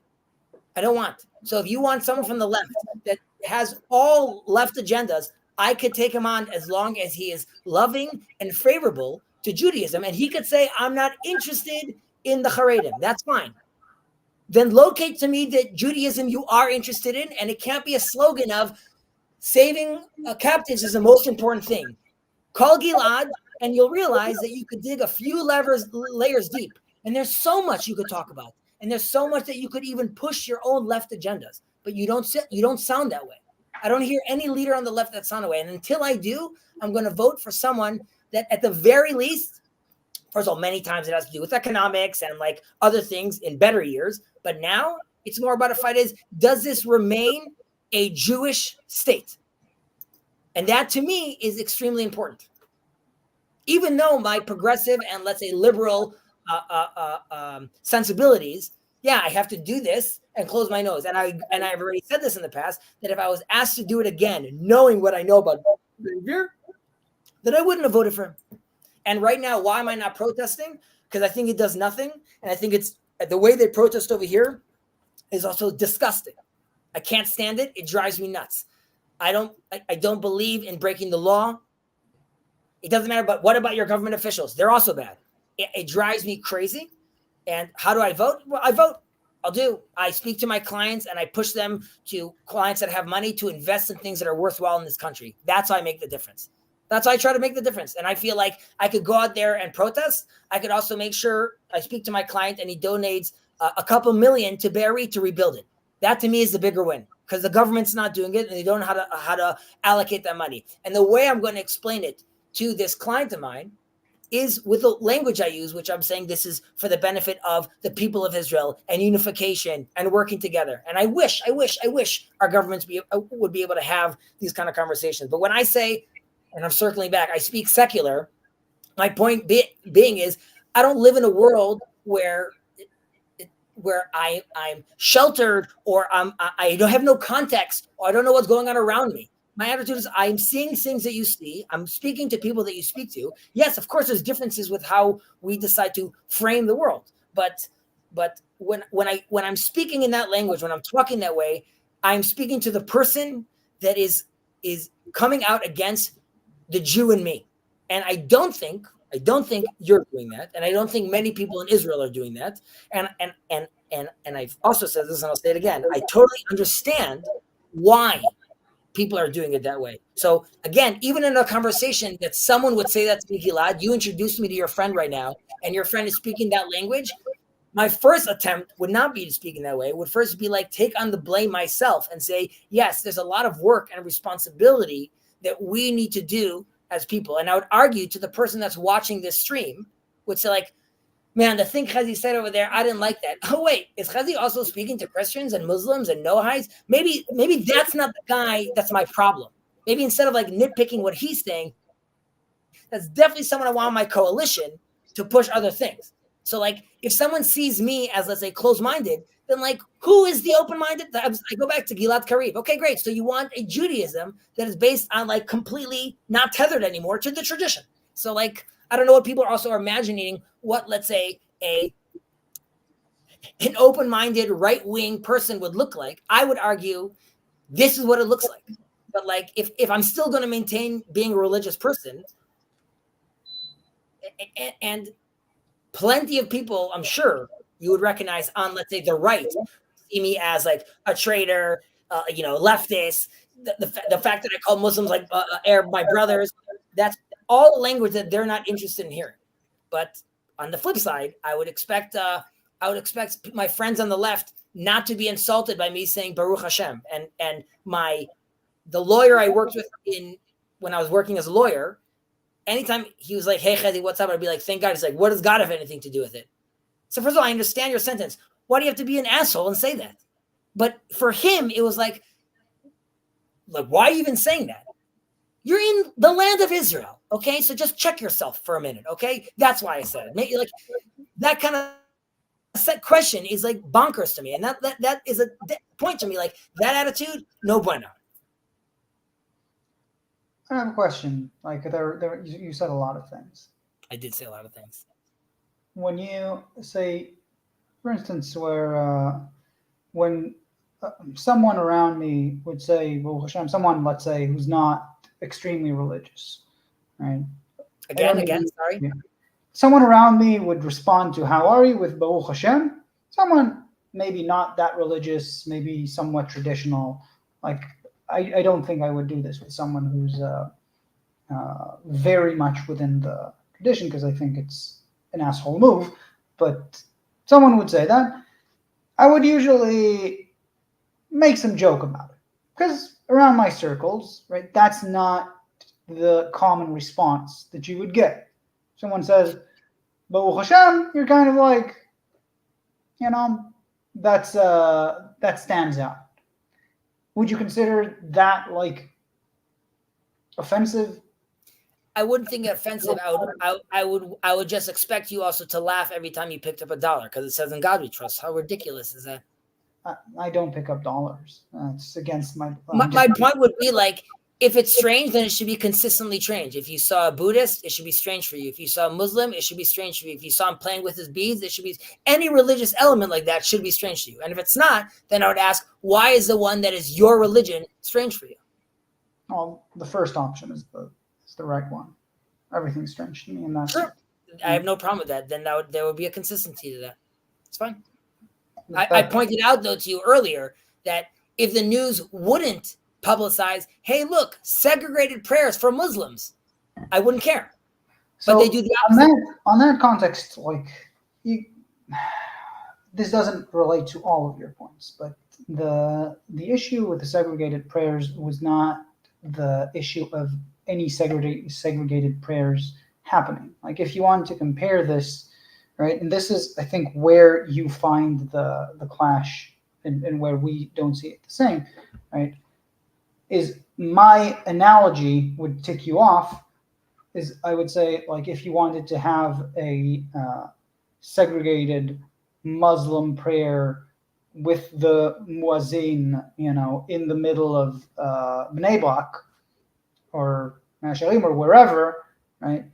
I don't want. So if you want someone from the left that has all left agendas, I could take him on as long as he is loving and favorable to Judaism. And he could say, I'm not interested in the Haredim. That's fine. Then locate to me that Judaism you are interested in, and it can't be a slogan of Saving captives is the most important thing. Call Gilad, and you'll realize that you could dig a few layers deep. And there's so much you could talk about. And there's so much that you could even push your own left agendas. But you don't sound that way. I don't hear any leader on the left that sound that way. And until I do, I'm going to vote for someone that at the very least, first of all, many times it has to do with economics and like other things in better years. But now it's more about a fight is, does this remain a Jewish state? And that to me is extremely important. Even though my progressive and let's say liberal sensibilities, yeah, I have to do this and close my nose. And I've already said this in the past, that if I was asked to do it again, knowing what I know about behavior, that I wouldn't have voted for him. And right now, why am I not protesting? Because I think it does nothing. And I think it's the way they protest over here is also disgusting. I can't stand it. It drives me nuts. I don't believe in breaking the law. It doesn't matter, but what about your government officials? They're also bad. It drives me crazy. And how do I vote? Well, I vote. I speak to my clients and I push them to clients that have money to invest in things that are worthwhile in this country. That's how I make the difference. That's how I try to make the difference. And I feel like I could go out there and protest. I could also make sure I speak to my client and he donates a couple million to Be'eri to rebuild it. That to me is the bigger win because the government's not doing it and they don't know how to allocate that money. And the way I'm going to explain it to this client of mine is with the language I use, which I'm saying this is for the benefit of the people of Israel and unification and working together. And I wish our governments would be able to have these kind of conversations. But when I say, and I'm circling back, I speak secular, my point being is I don't live in a world where I'm sheltered or I don't have no context or I don't know what's going on around me. My attitude is I'm seeing things that you see. I'm speaking to people that you speak to. Yes, of course, there's differences with how we decide to frame the world. But when I'm speaking in that language, when I'm talking that way, I'm speaking to the person that is coming out against the Jew in me. And I don't think you're doing that, and I don't think many people in Israel are doing that. And I've also said this, and I'll say it again. I totally understand why people are doing it that way. So again, even in a conversation that someone would say that to me, Gilad, you introduced me to your friend right now, and your friend is speaking that language. My first attempt would not be to speak in that way. It would first be like take on the blame myself and say, yes, there's a lot of work and responsibility that we need to do as people. And I would argue to the person that's watching this stream, would say like, man, the thing Chezi said over there, I didn't like that. Oh, wait, is Chezi also speaking to Christians and Muslims and Noahites? Maybe that's not the guy that's my problem. Maybe instead of like nitpicking what he's saying, that's definitely someone I want on my coalition to push other things. So like if someone sees me as, let's say, closed-minded, then like who is the open-minded? I go back to Gilad Karib. Okay, great. So you want a Judaism that is based on like completely not tethered anymore to the tradition. So like, I don't know what people are also imagining what, let's say, an open-minded right-wing person would look like. I would argue this is what it looks like. But like, if I'm still going to maintain being a religious person, and plenty of people, I'm sure you would recognize on, let's say, the right, see me as like a traitor, leftist. The fact that I call Muslims like Arab my brothers, that's all language that they're not interested in hearing. But on the flip side, I would expect my friends on the left not to be insulted by me saying Baruch Hashem. And the lawyer I worked with when I was working as a lawyer, anytime he was like, hey, Chezi, what's up? I'd be like, thank God. He's like, what does God have anything to do with it? So first of all, I understand your sentence. Why do you have to be an asshole and say that? But for him, it was like, why are you even saying that? You're in the land of Israel, okay? So just check yourself for a minute, okay? That's why I said it. Maybe like that kind of set question is like bonkers to me. And that is a point to me. Like that attitude, no bueno. I have a question. Like you said a lot of things. I did say a lot of things. When you say, for instance, when someone around me would say, well, Hashem, someone, let's say, who's not extremely religious, right? Again, sorry. Yeah. Someone around me would respond to, how are you, with Baruch Hashem? Someone maybe not that religious, maybe somewhat traditional, like I don't think I would do this with someone who's very much within the tradition, because I think it's an asshole move. But someone would say that, I would usually make some joke about it, because around my circles, right, that's not the common response that you would get. Someone says, Baruch Hashem, you're kind of like, that stands out. Would you consider that like offensive? I wouldn't think it offensive. I would just expect you also to laugh every time you picked up $1 because it says in God we trust. How ridiculous is that? I don't pick up dollars. It's against my. My point would be like, if it's strange, then it should be consistently strange. If you saw a Buddhist, it should be strange for you. If you saw a Muslim, it should be strange for you. If you saw him playing with his beads, it should be any religious element like that should be strange to you. And if it's not, then I would ask, why is the one that is your religion strange for you? Well, the first option is the right one. Everything's strange to me, and that's sure. I have no problem with that. Then there would be a consistency to that. It's fine. I pointed out though to you earlier that if the news wouldn't publicize, hey, look, segregated prayers for Muslims, I wouldn't care. So but they do the opposite. On that context, like this doesn't relate to all of your points, but the issue with the segregated prayers was not the issue of any segregated prayers happening. Like if you want to compare this, right, and this is I think where you find the clash and where we don't see it the same, right, is my analogy would tick you off, is I would say, like, if you wanted to have a segregated Muslim prayer with the muazzin, in the middle of Bnei Brak or Nasharim or wherever, right,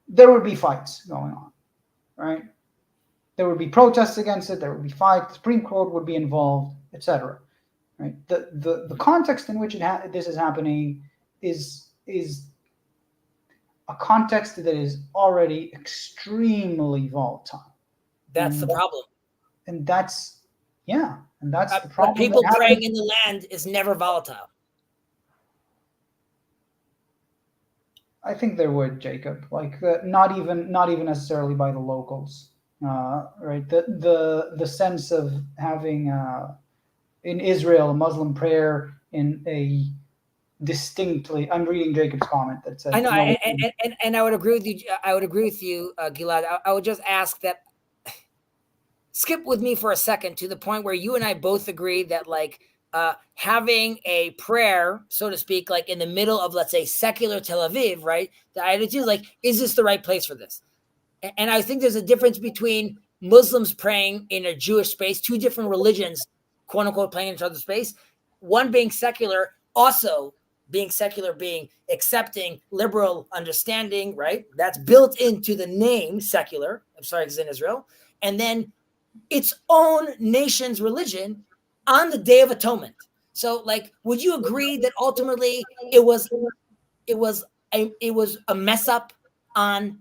there would be fights going on, right? There would be protests against it. There would be fights. The Supreme Court would be involved, etc. Right? The context in which this is happening is a context that is already extremely volatile. That's the problem. And that's the problem. People praying in the land is never volatile. I think there would, Jacob. Like not even necessarily by the locals, right? The sense of having in Israel a Muslim prayer in a distinctly. I'm reading Jacob's comment that says. I know, and I would agree with you. I would agree with you, Gilad. I would just ask that. Skip with me for a second to the point where you and I both agree that like having a prayer, so to speak, like in the middle of, let's say, secular Tel Aviv, right? The attitude is like, is this the right place for this? And I think there's a difference between Muslims praying in a Jewish space, two different religions, quote unquote, playing in each other's space, one being secular, also being secular, being accepting, liberal, understanding, right? That's built into the name secular. I'm sorry, because in Israel. And then its own nation's religion on the Day of Atonement. So, like, would you agree that ultimately it was a mess up on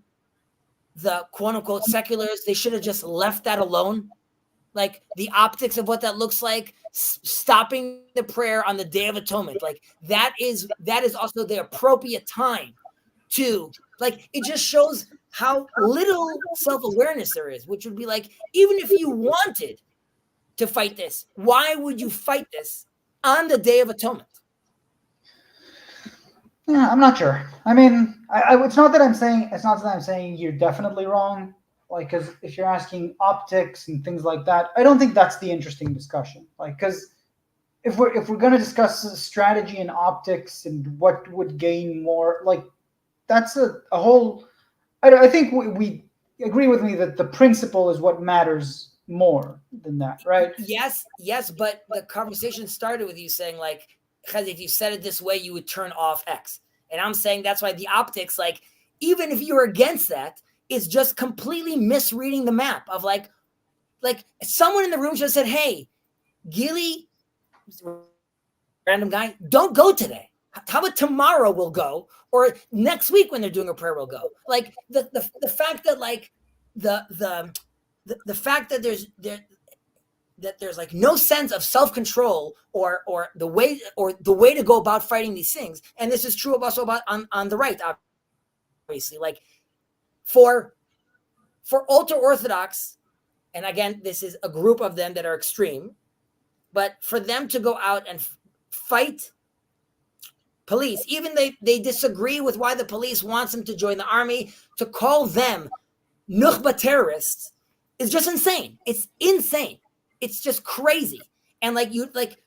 the quote unquote seculars? They should have just left that alone. Like the optics of what that looks like, stopping the prayer on the Day of Atonement, like that is also the appropriate time to, like, it just shows how little self-awareness there is, which would be like, even if you wanted to fight this, why would you fight this on the Day of Atonement? Yeah, I'm not sure. I mean, it's not that I'm saying you're definitely wrong. Like, because if you're asking optics and things like that, I don't think that's the interesting discussion. Like, because if we're going to discuss strategy and optics and what would gain more, like, that's a whole. I think we agree with me that the principle is what matters more than that, right? Yes, but the conversation started with you saying, like, Chezi, if you said it this way, you would turn off X. And I'm saying that's why the optics, like, even if you're against that, is just completely misreading the map of like someone in the room just said, hey, Gili, random guy, don't go today. How about tomorrow we'll go, or next week when they're doing a prayer we'll go. Like the fact that like the fact that that there's like no sense of self-control or the way to go about fighting these things. And this is true also about on the right, obviously. Like for ultra-Orthodox, and again, this is a group of them that are extreme, but for them to go out and fight police, even they disagree with why the police wants them to join the army, to call them Nukhba terrorists is just insane. It's insane. It's just crazy. And like you like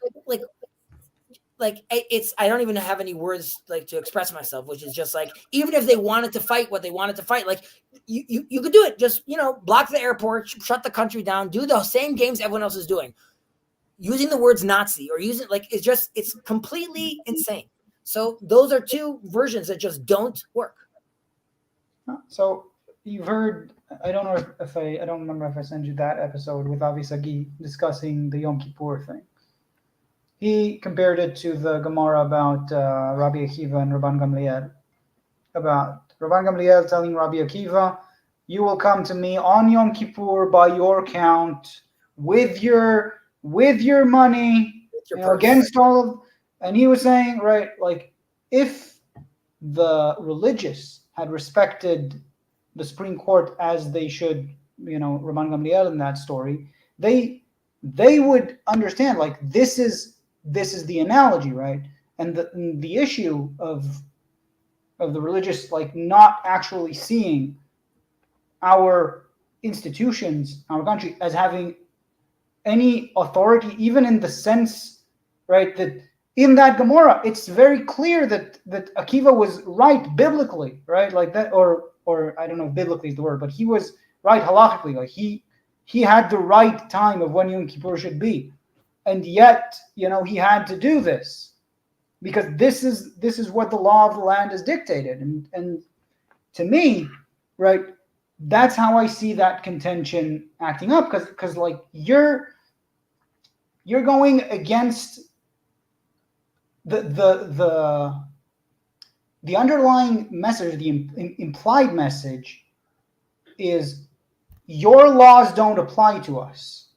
it's, I don't even have any words like to express myself, which is just like, even if they wanted to fight what they wanted to fight, like you could do it. Just, block the airport, shut the country down, do the same games everyone else is doing. Using the words Nazi or using it's completely insane. So those are two versions that just don't work. So you've heard, I don't know if I don't remember if I sent you that episode with Avi Sagi discussing the Yom Kippur thing. He compared it to the Gemara about Rabbi Akiva and Rabban Gamliel. About Rabban Gamliel telling Rabbi Akiva, you will come to me on Yom Kippur by your count with your money, against all of, and he was saying, right, like if the religious had respected the Supreme Court as they should, Rabban Gamliel in that story, they would understand, like, this is the analogy, right? And the issue of the religious, like, not actually seeing our institutions, our country, as having any authority, even in the sense, right, that in that Gemara, it's very clear that Akiva was right biblically, right? Like that, or I don't know if biblically is the word, but he was right halachically. Like he had the right time of when Yom Kippur should be. And yet, he had to do this because this is what the law of the land is dictated. And to me, right, that's how I see that contention acting up, because like you're going against the underlying message, the implied message is your laws don't apply to us,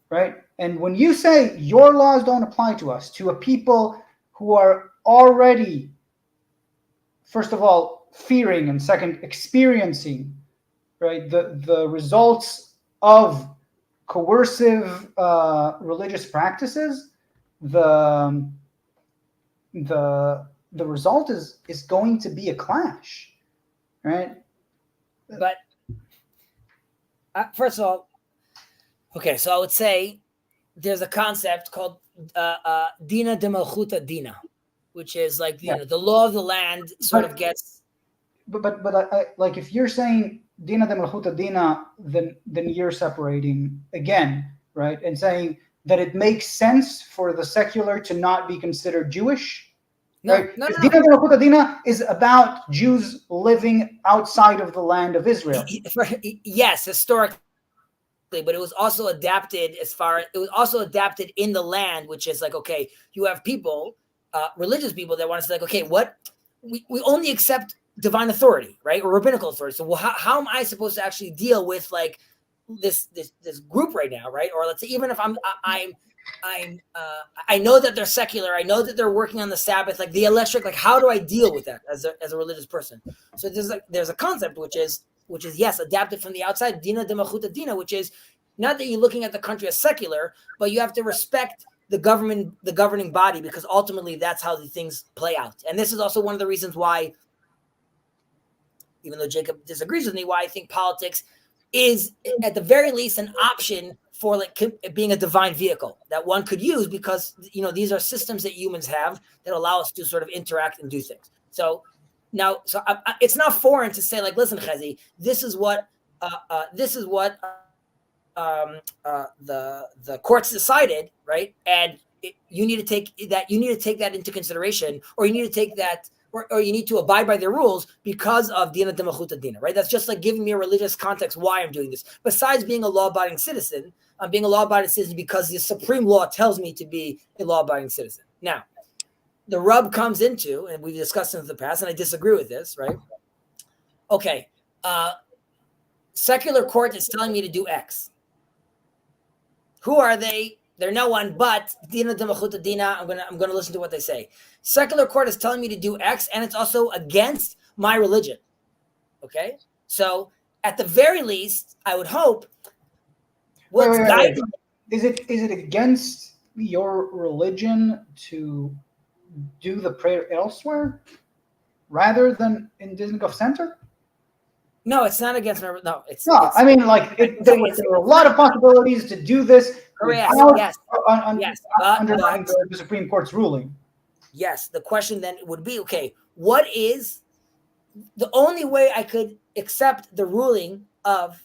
right? And when you say your laws don't apply to us, to a people who are already, first of all, fearing, and second, experiencing, right, the results of coercive religious practices, the result is going to be a clash, right? But first of all, okay, so I would say there's a concept called Dina de Malchuta Dina, which is like the law of the land sort of gets. But I, like, if you're saying Dina de Malchuta Dina, then you're separating again, right, and saying that it makes sense for the secular to not be considered Jewish. Right? No. Dina de Malchuta Dina is about Jews living outside of the land of Israel. Yes, historically, but it was also adapted in the land, which is like, okay, you have people, religious people that want to say like, okay, what we only accept divine authority, right, or rabbinical authority. So how am I supposed to actually deal with like this group right now, right? Or let's say even if I know that they're secular, I know that they're working on the Sabbath, like the electric, like how do I deal with that as a religious person? So there's a concept which is yes, adapted from the outside, Dina de Malchuta Dina, which is not that you're looking at the country as secular, but you have to respect the governing body, because ultimately that's how the things play out. And this is also one of the reasons why, even though Jacob disagrees with me, why I think politics is at the very least an option for like being a divine vehicle that one could use, because these are systems that humans have that allow us to sort of interact and do things. So now, it's not foreign to say like, listen, Chezi, this is what the courts decided, right? And you need to take that into consideration, or you need to take that. Or you need to abide by their rules because of Dina de Malchuta Dina, right? That's just like giving me a religious context why I'm doing this. Besides being a law-abiding citizen, I'm being a law-abiding citizen because the supreme law tells me to be a law-abiding citizen. Now, the rub comes into, and we've discussed in the past, and I disagree with this, right? Okay, secular court is telling me to do X. Who are they? They're no one but Dina Demachuta Dina. I'm gonna listen to what they say. Secular court is telling me to do X, and it's also against my religion. Okay, so at the very least, I would hope what's guiding. Is it against your religion to do the prayer elsewhere rather than in Dizengoff Center? No, it's not against my. No, it's. No, I mean, like there were a lot of possibilities to do this. Correct. Without, Yes. yes. Underlying the Supreme Court's ruling. Yes. The question then would be, okay, what is the only way I could accept the ruling of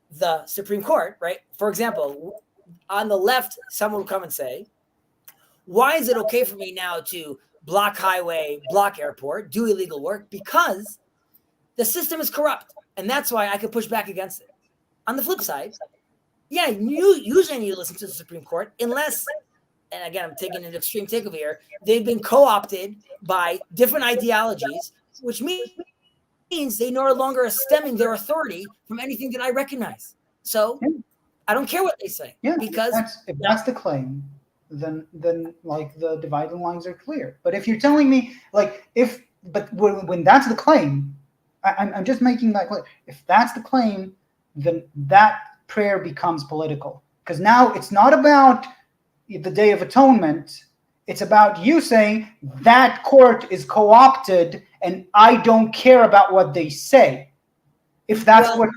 the Supreme Court, right? For example, on the left, someone would come and say, why is it okay for me now to block highway, block airport, do illegal work? Because the system is corrupt. And that's why I could push back against it. On the flip side, yeah, you usually need to listen to the Supreme Court unless, and again, I'm taking an extreme takeover here, they've been co-opted by different ideologies, which means they no longer are stemming their authority from anything that I recognize. So I don't care what they say. Yeah, because if that's the claim, then like the dividing lines are clear. But if you're telling me when that's the claim, I'm just making that clear. If that's the claim, then that prayer becomes political. Because now it's not about the Day of Atonement. It's about you saying that court is co-opted and I don't care about what they say. If that's what...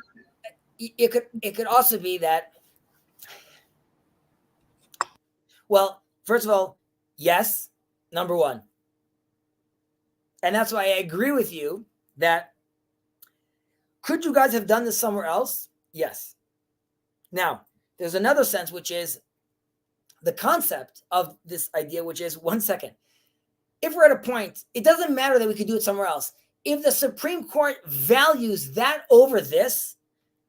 It could also be that, well, first of all, yes, number one. And that's why I agree with you that could you guys have done this somewhere else? Yes. Now, there's another sense, which is the concept of this idea, which is 1 second. If we're at a point, it doesn't matter that we could do it somewhere else. If the Supreme Court values that over this,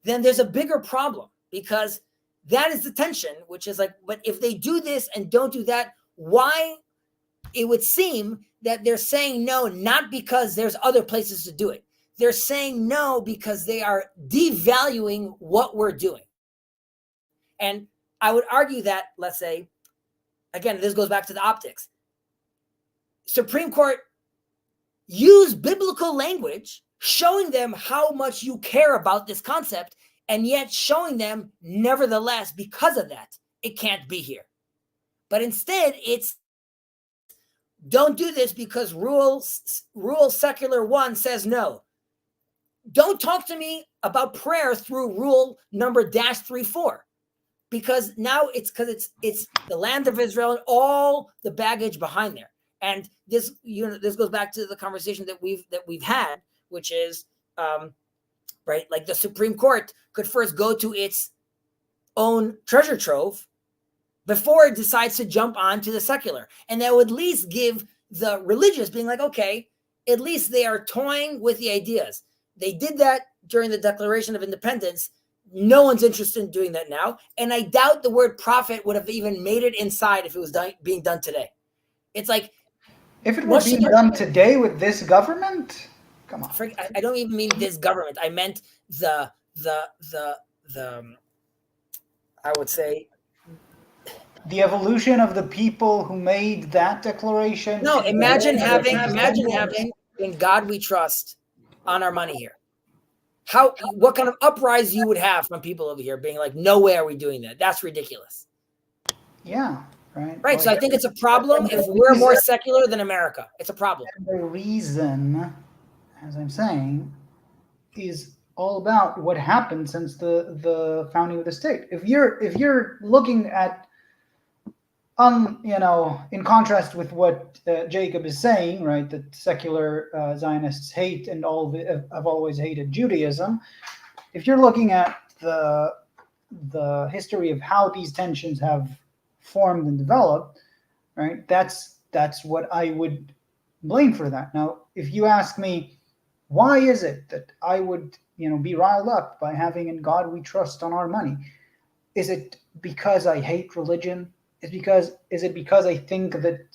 then there's a bigger problem because that is the tension, which is like, but if they do this and don't do that, why? It would seem that they're saying no, not because there's other places to do it. They're saying no because they are devaluing what we're doing. And I would argue that, let's say, again, this goes back to the optics. Supreme Court use biblical language, showing them how much you care about this concept, and yet showing them, nevertheless, because of that, it can't be here. But instead, it's don't do this because rule secular 1 says no. Don't talk to me about prayer through rule number -34, because now it's the land of Israel and all the baggage behind there. And this goes back to the conversation that we've had, which is right, like the Supreme Court could first go to its own treasure trove before it decides to jump onto the secular, and that would at least give the religious being like, okay, at least they are toying with the ideas. They did that during the Declaration of Independence. No one's interested in doing that now. And I doubt the word prophet would have even made it inside if it was being done today. It's like... If it was being done today with this government? Come on. I don't even mean this government. I meant the I would say... the evolution of the people who made that declaration. No, imagine having in God we trust on our money here. What kind of uprising you would have from people over here being like, no way are we doing that. That's ridiculous. Yeah, right. Right. So I think it's a problem if we're more secular than America. It's a problem. And the reason, as I'm saying, is all about what happened since the founding of the state. If you're looking at in contrast with what Jacob is saying, right, that secular Zionists hate and have always hated Judaism. If you're looking at the history of how these tensions have formed and developed, right, that's what I would blame for that. Now, if you ask me, why is it that I would be riled up by having "In God We Trust" on our money? Is it because I hate religion? Is it because I think that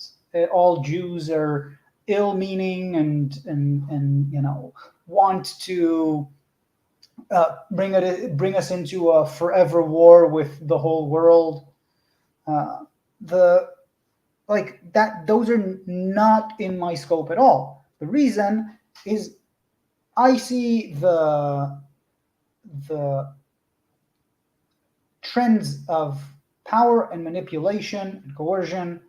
all Jews are ill-meaning and want to bring us into a forever war with the whole world? The like that, those are not in my scope at all. The reason is I see the trends of power and manipulation and coercion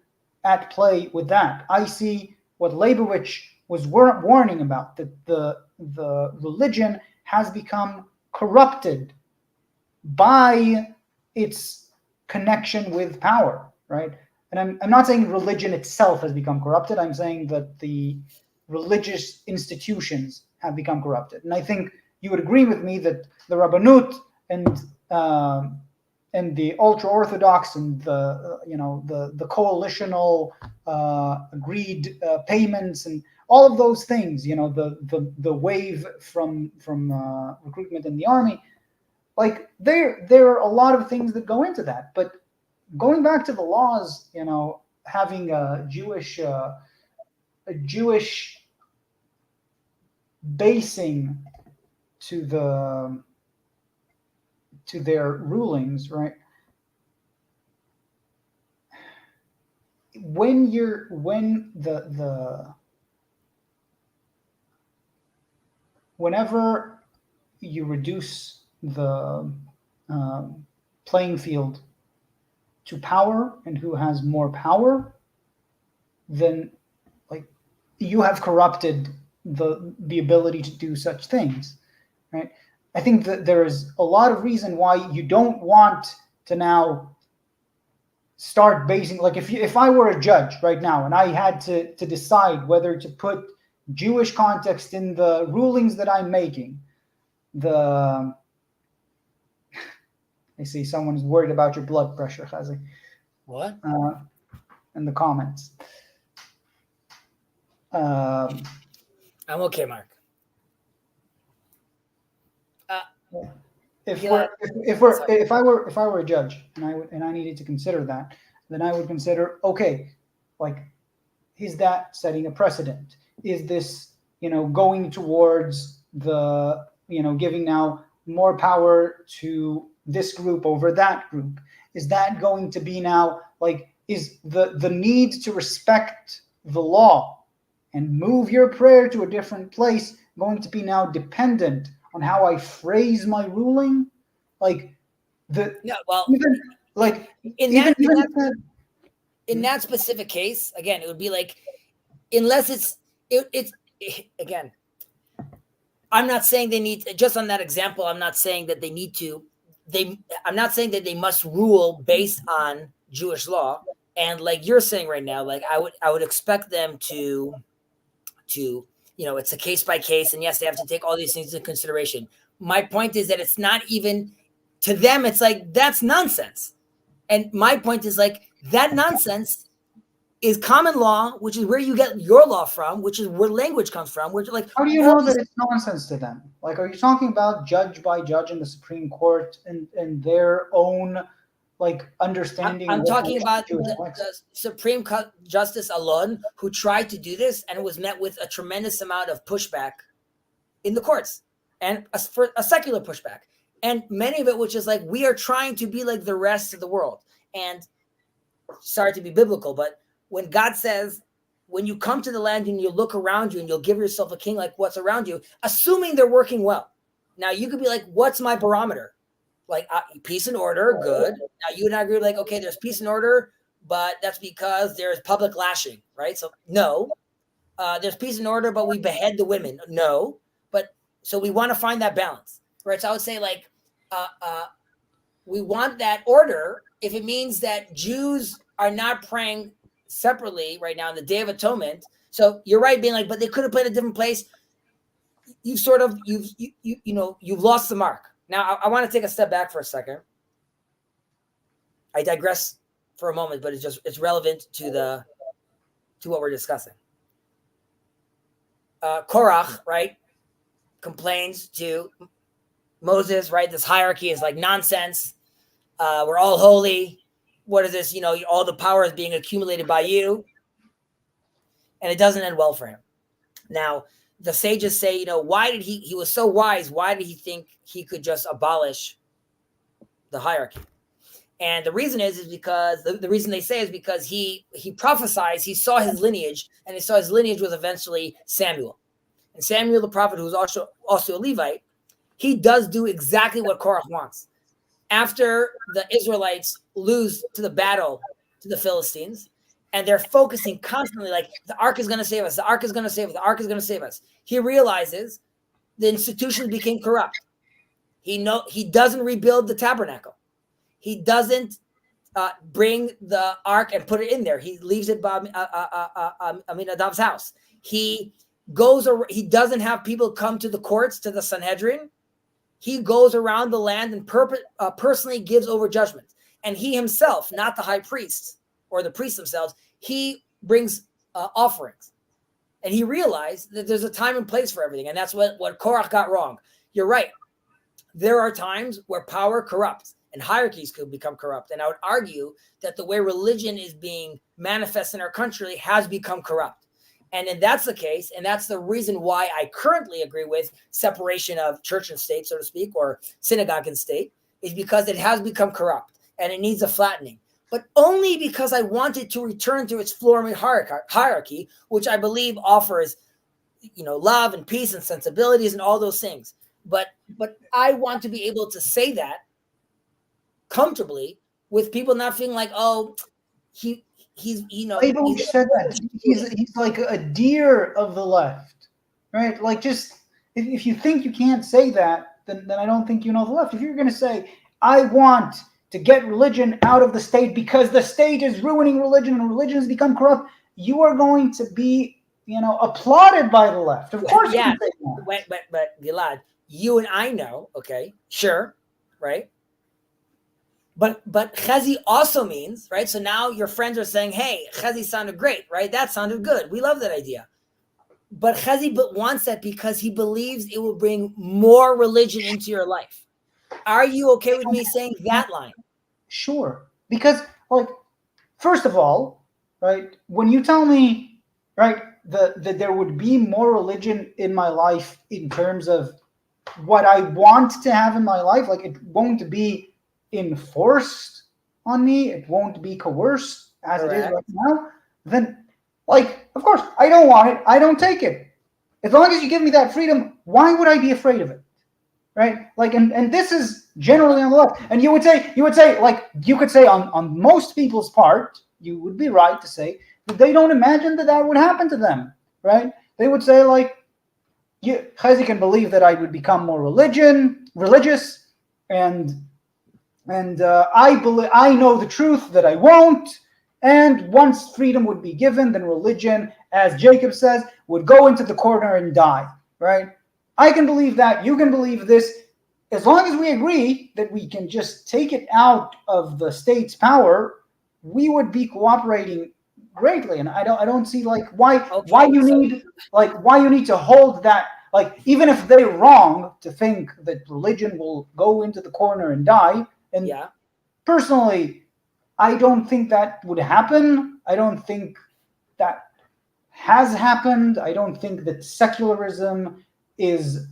at play with that. I see what Leibowitz was warning about, that the religion has become corrupted by its connection with power, right? And I'm not saying religion itself has become corrupted. I'm saying that the religious institutions have become corrupted. And I think you would agree with me that the Rabbanut and the ultra orthodox and the coalitional agreed payments and all of those things, the wave from recruitment in the army, like there are a lot of things that go into that. But going back to the laws, having a Jewish basing to their rulings, right? Whenever you reduce the playing field to power and who has more power, then like you have corrupted the ability to do such things, right? I think that there is a lot of reason why you don't want to now start basing, like if I were a judge right now and I had to decide whether to put Jewish context in the rulings that I'm making, I see someone's worried about your blood pressure, Chazi. What? In the comments. I'm okay, Mark. If I were a judge and I needed to consider that, then I would consider, okay, like, is that setting a precedent? Is this, going towards the, giving now more power to this group over that group? Is that going to be now, like, is the need to respect the law and move your prayer to a different place going to be now dependent on how I phrase my ruling? Like in that specific case, again, it would be like, unless again, I'm not saying they need, just on that example, I'm not saying that they need to, I'm not saying that they must rule based on Jewish law. And like you're saying right now, like I would expect them to, it's a case by case, and yes, they have to take all these things into consideration. My point is that it's not even, to them, it's like, that's nonsense. And my point is like, that nonsense is common law, which is where you get your law from, which is where language comes from, which, like, how do you know that it's nonsense to them? Like, are you talking about judge by judge in the Supreme Court and their own, like, understanding? I'm talking about the Supreme Justice Alon, who tried to do this and was met with a tremendous amount of pushback in the courts, and for a secular pushback. And many of it, which is like, we are trying to be like the rest of the world. And sorry to be biblical, but when God says, when you come to the land and you look around you and you'll give yourself a king like what's around you, assuming they're working well. Now you could be like, what's my barometer? Like peace and order, good. Now you and I agree, like, okay, there's peace and order, but that's because there's public lashing, right? So no, there's peace and order, but we behead the women. No, but so we want to find that balance, right? So I would say, like, we want that order if it means that Jews are not praying separately right now on the Day of Atonement. So you're right, being like, but they could have played a different place. You've lost the mark. Now I want to take a step back for a second. I digress for a moment, but it's relevant to what we're discussing. Korach, right, complains to Moses, right? This hierarchy is like nonsense. We're all holy. What is this? All the power is being accumulated by you. And it doesn't end well for him. Now, the sages say, why did he was so wise. Why did he think he could just abolish the hierarchy? And the reason is because the reason they say is because he prophesies, he saw his lineage, and he saw his lineage was eventually Samuel. And Samuel the prophet, who's also a Levite, he does do exactly what Korach wants. After the Israelites lose to the battle to the Philistines, and they're focusing constantly like, the ark is going to save us, the ark is going to save us, the ark is going to save us. He realizes the institutions became corrupt. He doesn't rebuild the tabernacle. He doesn't bring the ark and put it in there. He leaves it by Aminadab's house. He doesn't have people come to the courts, to the Sanhedrin. He goes around the land and personally gives over judgment. And he himself, not the high priests or the priests themselves, he brings offerings. And he realized that there's a time and place for everything. And that's what Korach got wrong. You're right. There are times where power corrupts and hierarchies could become corrupt. And I would argue that the way religion is being manifest in our country has become corrupt. And if that's the case, and that's the reason why I currently agree with separation of church and state, so to speak, or synagogue and state, is because it has become corrupt and it needs a flattening. But only because I want it to return to its former hierarchy, which I believe offers, love and peace and sensibilities and all those things. But I want to be able to say that comfortably with people not feeling like, oh, he's said that he's like a deer of the left, right? Like, just if you think you can't say that, then I don't think you know the left. If you're going to say, I want to get religion out of the state because the state is ruining religion and religion has become corrupt, you are going to be, applauded by the left. Of course, yeah. You can say that. But Gilad, you and I know, okay, sure, right? But Chezi also means, right? So now your friends are saying, hey, Chezi sounded great, right? That sounded good. We love that idea. But Chezi wants that because he believes it will bring more religion into your life. Are you okay with me saying that line? Sure. Because, first of all, right, when you tell me, right, that there would be more religion in my life in terms of what I want to have in my life, like, it won't be enforced on me, it won't be coerced as Correct. It is right now, then, of course, I don't want it, I don't take it. As long as you give me that freedom, why would I be afraid of it? Right? And this is generally on the left. And you would say, you could say on most people's part, you would be right to say that they don't imagine that would happen to them, right? They would say, Chezi can believe that I would become more religious, and I know the truth that I won't. And once freedom would be given, then religion, as Jacob says, would go into the corner and die, right? I can believe that. You can believe this. As long as we agree that we can just take it out of the state's power, we would be cooperating greatly. And I don't see why you need to hold that, even if they're wrong to think that religion will go into the corner and die. And personally, I don't think that would happen. I don't think that has happened. I don't think that secularism is,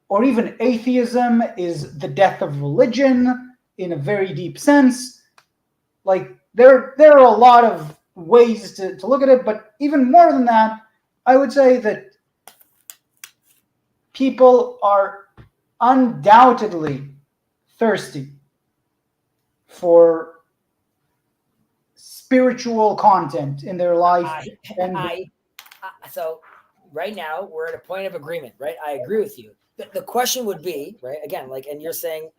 or even atheism is, the death of religion in a very deep sense. There are a lot of ways to look at it, but even more than that, I would say that people are undoubtedly thirsty for spiritual content in their life. So right now we're at a point of agreement, right? I agree with you. The question would be, right, again, and you're saying,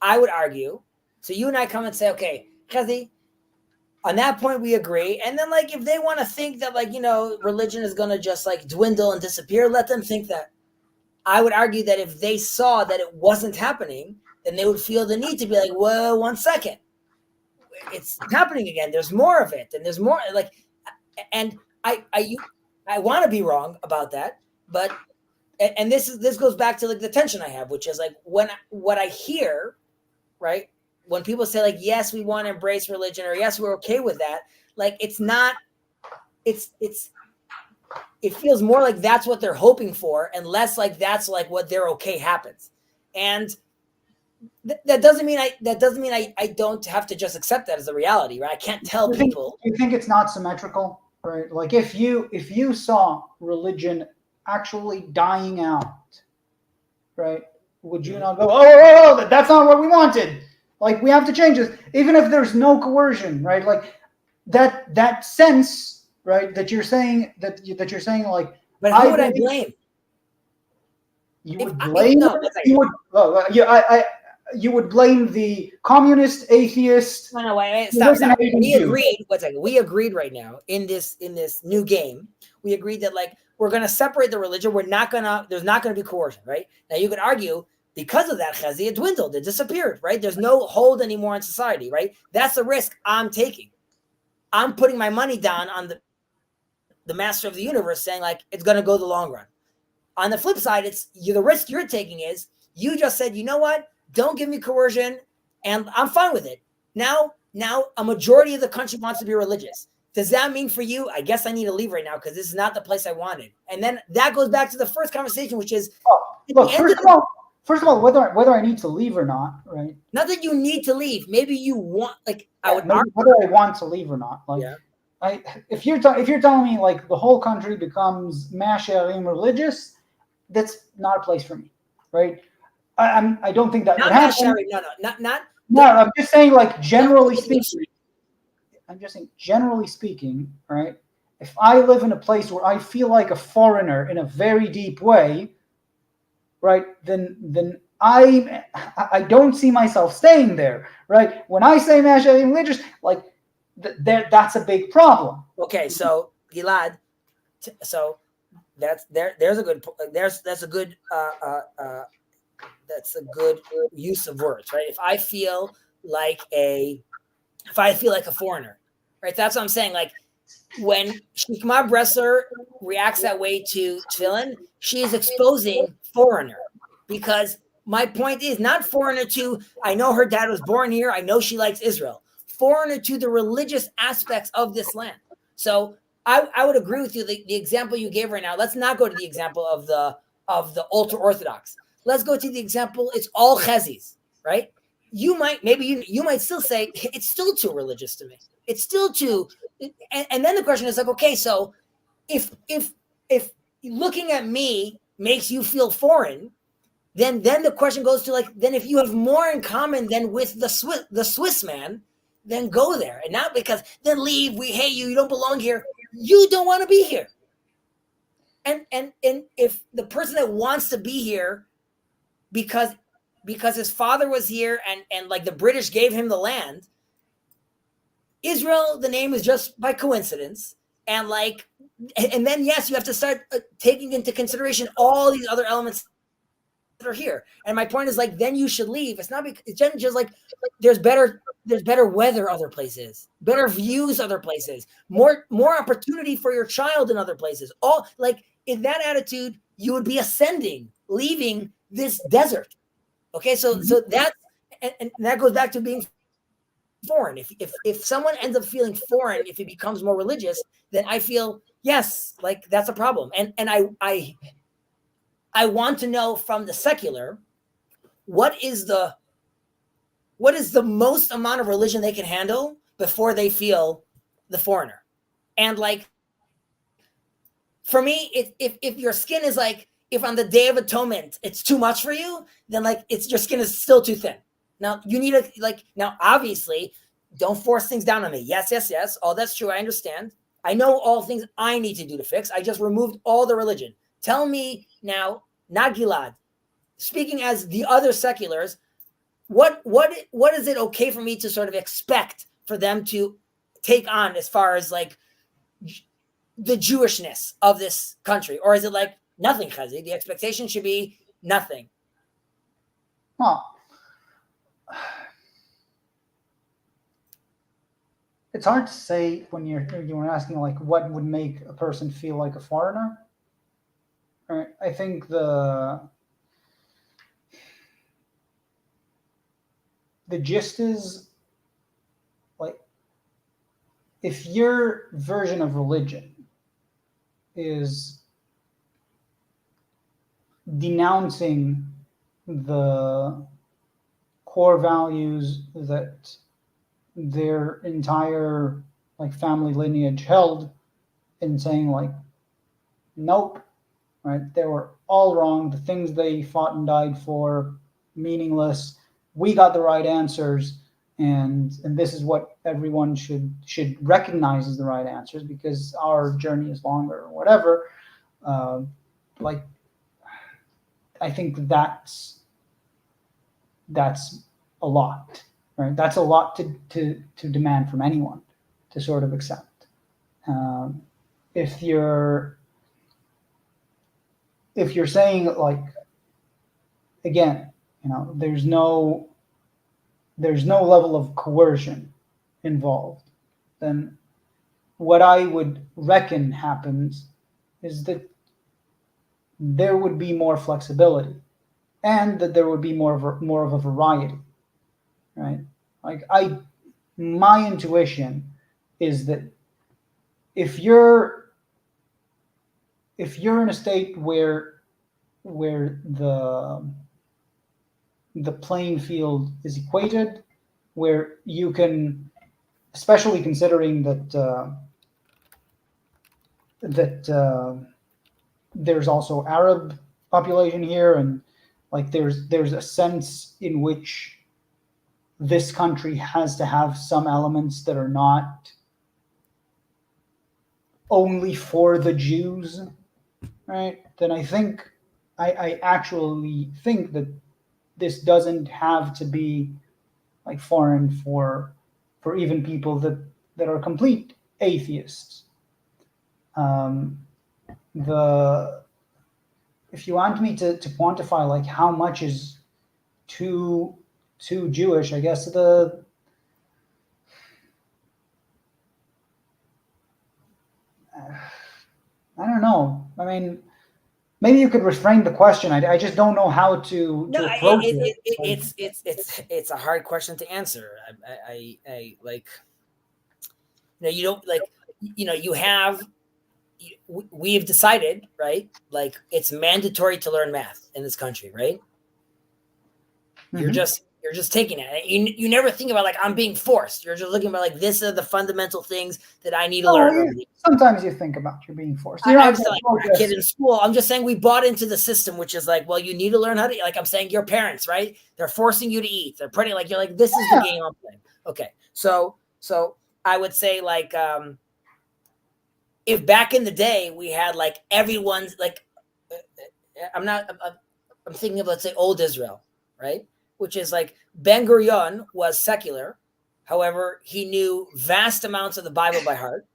I would argue, so you and I come and say, okay, Chezi, on that point we agree. And then if they want to think that religion is going to just dwindle and disappear, let them think that. I would argue that if they saw that it wasn't happening, then they would feel the need to be well, 1 second. It's happening again. There's more of it. And there's more and I want to be wrong about that, but and this goes back to the tension I have, which is what I hear, right? When people say yes, we want to embrace religion, or yes, we're okay with that. It's not, it feels more like that's what they're hoping for, and less like that's what they're okay happens. And that doesn't mean I don't have to just accept that as a reality, right? I can't tell people. You think it's not symmetrical, right? Like if you saw religion actually dying out, right? Would you not go, oh, that's not what we wanted? Like we have to change this, even if there's no coercion, right? Like that sense, right? That you're saying like. But who would I blame? You would blame. You would. You would blame the communist, atheist. No, wait, stop. We agreed. What's like? We agreed right now in this new game. We agreed that like we're going to separate the religion. There's not going to be coercion, right? Now you could argue because of that, Chezi, it dwindled, it disappeared, right? There's no hold anymore in society, right? That's the risk I'm taking. I'm putting my money down on the master of the universe, saying like it's going to go the long run. On the flip side, the risk you're taking is you just said, you know what? Don't give me coercion, and I'm fine with it. Now a majority of the country wants to be religious. Does that mean for you, I guess I need to leave right now because this is not the place I wanted? And then that goes back to the first conversation, which is first of all, whether I need to leave or not, right? Not that you need to leave. Maybe you want, like, whether I want to leave or not. Like, yeah. If you're telling me like the whole country becomes masharim religious, that's not a place for me, right? I don't think that would happen. No, I'm just saying like generally speaking. I'm just saying generally speaking, right? If I live in a place where I feel like a foreigner in a very deep way, right? Then I don't see myself staying there, right? When I say masharim religious, like that's a big problem. Okay, so Gilad, so there's a good use of words, right? If I feel like a foreigner, right? That's what I'm saying. Like when Shikma Bresser reacts that way to tefillin, she is exposing foreigner, because my point is not foreigner to, I know her dad was born here, I know she likes Israel. Foreigner to the religious aspects of this land. So I would agree with you. The example you gave right now, let's not go to the example of the ultra Orthodox. Let's go to the example, it's all Chezis, right? You might still say it's still too religious to me. It's still too, and then the question is like, okay, so if looking at me makes you feel foreign, then the question goes to like, then if you have more in common than with the Swiss man, then go there, and not because then leave. We hate you. You don't belong here. You don't want to be here. And if the person that wants to be here because his father was here and like the British gave him the land, Israel, the name is just by coincidence. And like, and then yes, you have to start taking into consideration all these other elements that are here. And my point is like, then you should leave. It's not because it's just like there's better weather other places, better views other places, more opportunity for your child in other places. All like in that attitude, you would be ascending, leaving this desert. Okay, so that's and that goes back to being foreign. If someone ends up feeling foreign, if he becomes more religious, then I feel yes, like that's a problem. And I want to know from the secular, what is the most amount of religion they can handle before they feel the foreigner. And like for me, if your skin is like, if on the Day of Atonement it's too much for you, then like your skin is still too thin. Now you need to now obviously don't force things down on me. Yes. All that's true. I understand. I know all things I need to do to fix. I just removed all the religion. Tell me now, not Gilad, speaking as the other seculars, what is it okay for me to sort of expect for them to take on as far as like the Jewishness of this country? Or is it like nothing, Chezi? The expectation should be nothing. Well, it's hard to say when you're asking like what would make a person feel like a foreigner. Right? I think the gist is like if your version of religion is denouncing the core values that their entire like family lineage held, in saying like, nope, right? They were all wrong. The things they fought and died for, meaningless. We got the right answers, and this is what everyone should recognize as the right answers, because our journey is longer or whatever. Like, I think that's a lot, right? That's a lot to demand from anyone to sort of accept. If you're saying like, again, there's no level of coercion involved, then what I would reckon happens is that there would be more flexibility, and that there would be more of a variety, right? Like, my intuition is that if you're in a state where the playing field is equated, where you can, especially considering that there's also Arab population here, and like there's a sense in which this country has to have some elements that are not only for the Jews, right? Then I think I actually think that this doesn't have to be like foreign for even people that are complete atheists. If you want me to quantify like how much is too Jewish, I guess I don't know. I mean, maybe you could reframe the question. I just don't know how to approach it. It's a hard question to answer. I like, you don't like, you have, we've decided, right? Like, it's mandatory to learn math in this country, right? Mm-hmm. You're just taking it. You never think about like, I'm being forced. You're just looking about like, this are the fundamental things that I need to learn. Sometimes you think about you're being forced. I'm just like a kid in school. I'm just saying we bought into the system, which is like, well, you need to learn how to, like, I'm saying your parents, right? They're forcing you to eat. They're pretty like, you're like, this is the game I'm playing. Okay. So I would say like, if back in the day we had like everyone's like, I'm thinking of, let's say, old Israel, right? Which is like Ben Gurion was secular. However, he knew vast amounts of the Bible by heart.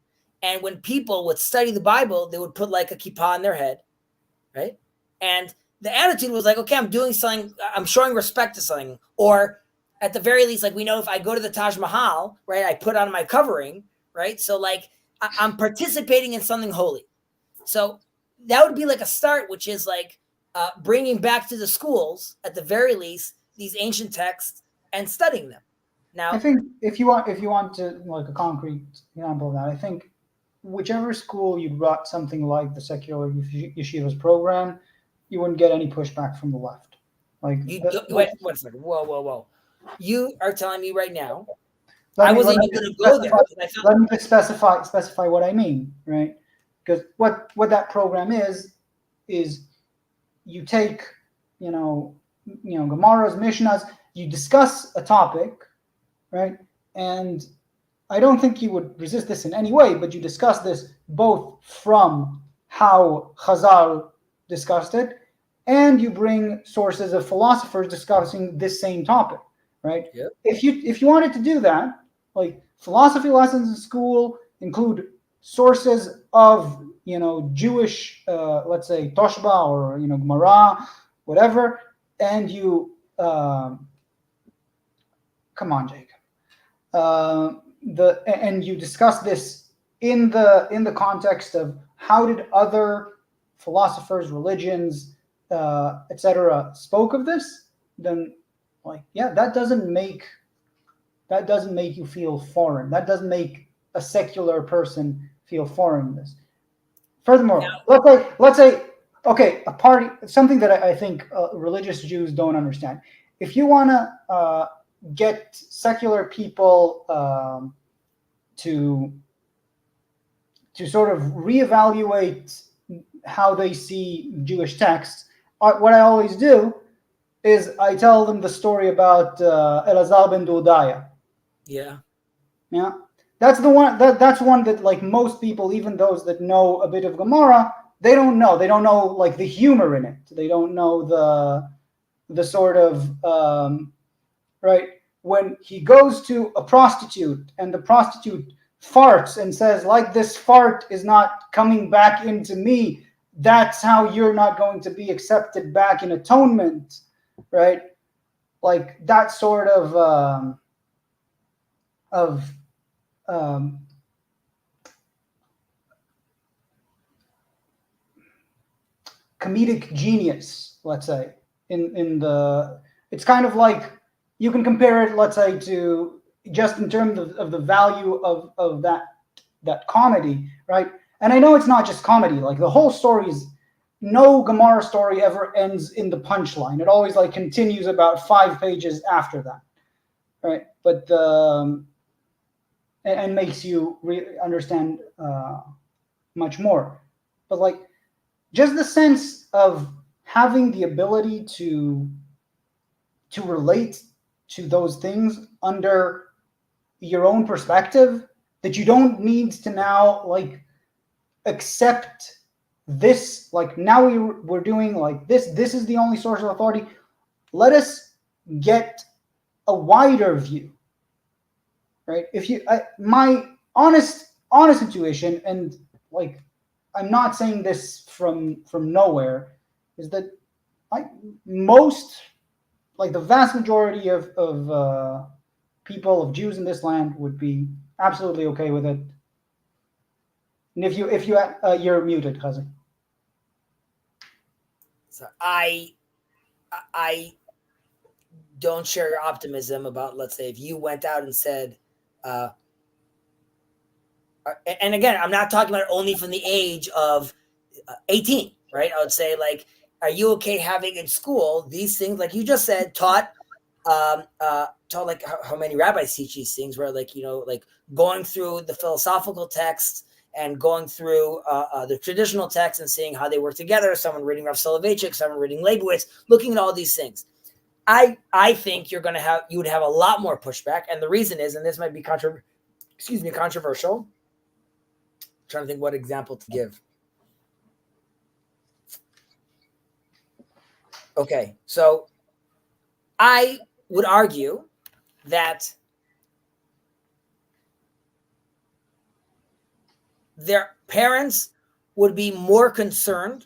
And when people would study the Bible, they would put like a kippah on their head, right? And the attitude was like, okay, I'm doing something, I'm showing respect to something. Or at the very least, like, we know if I go to the Taj Mahal, right, I put on my covering, right? So like, I'm participating in something holy. So that would be like a start, which is like bringing back to the schools, at the very least, these ancient texts and studying them. Now, I think if you want to like a concrete example of that, I think whichever school you brought something like the secular yeshivas program, you wouldn't get any pushback from the left. Like, wait a second. Whoa. You are telling me right now, I wasn't even going to go there. Let me just specify what I mean, right? Because what that program is you take, Gemaras, Mishnahs, you discuss a topic, right? And I don't think you would resist this in any way, but you discuss this both from how Chazal discussed it, and you bring sources of philosophers discussing this same topic, right? Yep. If you wanted to do that, like, philosophy lessons in school include sources of Jewish, let's say Toshba or Gemara, whatever, and you come on, Jacob. And you discuss this in the context of how did other philosophers, religions, etc. spoke of this, then like, yeah, that doesn't make you feel foreign. That doesn't make a secular person feel foreign in this. Furthermore, let's say okay, a party, something that I think religious Jews don't understand. if you want to get secular people to sort of reevaluate how they see Jewish texts, what I always do is I tell them the story about Elazar ben Dodaya. Yeah. Yeah, that's the one. That's one that, like, most people, even those that know a bit of Gemara, they don't know. They don't know, like, the humor in it. They don't know the sort of right, when he goes to a prostitute and the prostitute farts and says, like, this fart is not coming back into me, that's how you're not going to be accepted back in atonement, right? Like, that sort of comedic genius, let's say, in the, it's kind of like, you can compare it, let's say, to, just in terms of the value of that comedy, right? And I know it's not just comedy, like, the whole story is, no Gemara story ever ends in the punchline. It always, like, continues about 5 pages after that, right? But and makes you understand much more. But, like, just the sense of having the ability to relate to those things under your own perspective, that you don't need to now, like, accept this, like, now we're doing, like, this is the only source of authority. Let us get a wider view, right? If you, my honest intuition, and, like, I'm not saying this from nowhere, is that most, like, the vast majority of people, of Jews in this land, would be absolutely okay with it. And if you're muted, Chezi. So I don't share your optimism about, let's say, if you went out and said, and again, I'm not talking about only from the age of 18, right? I would say, like, are you okay having in school these things, like you just said, taught like how many rabbis teach these things, where, like, you know, like, going through the philosophical texts and going through the traditional texts and seeing how they work together. Someone reading Rav Soloveitchik, someone reading Leibowitz, looking at all these things. I think you would have a lot more pushback, and the reason is, and this might be controversial. I'm trying to think what example to give. Okay, so I would argue that their parents would be more concerned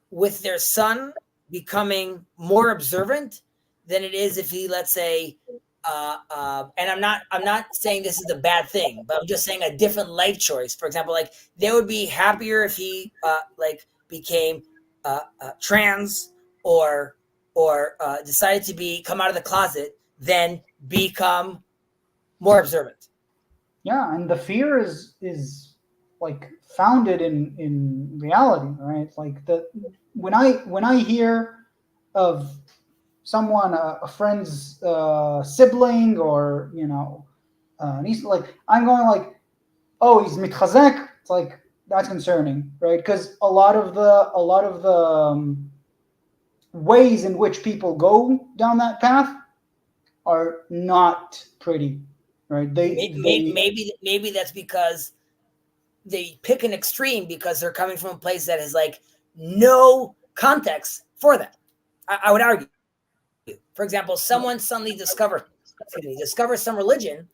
with their son becoming more observant than it is if he, let's say, and I'm not saying this is a bad thing, but I'm just saying a different life choice. For example, like, they would be happier if he like, became trans, or decided to come out of the closet, than become more observant. Yeah, and the fear is like, founded in reality, right? Like, when I hear of someone, a friend's sibling, or, you know, he's like, I'm going, like, oh, he's mitchazek. It's like, that's concerning, right? Because a lot of the ways in which people go down that path are not pretty, right? Maybe that's because they pick an extreme because they're coming from a place that has, like, no context for that. I would argue. For example, someone suddenly discovers some religion,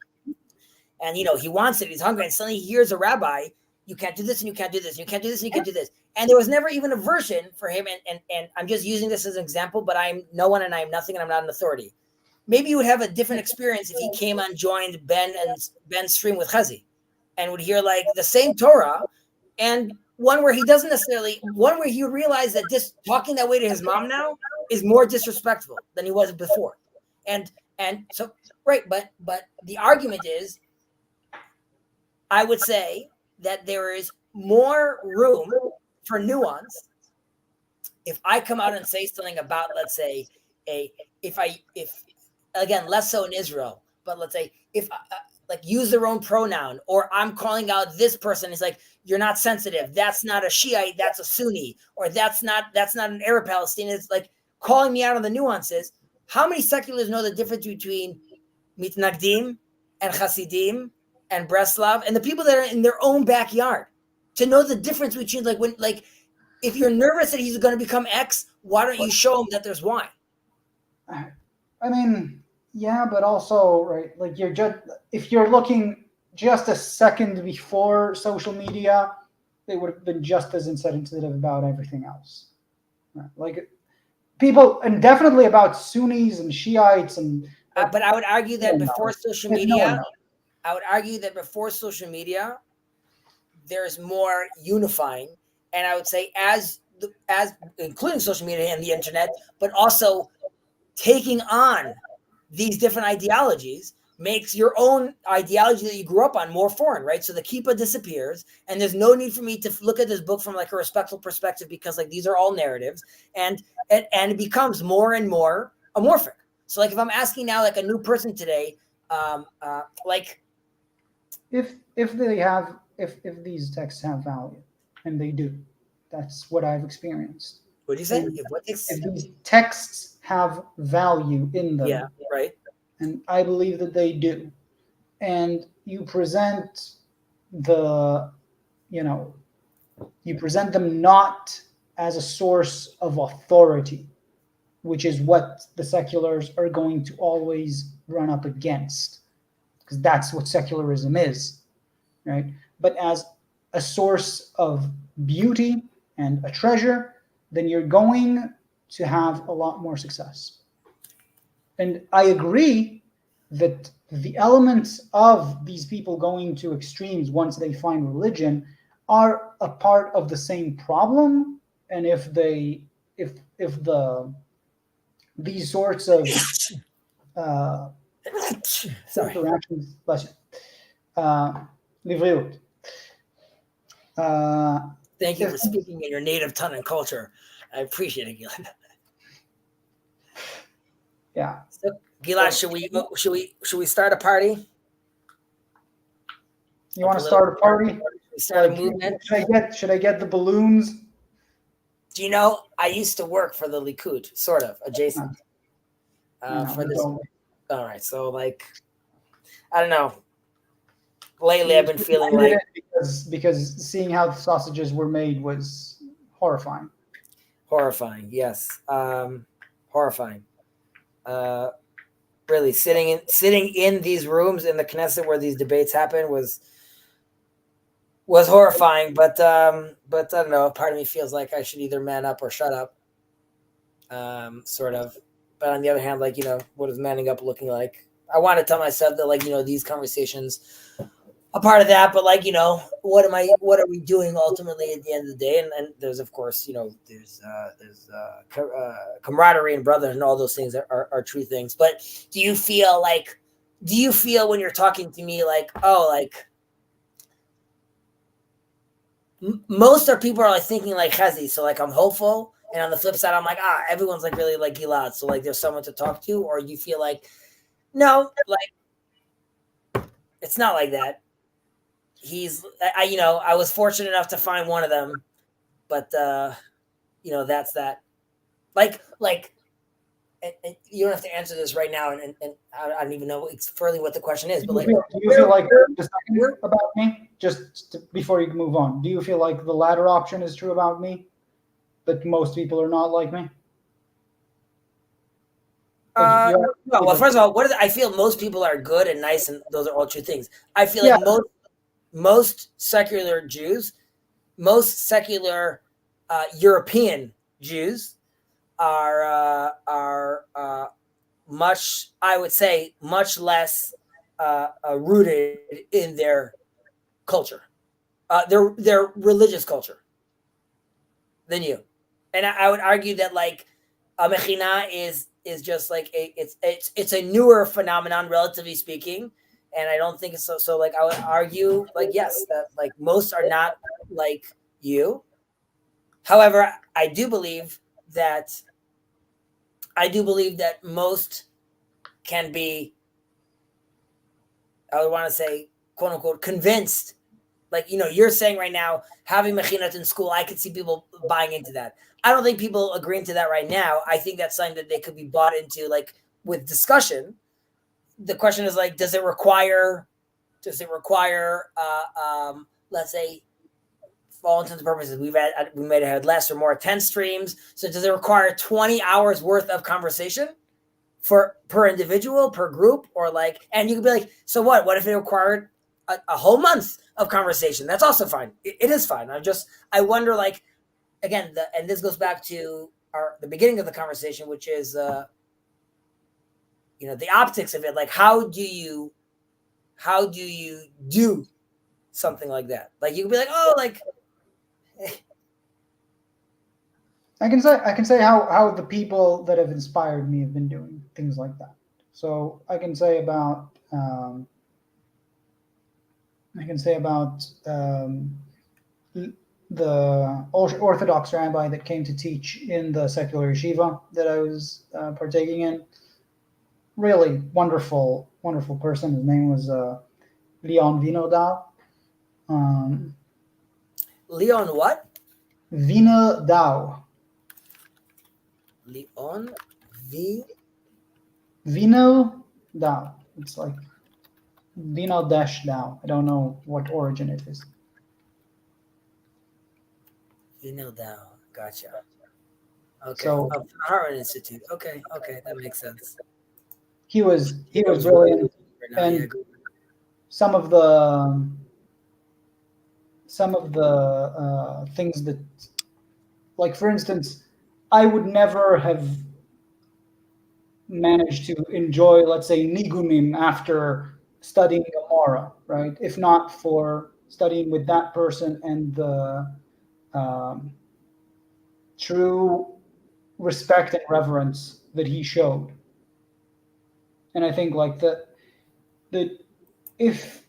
and, you know, he wants it, he's hungry, and suddenly he hears a rabbi, you can't do this, and you can't do this, and you can't do this, and you can't do this. And there was never even a version for him, and I'm just using this as an example, but I'm no one, and I'm nothing, and I'm not an authority. Maybe you would have a different experience if he came and joined Ben's stream with Chezi, and would hear, like, the same Torah, and one where he would realize that just talking that way to his mom now is more disrespectful than he was before. And so, right, but the argument is, I would say that there is more room for nuance if I come out and say something about, let's say, if again, less so in Israel, but let's say if like use their own pronoun, or I'm calling out this person, it's like, you're not sensitive. That's not a Shiite, that's a Sunni, or that's not an Arab Palestinian. It's like calling me out on the nuances. How many seculars know the difference between Mitnagdim and Hasidim and Breslov and the people that are in their own backyard? To know the difference between if you're nervous that he's going to become X, why don't you show him that there's Y? I mean, yeah, but also, right, like if you're looking just a second before social media, they would have been just as insensitive about everything else. Right? Like people, and definitely about Sunnis and Shiites and. But I would argue that before social media, there's more unifying, and I would say as including social media and the internet, but also taking on these different ideologies makes your own ideology that you grew up on more foreign, right? So the kippah disappears, and there's no need for me to look at this book from like a respectful perspective, because like these are all narratives, and it becomes more and more amorphic. So like if I'm asking now like a new person today, like if these texts have value, and they do, that's what I've experienced. What do you say? If these texts have value in them, yeah, right. And I believe that they do, and you present them not as a source of authority, which is what the seculars are going to always run up against, because that's what secularism is, right? But as a source of beauty and a treasure, then you're going to have a lot more success. And I agree that the elements of these people going to extremes once they find religion are a part of the same problem. And if these sorts of interactions, livriut. Thank you for speaking in your native tongue and culture. I appreciate it, Gilad. Yeah. So, Gilad, should we start a party? You want to start a party? Start a movement? Should I get the balloons? Do you know, I used to work for the Likud, sort of adjacent. For this. All right, so like, I don't know. Lately, I've been feeling like because seeing how the sausages were made was horrifying. Horrifying, yes, horrifying. Really, sitting in these rooms in the Knesset where these debates happen was horrifying. But I don't know. Part of me feels like I should either man up or shut up. Sort of. But on the other hand, like, what is manning up looking like? I want to tell myself that, like, these conversations a part of that, but like, what are we doing ultimately at the end of the day? And there's, of course, there's camaraderie and brotherhood and all those things are true things. But do you feel when you're talking to me like, oh, like most of people are like thinking like Chezi, so like I'm hopeful, and on the flip side I'm like, everyone's like really like Gilad, so like there's someone to talk to? Or you feel like, no, like it's not like that. I was fortunate enough to find one of them, but that's that. Like and you don't have to answer this right now, and I don't even know further what the question is. But like, do you feel like the second about me? Before you move on, do you feel like the latter option is true about me? That most people are not like me? Well, first of all, I feel most people are good and nice, and those are all true things. I feel like most secular Jews, most secular European Jews are much, I would say, much less rooted in their culture, their religious culture, than you. And I would argue that like a mechina is just like it's a newer phenomenon, relatively speaking. And I don't think it's so like I would argue like, yes, that like most are not like you. However, I do believe that I do believe that most can be, I would want to say, quote unquote, convinced. Like, you're saying right now, having Mechinat in school, I could see people buying into that. I don't think people agreeing to that right now. I think that's something that they could be bought into, like, with discussion. The question is, like, does it require, let's say, for all intents and purposes, we might have had less or more 10 streams. So does it require 20 hours worth of conversation per individual, per group, or like, and you could be like, so what if it required a whole month of conversation? That's also fine. It is fine. I wonder, like, again, and this goes back to the beginning of the conversation, which is, the optics of it. Like, how do you do something like that? Like, you could be like, oh, like, I can say how the people that have inspired me have been doing things like that. So I can say about the Orthodox rabbi that came to teach in the secular yeshiva that I was partaking in. Really wonderful person. His name was Leon Vinodau. Leon what? Vinodau. Leon Vinodau. It's like Vino dash Dao. I don't know what origin it is. Vinodau. Gotcha. Okay. So Harvard Institute. Okay, that makes sense. He was brilliant, and some of the things that, like, for instance, I would never have managed to enjoy, let's say, nigunim after studying Gemara, right? If not for studying with that person and the true respect and reverence that he showed. And I think, like, that if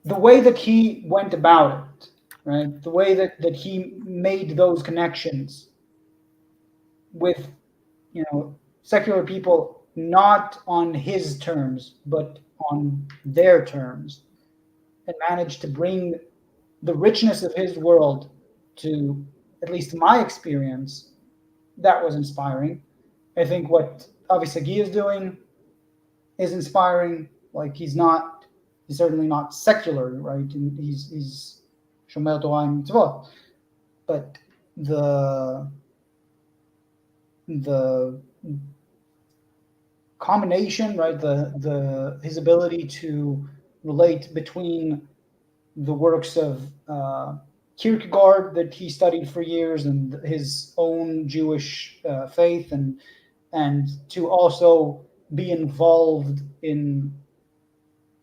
the way that he went about it, right, the way that he made those connections with, secular people, not on his terms, but on their terms, and managed to bring the richness of his world to at least my experience, that was inspiring. I think what Avi Sagi is doing is inspiring. Like, he's certainly not secular, right? And he's Shomer Torah and Mitzvot, but the combination, right? His ability to relate between the works of Kierkegaard that he studied for years and his own Jewish faith, and to also be involved in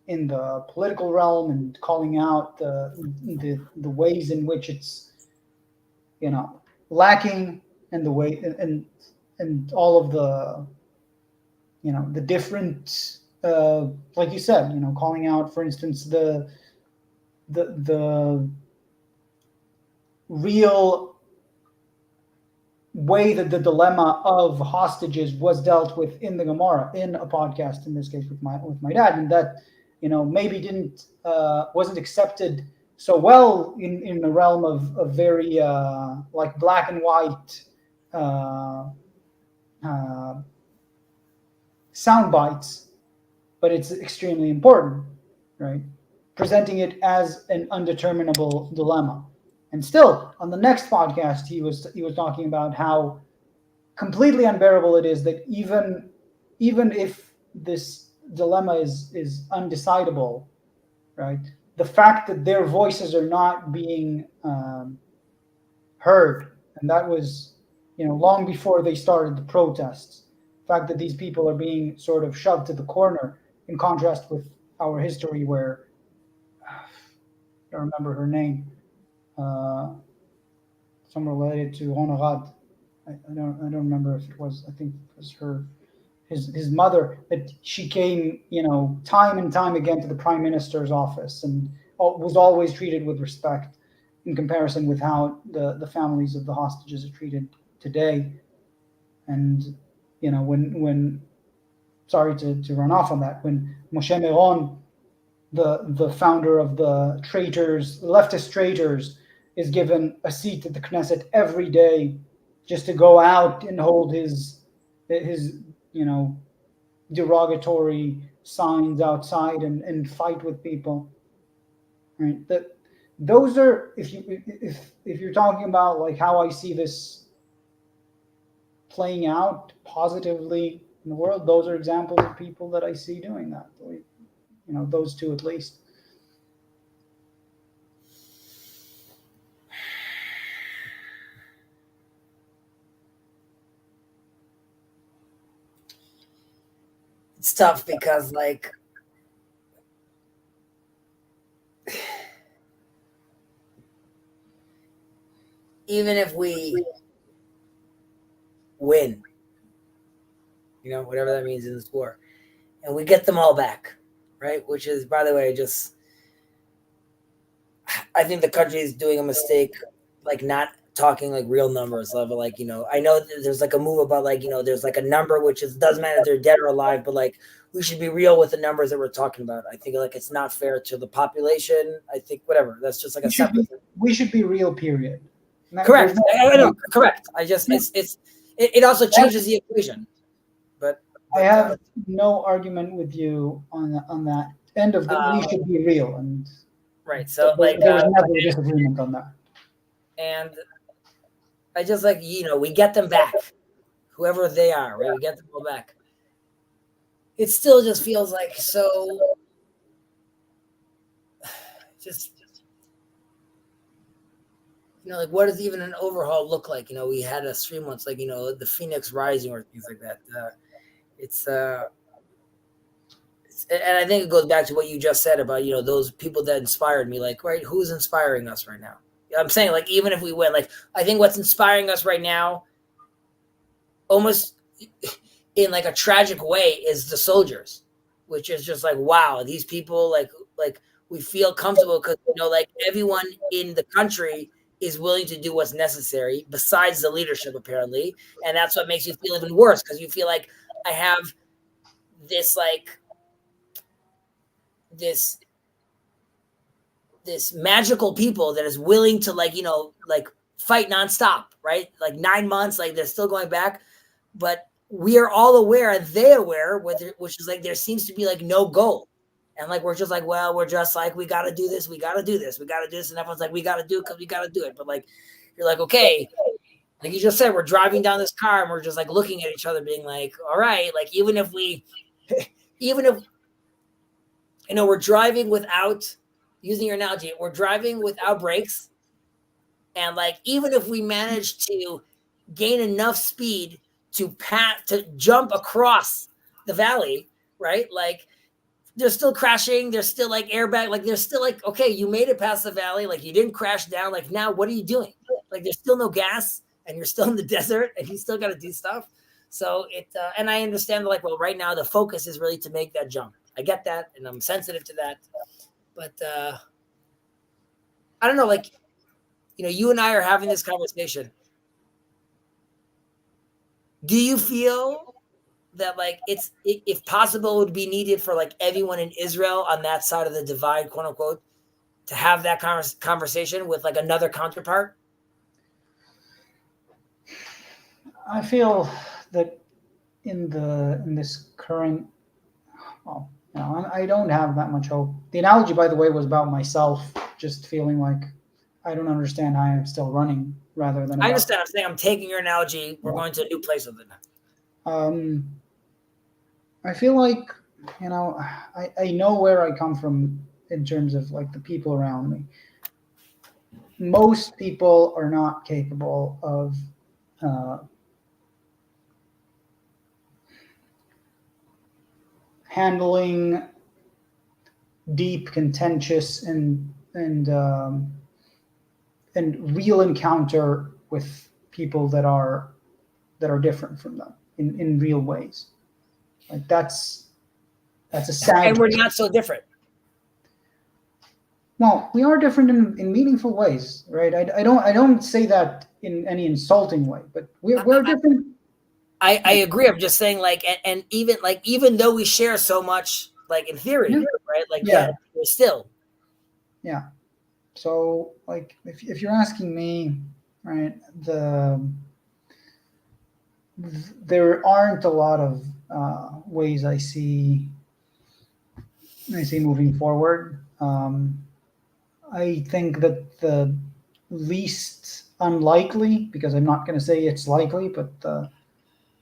the political realm and calling out the ways in which it's lacking, and the way and all of the the different like you said, calling out, for instance, the real way that the dilemma of hostages was dealt with in the Gemara, in a podcast, in this case with my dad, and that maybe wasn't accepted so well in the realm of very like black and white sound bites, but it's extremely important, right? Presenting it as an undeterminable dilemma. And still, on the next podcast, he was talking about how completely unbearable it is that even if this dilemma is undecidable, right? The fact that their voices are not being heard, and that was long before they started the protests. The fact that these people are being sort of shoved to the corner, in contrast with our history, where I don't remember her name. Some related to Honorad. I don't remember if it was. I think it was his mother, that she came time and time again to the prime minister's office and was always treated with respect in comparison with how the families of the hostages are treated today. And when sorry to run off on that, when Moshe Meron, the founder of the leftist traitors, is given a seat at the Knesset every day just to go out and hold his derogatory signs outside and fight with people. Right? That those are, if you're talking about like how I see this playing out positively in the world, those are examples of people that I see doing that. Those two at least. It's tough because like even if we win, whatever that means in this war, and we get them all back, right? Which is, by the way, I think the country is doing a mistake, like not talking like real numbers level. Like, I know there's like a move about like, there's like a number, which doesn't matter if they're dead or alive, but like we should be real with the numbers that we're talking about. I think like it's not fair to the population. I think whatever, that's just like we should be real, period. Correct. I know, correct. I just, it also changes the equation. But I have no argument with you on that end of the we should be real, and right. So like there was never a disagreement on that. And I just like, we get them back, whoever they are, right? We get them all back. It still just feels like so just like what does even an overhaul look like? We had a stream once, like, the Phoenix Rising or things like that. And I think it goes back to what you just said about, those people that inspired me, like, right, who's inspiring us right now? I'm saying, like, even if we win, like, I think what's inspiring us right now, almost in like a tragic way, is the soldiers, which is just like, wow, these people, like we feel comfortable because, like everyone in the country is willing to do what's necessary besides the leadership, apparently. And that's what makes you feel even worse, because you feel like I have this, like, this magical people that is willing to, like, like fight nonstop, right? Like 9 months, like they're still going back, but we are all aware, and they're aware, which is like there seems to be like no goal. And like we're just like, well, we're just like, we got to do this, we got to do this, we got to do this, and everyone's like, we got to do it because we got to do it. But like, you're like, okay, like you just said, we're driving down this car and we're just like looking at each other, being like, all right, like even if we're driving without, using your analogy, we're driving without brakes, and like even if we manage to gain enough speed to jump across the valley, right? Like they're still crashing, there's still like airbag, like there's still like, okay, you made it past the valley, like you didn't crash down, like now what are you doing? Like there's still no gas and you're still in the desert and you still got to do stuff. So and I understand, like, well, right now the focus is really to make that jump. I get that, and I'm sensitive to that, but I don't know, like, you and I are having this conversation. Do you feel that like if possible, it would be needed for like everyone in Israel on that side of the divide, quote unquote, to have that conversation with like another counterpart? I feel that in this current, well, I don't have that much hope. The analogy, by the way, was about myself, just feeling like I don't understand how I'm still running, rather than. I understand. I'm saying I'm taking your analogy. We're going to a new place with it now. I feel like, I know where I come from in terms of like the people around me. Most people are not capable of handling deep, contentious, and real encounter with people that are different from them in real ways. Like that's a sad. And we're not so different. Well, we are different in meaningful ways, right? I don't say that in any insulting way, but we're different. I agree. I'm just saying, like, and even though we share so much, like in theory, Yeah. right? Like, Yeah. yet we're still. Yeah. So, like, if you're asking me, right, there aren't a lot of ways I see moving forward. I think that the least unlikely, because I'm not going to say it's likely, but the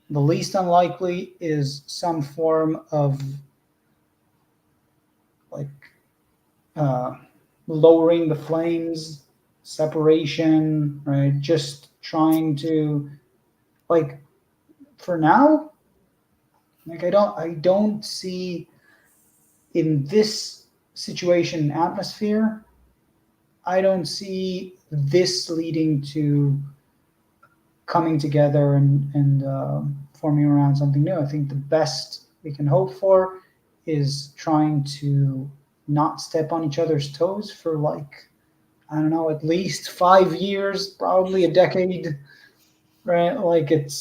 least unlikely is some form of like uh, lowering the flames, separation, right? Just trying to like for now, like I don't see in this situation atmosphere, I don't see this leading to coming together and forming around something new. I think the best we can hope for is trying to not step on each other's toes for like I don't know, at least 5 years, probably a decade, right? Like if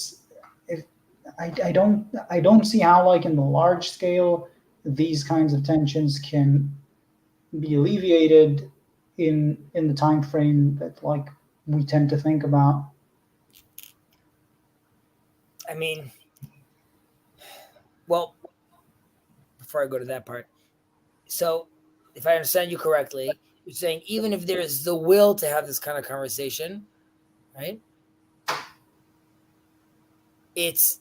I don't see how like in the large scale these kinds of tensions can be alleviated in the time frame that like we tend to think about. I mean, well, before I go to that part, so if I understand you correctly, you're saying even if there's the will to have this kind of conversation, right? It's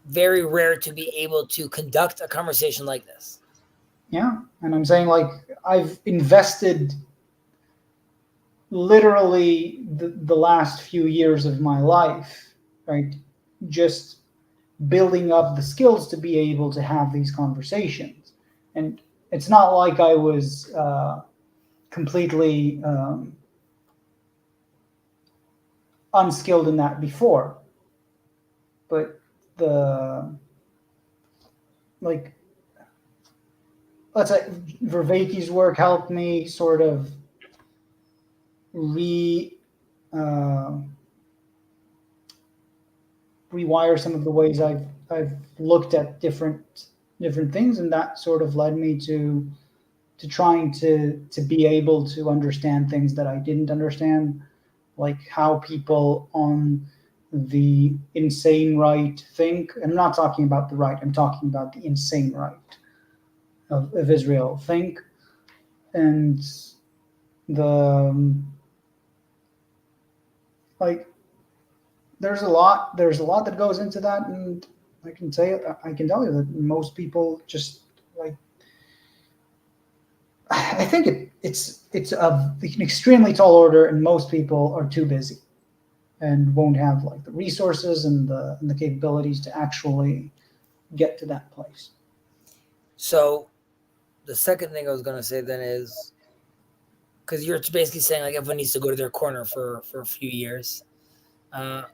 very rare to be able to conduct a conversation like this. Yeah, and I'm saying like I've invested literally the last few years of my life, right? Just building up the skills to be able to have these conversations. And it's not like I was completely unskilled in that before, but the like let's say Vervaeke's work helped me sort of re uh, rewire some of the ways I've looked at different things, and that sort of led me to trying to be able to understand things that I didn't understand, like how people on the insane right think. I'm not talking about the right. I'm talking about the insane right of Israel think, and the like there's a lot that goes into that, and I can tell you that most people just like I think an extremely tall order, and most people are too busy and won't have like the resources and the capabilities to actually get to that place. So the second thing I was going to say then is because you're basically saying like everyone needs to go to their corner for a few years. Uh,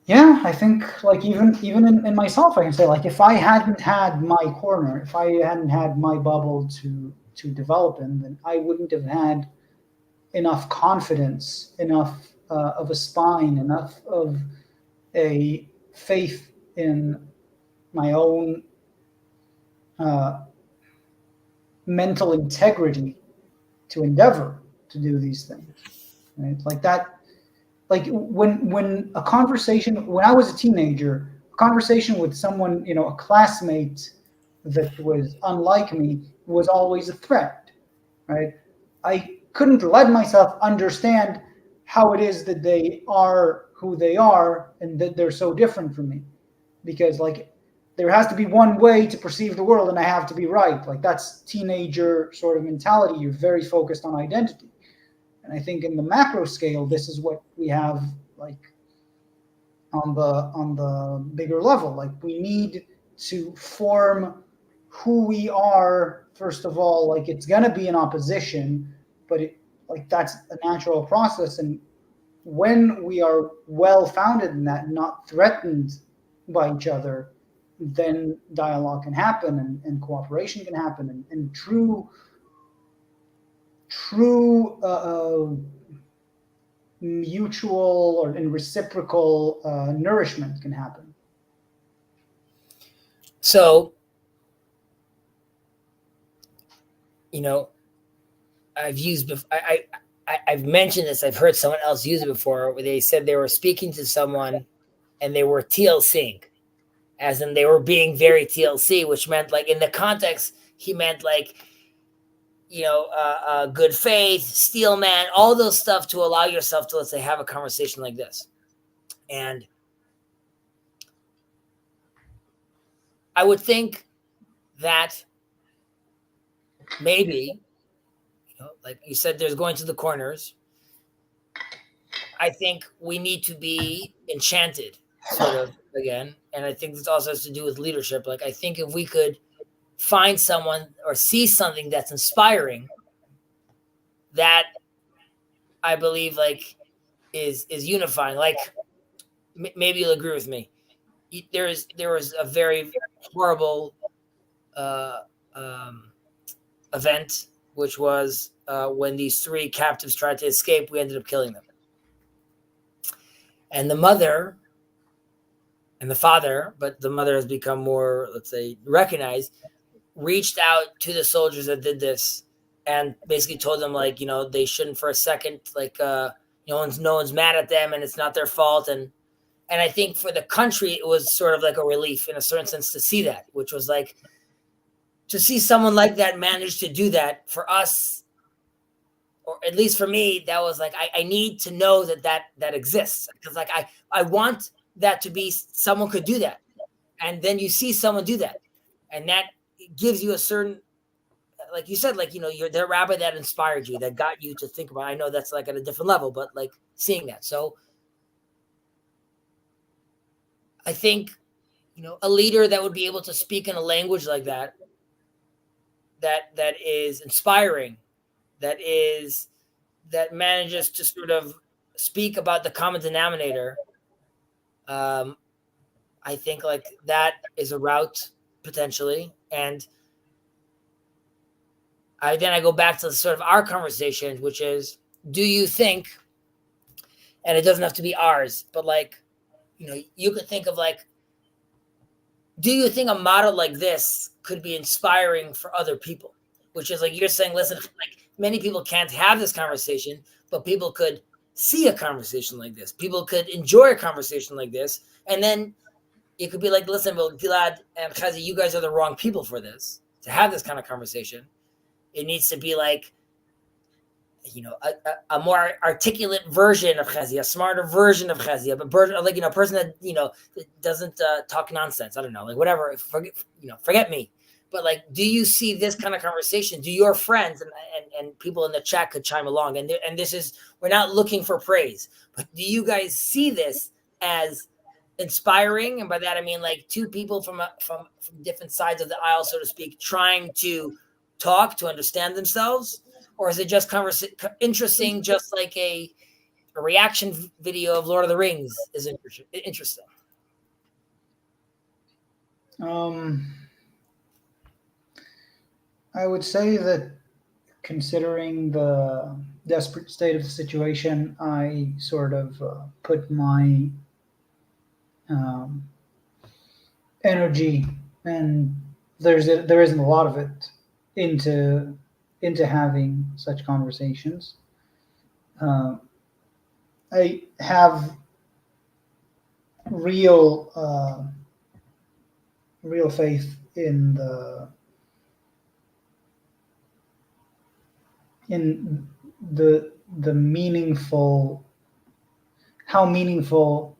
Yeah, I think like even in myself, I can say like if I hadn't had my corner, if I hadn't had my bubble to develop in, then I wouldn't have had enough confidence, enough of a spine, enough of a faith in my own uh, mental integrity to endeavor to do these things. Right, like that. Like when a conversation when I was a teenager, a conversation with someone, a classmate that was unlike me was always a threat. Right, I couldn't let myself understand how it is that they are who they are and that they're so different from me, because like there has to be one way to perceive the world and I have to be right. Like that's teenager sort of mentality. You're very focused on identity. And I think in the macro scale, this is what we have like on the bigger level. Like we need to form who we are first of all. Like it's gonna be an opposition, but that's a natural process. And when we are well founded in that, not threatened by each other, then dialogue can happen and cooperation can happen and true mutual or and reciprocal nourishment can happen. So, I've used, I've mentioned this. I've heard someone else use it before, where they said they were speaking to someone and they were TLCing, as in they were being very TLC, which meant like in the context, he meant like, good faith, steel man, all those stuff to allow yourself to, let's say, have a conversation like this. And I would think that maybe, like you said, there's going to the corners. I think we need to be enchanted, sort of, again. And I think this also has to do with leadership. Like, I think if we could find someone or see something that's inspiring, that I believe like is unifying. Like, maybe you'll agree with me. There was a very horrible event, which was when these 3 captives tried to escape. We ended up killing them. And the mother and the father, but the mother has become more, let's say, recognized, reached out to the soldiers that did this and basically told them, like, they shouldn't for a second, like, no one's mad at them and it's not their fault. And I think for the country, it was sort of like a relief in a certain sense to see that, which was like, to see someone like that manage to do that for us, or at least for me, that was like, I need to know that exists. Because like, I want that to be, someone could do that. And then you see someone do that. And that gives you a certain, like you said, like, you're the rabbi that inspired you, that got you to think about, I know that's like at a different level, but like seeing that. So I think, a leader that would be able to speak in a language like that is inspiring, that manages to sort of speak about the common denominator. I think like that is a route potentially. And I go back to sort of our conversation, which is, do you think, and it doesn't have to be ours, but like, you could think of like, do you think a model like this could be inspiring for other people? Which is like, you're saying, listen, like many people can't have this conversation, but people could see a conversation like this. People could enjoy a conversation like this. And then it could be like, listen, well, Gilad and Chezi, you guys are the wrong people for this, to have this kind of conversation. It needs to be like, a more articulate version of Chezi, a smarter version of Chezi, like, a person that, doesn't talk nonsense. I don't know, like whatever, forget me. But like, do you see this kind of conversation? Do your friends and people in the chat could chime along? And this is, we're not looking for praise, but do you guys see this as inspiring? And by that, I mean like 2 people from different sides of the aisle, so to speak, trying to talk to understand themselves? Or is it just interesting, just like a reaction video of Lord of the Rings is interesting? I would say that, considering the desperate state of the situation, I sort of put my energy, and there isn't a lot of it, into having such conversations. I have real faith in the meaningful, how meaningful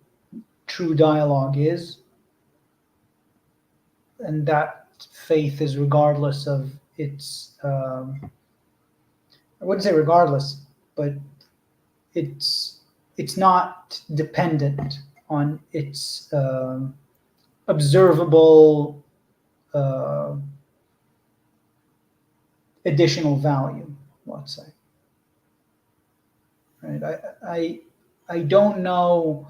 true dialogue is, and that faith is regardless of its I wouldn't say regardless, but it's not dependent on its observable additional value, let's say. Right? I don't know.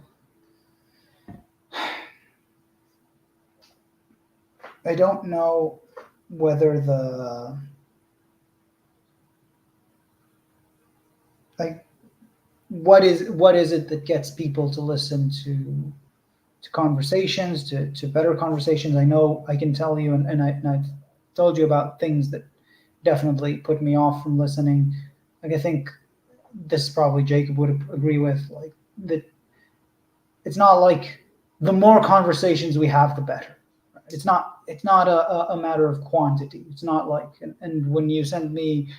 I don't know whether what is it that gets people to listen to conversations, to better conversations. I know I can tell you, and I've told you about things that definitely put me off from listening. Like I think this probably Jacob would agree with, like that it's not like the more conversations we have, the better. It's not a matter of quantity. It's not like, and when you sent me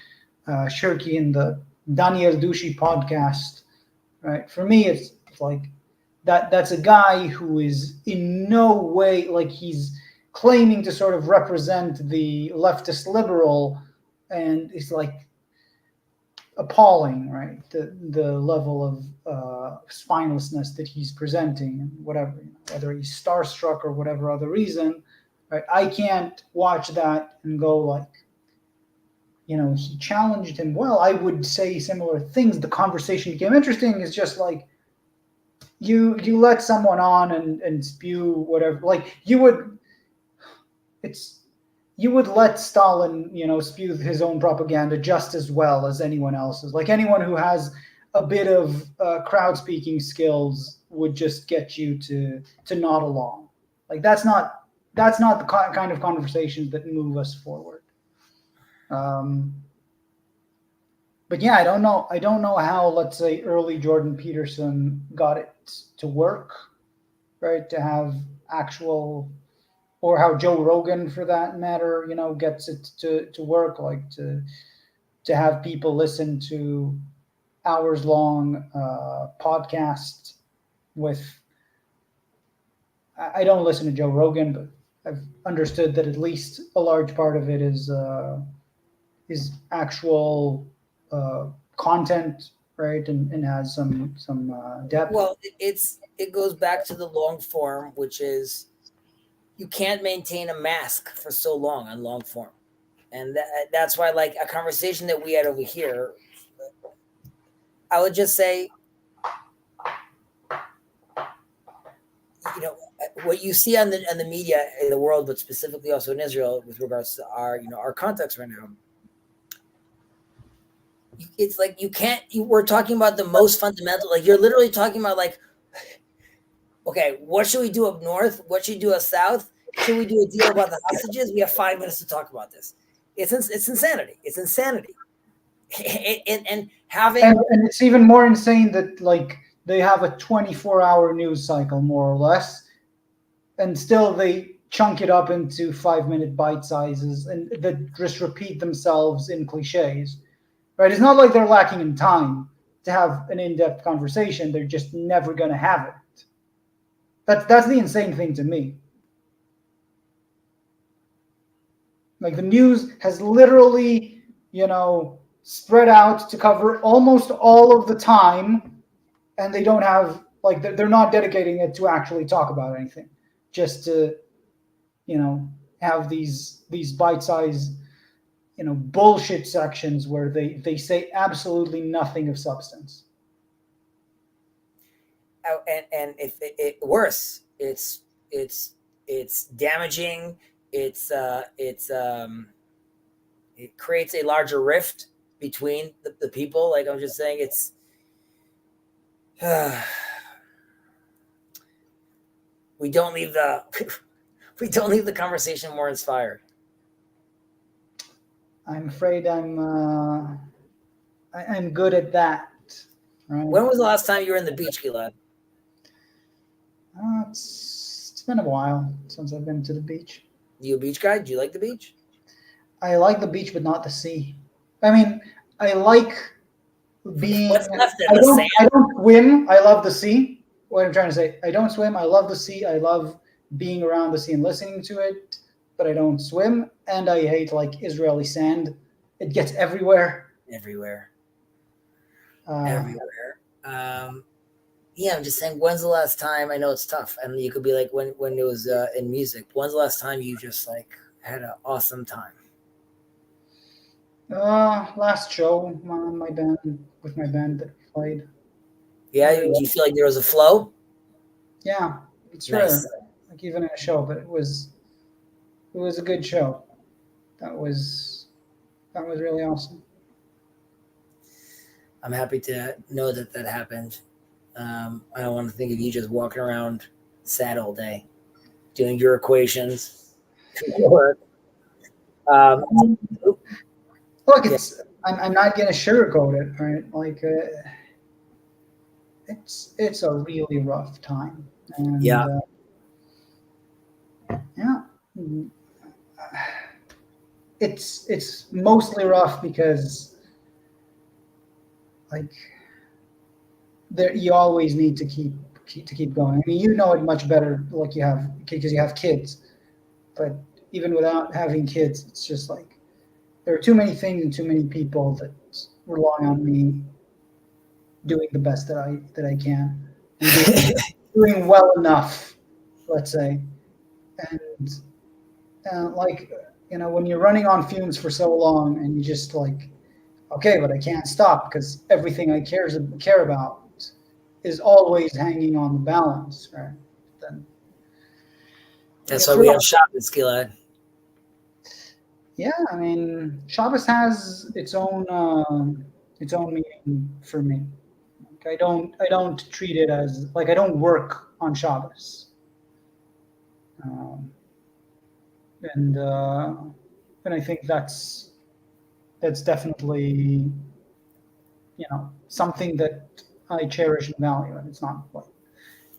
Shirky in the Daniel Dushi podcast, right? For me, it's like that's a guy who is in no way like he's claiming to sort of represent the leftist liberal, and it's like appalling, right? The level of spinelessness that he's presenting, and whatever, whether he's starstruck or whatever other reason, right? I can't watch that and go like, he challenged him. Well, I would say similar things. The conversation became interesting. It's just like you let someone on and spew whatever. Like you would let Stalin, spew his own propaganda just as well as anyone else's. Like anyone who has a bit of crowd speaking skills would just get you to nod along. Like that's not the kind of conversations that move us forward. But yeah, I don't know how, let's say, early Jordan Peterson got it to work, right? To have actual, or how Joe Rogan, for that matter, gets it to work, like to have people listen to hours long podcasts with. I don't listen to Joe Rogan, but I've understood that at least a large part of it is actual content, right, and has some depth. Well, it goes back to the long form, which is you can't maintain a mask for so long on long form, and that's why, like a conversation that we had over here, I would just say, what you see on the media in the world, but specifically also in Israel with regards to our context right now. It's like we're talking about the most fundamental, like you're literally talking about like, okay, what should we do up north? What should we do up south? Should we do a deal about the hostages? We have 5 minutes to talk about this. It's insanity. It's insanity. and having and it's even more insane that like they have a 24-hour news cycle more or less, and still they chunk it up into 5-minute bite sizes and that just repeat themselves in cliches. Right? It's not like they're lacking in time to have an in-depth conversation. They're just never going to have it. That's the insane thing to me. Like the news has literally, spread out to cover almost all of the time, and they don't have, like, they're not dedicating it to actually talk about anything, just to, have these bite-sized, bullshit sections where they say absolutely nothing of substance. And if it worse, it's damaging. It creates a larger rift between the people. Like I'm just saying, it's we don't leave the conversation more inspired. I'm afraid I'm good at that. Right? When was the last time you were in the beach, Gilad? It's been a while since I've been to the beach. You a beach guy? Do you like the beach? I like the beach, but not the sea. I mean, I like being. What's left in the sand? I don't swim. I love the sea. What I'm trying to say, I don't swim. I love the sea. I love being around the sea and listening to it, but I don't swim. And I hate like Israeli sand. It gets everywhere. Everywhere. Yeah, I'm just saying, when's the last time? I know it's tough, and you could be like, when it was in music. When's the last time you just like had an awesome time? Last show on my band with my band that we played. Yeah, do you feel like there was a flow? Yeah, it's Nice. rare, like even in a show, but it was a good show. That was really awesome. I'm happy to know that happened. I don't want to think of you just walking around sad all day, doing your equations, work. Um, Look, I'm not gonna sugarcoat it, right? Like it's a really rough time, and yeah, yeah, it's mostly rough because like there you always need to keep going. I mean, you know it much better, like you have because you have kids, but even without having kids, it's just like there are too many things and too many people that rely on me doing the best that I can and doing well enough, let's say. And like when you're running on fumes for so long and you just like, okay, but I can't stop because everything I care about is always hanging on the balance, right? Then that's why it's we rough. have Shabbos, Gilad. Yeah, I mean, Shabbos has its own meaning for me. Like, I don't treat it as like I don't work on Shabbos, um, and uh, and I think that's definitely something that I cherish and value, and it's not like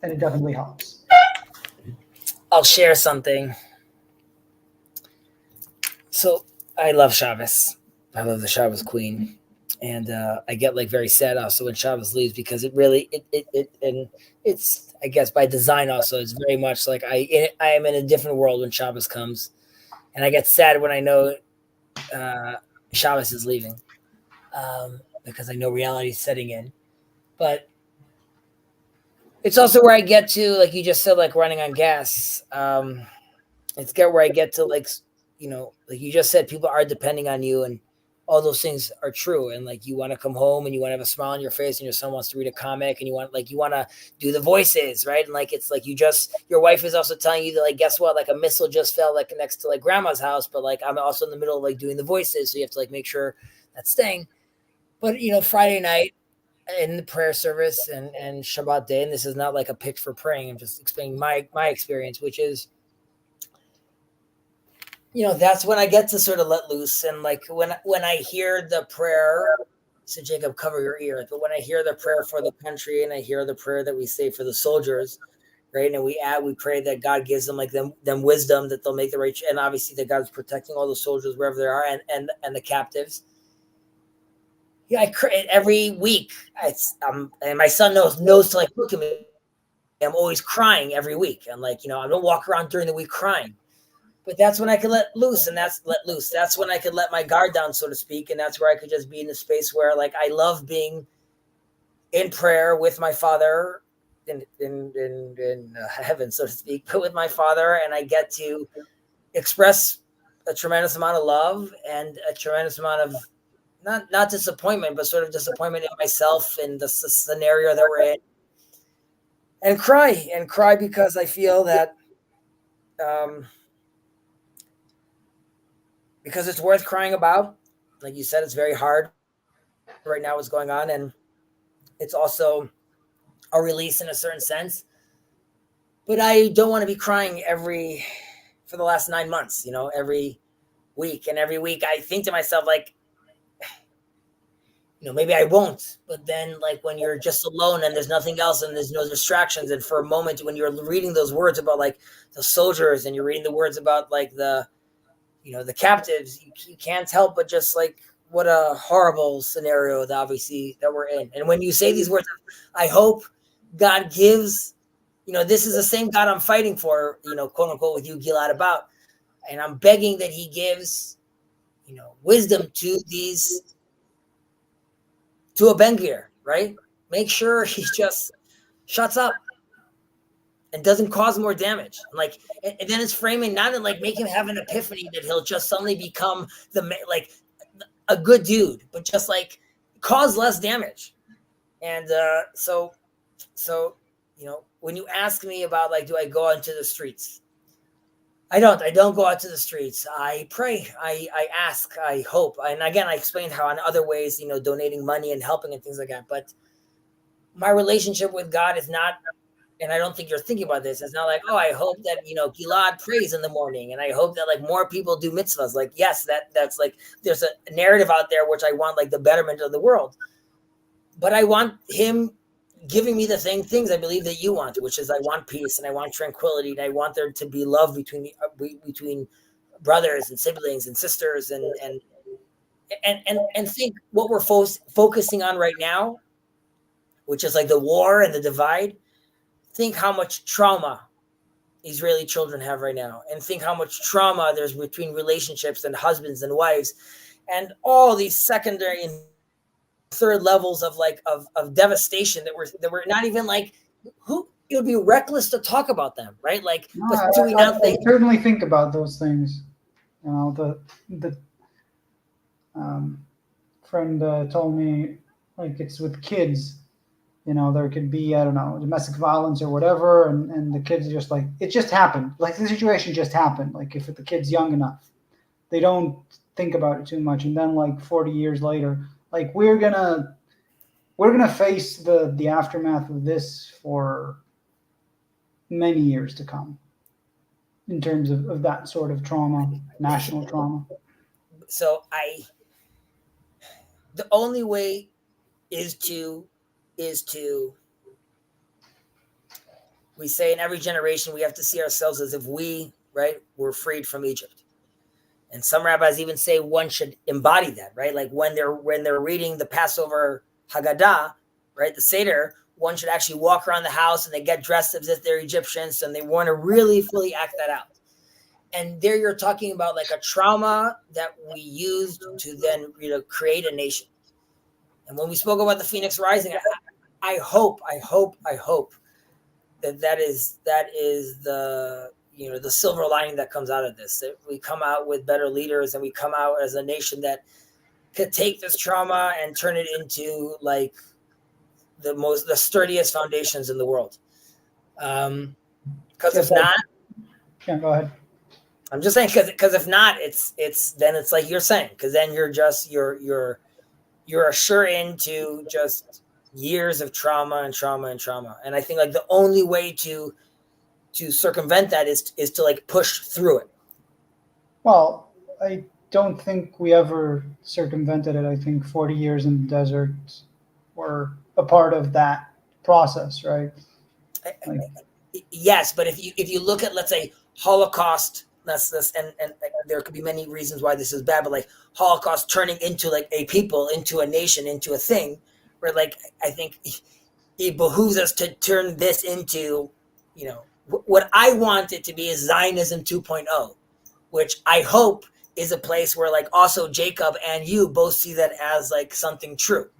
and it definitely helps. I'll share something. So I love Shabbos. I love the Shabbos Queen, and I get like very sad also when Shabbos leaves because it really it and it's I guess by design also it's very much like I am in a different world when Shabbos comes, and I get sad when I know uh, Shabbos is leaving because I know reality is setting in. But it's also where I get to like you just said like running on gas. It's get where I get to like like you just said, people are depending on you, and all those things are true. And like you want to come home and you want to have a smile on your face, and your son wants to read a comic, and you want to do the voices, right? And like it's like your wife is also telling you that like guess what, like a missile just fell like next to like grandma's house, but like I'm also in the middle of like doing the voices, so you have to like make sure that's staying. But Friday night in the prayer service and Shabbat day, and this is not like a pitch for praying. I'm just explaining my experience, which is that's when I get to sort of let loose. And like when I hear the prayer, so Jacob, cover your ears. But when I hear the prayer for the country and I hear the prayer that we say for the soldiers, right? And we pray that God gives them like them wisdom that they'll make the right, and obviously that God's protecting all the soldiers wherever they are and the captives. Yeah, every week. And my son knows to like look at me. I'm always crying every week, and like I don't walk around during the week crying. But that's when I could let loose, and that's let loose. That's when I could let my guard down, so to speak, and that's where I could just be in a space where, like, I love being in prayer with my Father in heaven, so to speak, but with my Father, and I get to express a tremendous amount of love and a tremendous amount of not disappointment, but sort of disappointment in myself and the scenario that we're in, and cry because I feel that. Um, because it's worth crying about. Like you said, it's very hard right now what's going on, and it's also a release in a certain sense. But I don't want to be crying for the last 9 months, every week. And every week I think to myself, like, maybe I won't. But then, like, when you're just alone and there's nothing else and there's no distractions, and for a moment when you're reading those words about like the soldiers and you're reading the words about like the captives, you can't help but just like what a horrible scenario that obviously that we're in. And when you say these words, I hope God gives, this is the same God I'm fighting for, quote unquote, with you, Gilad, about. And I'm begging that he gives, wisdom to a Ben-Gvir, right? Make sure he just shuts up and doesn't cause more damage. And then it's framing not to like make him have an epiphany that he'll just suddenly become like a good dude, but just like cause less damage. And so when you ask me about like, do I go out into the streets? I don't go out to the streets. I pray. I ask. I hope. And again, I explained how in other ways, donating money and helping and things like that. But my relationship with God is not and I don't think you're thinking about this. It's not like, oh, I hope that, Gilad prays in the morning, and I hope that like more people do mitzvahs. Like, yes, that's like, there's a narrative out there which I want, like the betterment of the world, but I want him giving me the same things I believe that you want, which is I want peace and I want tranquility and I want there to be love between brothers and siblings and sisters and think what we're focusing on right now, which is like the war and the divide. Think how much trauma Israeli children have right now, and think how much trauma there's between relationships and husbands and wives, and all these secondary and third levels of devastation that we're not even like, who, it would be reckless to talk about them, right? Like, No, but do we not I think? certainly think about those things. The friend told me, like, it's with kids. There could be, I don't know, domestic violence or whatever, and the kids are just like, it just happened. Like, the situation just happened. Like, if the kid's young enough, they don't think about it too much. And then, like, 40 years later, like, we're gonna face the aftermath of this for many years to come, in terms of that sort of trauma, national trauma. So the only way is to we say in every generation we have to see ourselves as if we, right, were freed from Egypt. And some rabbis even say one should embody that, right? Like when they're reading the Passover Haggadah, right, the Seder, one should actually walk around the house and they get dressed as if they're Egyptians, and they want to really fully act that out. And there you're talking about like a trauma that we used to then create a nation. And when we spoke about the Phoenix Rising, I hope that is the the silver lining that comes out of this. That we come out with better leaders, and we come out as a nation that could take this trauma and turn it into like the sturdiest foundations in the world. Because if not, yeah, go ahead. I'm just saying, because if not, it's then it's like you're saying, because then you're a sure into just years of trauma. And I think like the only way to circumvent that is to like push through it. Well, I don't think we ever circumvented it. I think 40 years in the desert were a part of that process, right? Yes, but if you look at, let's say, Holocaust, and there could be many reasons why this is bad, but like Holocaust turning into like a people, into a nation, into a thing, where like I think it behooves us to turn this into, what I want it to be is Zionism 2.0, which I hope is a place where like also Jacob and you both see that as like something true.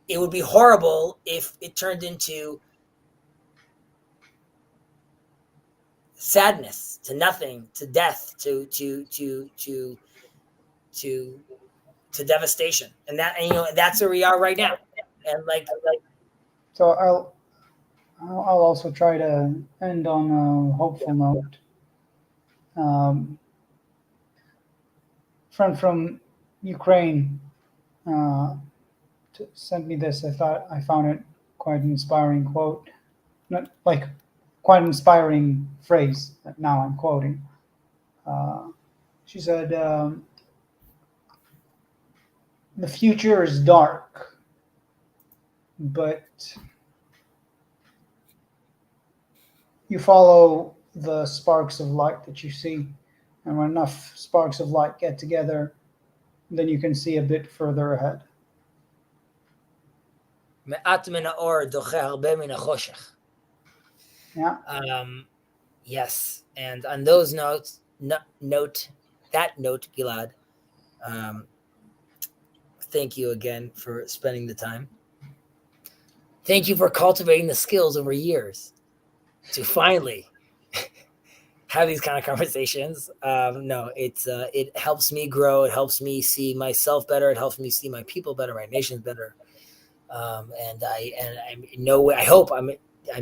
It would be horrible if it turned into sadness, to nothing, to death, to devastation, and that's where we are right now. And like so I'll also try to end on a hopeful note. Friend from Ukraine sent me this. I found it quite an inspiring quote, not like quite an inspiring phrase that now I'm quoting. She said, "The future is dark, but you follow the sparks of light that you see, and when enough sparks of light get together, then you can see a bit further ahead." Yeah. Yes, and on those notes, Gilad, thank you again for spending the time. Thank you for cultivating the skills over years to finally have these kind of conversations. No, it helps me grow. It helps me see myself better. It helps me see my people better, my nations better. And I hope I'm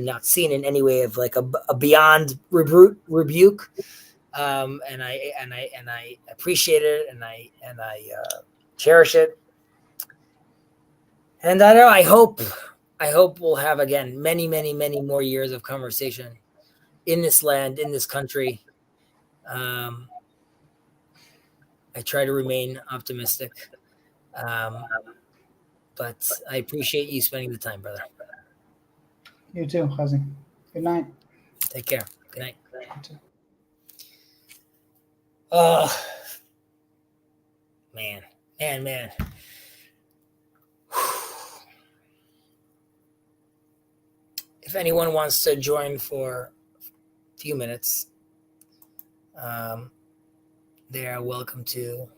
not seen in any way of like a beyond rebuke. And I appreciate it, and I cherish it. And I know, I hope I hope we'll have again many, many, many more years of conversation in this land, in this country. Um, I try to remain optimistic, um, but I appreciate you spending the time, brother. You too, Chezi. Good night. Take care. Good night. You too. Oh, man, man. If anyone wants to join for a few minutes, they are welcome to.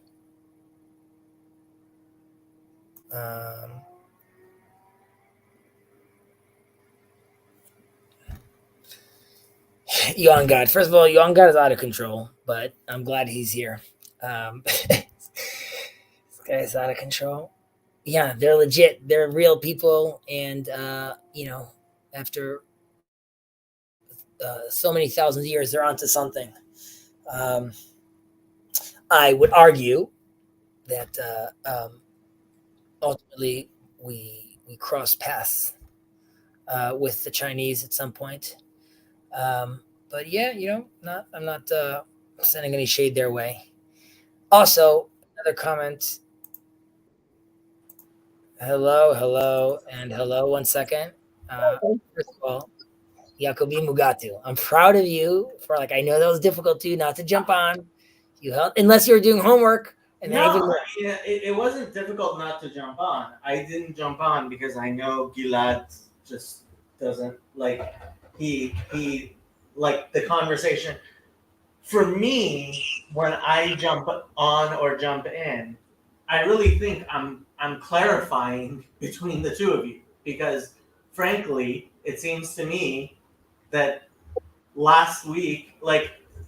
Young God. First of all, Young God is out of control, but I'm glad he's here. This guy's out of control. Yeah, they're legit. They're real people, and after so many thousands of years, they're onto something. I would argue that ultimately we cross paths with the Chinese at some point. But yeah, I'm not sending any shade their way. Also, another comment. Hello, and hello. 1 second. First of all, Jacobi Mugatu. I'm proud of you for I know that was difficult to you not to jump on. You helped unless you were doing homework. And then even No, it wasn't difficult not to jump on. I didn't jump on because I know Gilad just doesn't he like the conversation. For me, when I jump on or jump in, I really think I'm clarifying between the two of you because frankly, it seems to me that last week,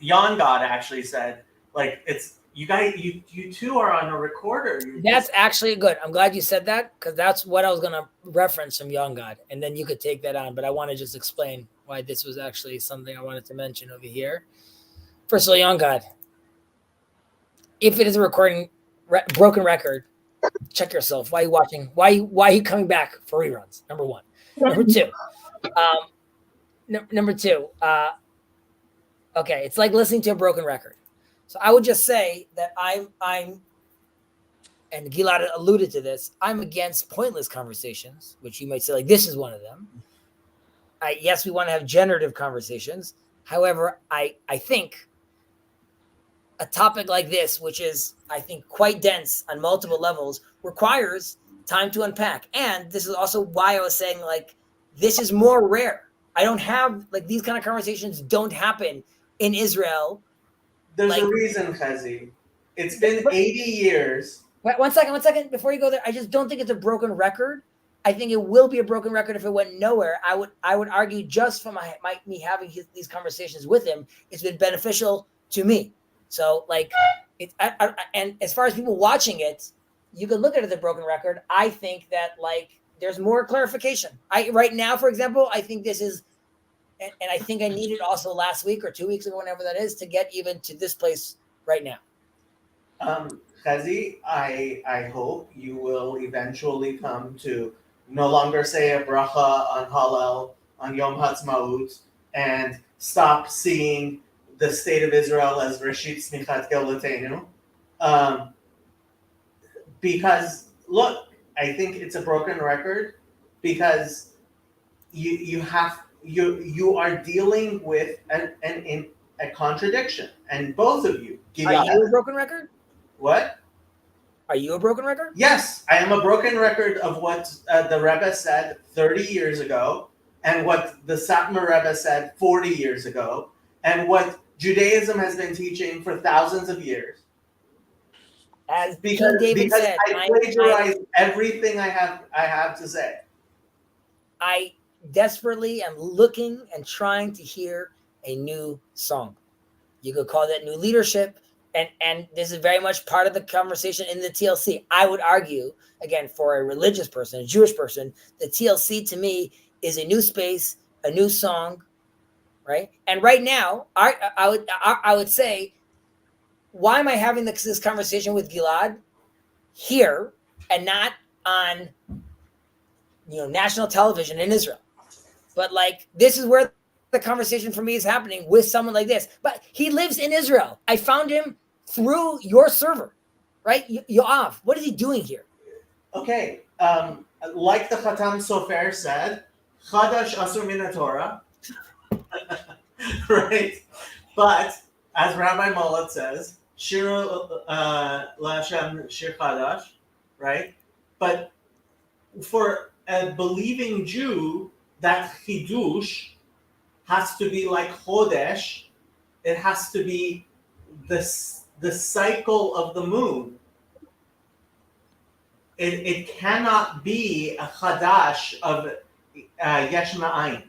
Jan God actually said, it's you guys, you two are on a recorder. that's actually good. I'm glad you said that because that's what I was going to reference from Young God, and then you could take that on. But I want to just explain why this was actually something I wanted to mention over here. First of all, Young God, if it is a recording broken record, check yourself. Why are you watching? Why are you coming back for reruns? Number one. Number two. Number two. Okay, it's like listening to a broken record. So I would just say that I'm and Gilad alluded to this. I'm against pointless conversations, which you might say this is one of them. Yes, we want to have generative conversations. However, I think a topic like this, which is, I think, quite dense on multiple levels, requires time to unpack. And this is also why I was saying, this is more rare. I don't have, these kind of conversations don't happen in Israel. There's a reason, Chezi. It's been 80 years. One second. Before you go there, I just don't think it's a broken record. I think it will be a broken record if it went nowhere. I would argue just from me having these conversations with him, it's been beneficial to me. So and as far as people watching it, you could look at it as a broken record. I think that there's more clarification. Right now, for example, I think this is, and I think I needed also last week or 2 weeks ago, whenever that is, to get even to this place right now. Chezi, I hope you will eventually come to no longer say a bracha on Hallel on Yom Ha'atzmaut and stop seeing the state of Israel as Reshit Tzmichat Geulatenu. Because look, I think it's a broken record because you are dealing with a contradiction, and both of you. Are you a broken record? What? Are you a broken record? Yes, I am a broken record of what the Rebbe said 30 years ago, and what the Satmar Rebbe said 40 years ago, and what Judaism has been teaching for thousands of years. As David said, I plagiarize everything I have to say. I desperately am looking and trying to hear a new song. You could call that new leadership. And this is very much part of the conversation in the TLC. I would argue, again, for a religious person, a Jewish person, the TLC to me is a new space, a new song, right? And right now, I would say, why am I having this conversation with Gilad here and not on national television in Israel. But like, this is where the conversation for me is happening with someone like this. But he lives in Israel. I found him through your server, right? Yoav, what is he doing here? Okay, like the Khatam Sofer said, Chadash Asur Min Torah, right? But as Rabbi Molot says, Shir Lashem Shir Chadash, right? But for a believing Jew, that Chidush has to be like Chodesh. It has to be the cycle of the moon. It cannot be a Chadash of Yesh Ma'ayin.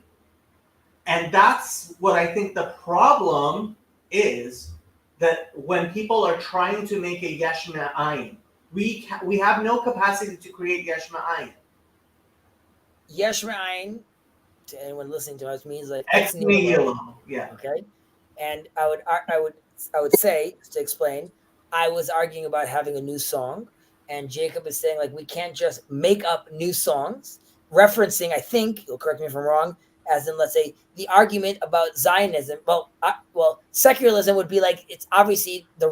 And that's what I think the problem is, that when people are trying to make a Yesh Ma'ayin, we have no capacity to create Yesh Ma'ayin. Yesh Ma'ayin, to anyone listening to us, means like Ex nihilo. Yeah. Okay, and I would say, to explain, I was arguing about having a new song, and Jacob is saying like we can't just make up new songs, referencing, I think you'll correct me if I'm wrong, as in, let's say, the argument about Zionism. Well, secularism would be like, it's obviously the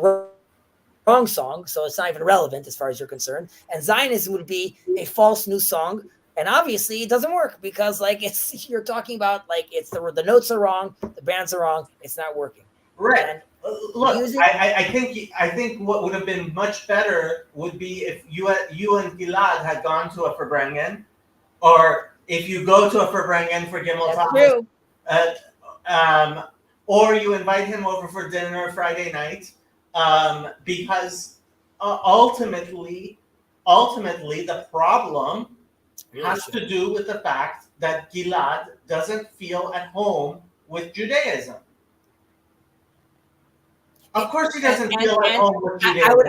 wrong song, so it's not even relevant as far as you're concerned. And Zionism would be a false new song, and obviously it doesn't work because like you're talking about like it's the notes are wrong, the bands are wrong, it's not working. Right. And look, I think what would have been much better would be if you and Gilad had gone to a Farbrengen, or if you go to a Farbrengen for Gimel Tammuz, or you invite him over for dinner Friday night, because ultimately the problem has to do with the fact that Gilad doesn't feel at home with Judaism. Of course, he doesn't feel at home with Judaism. I would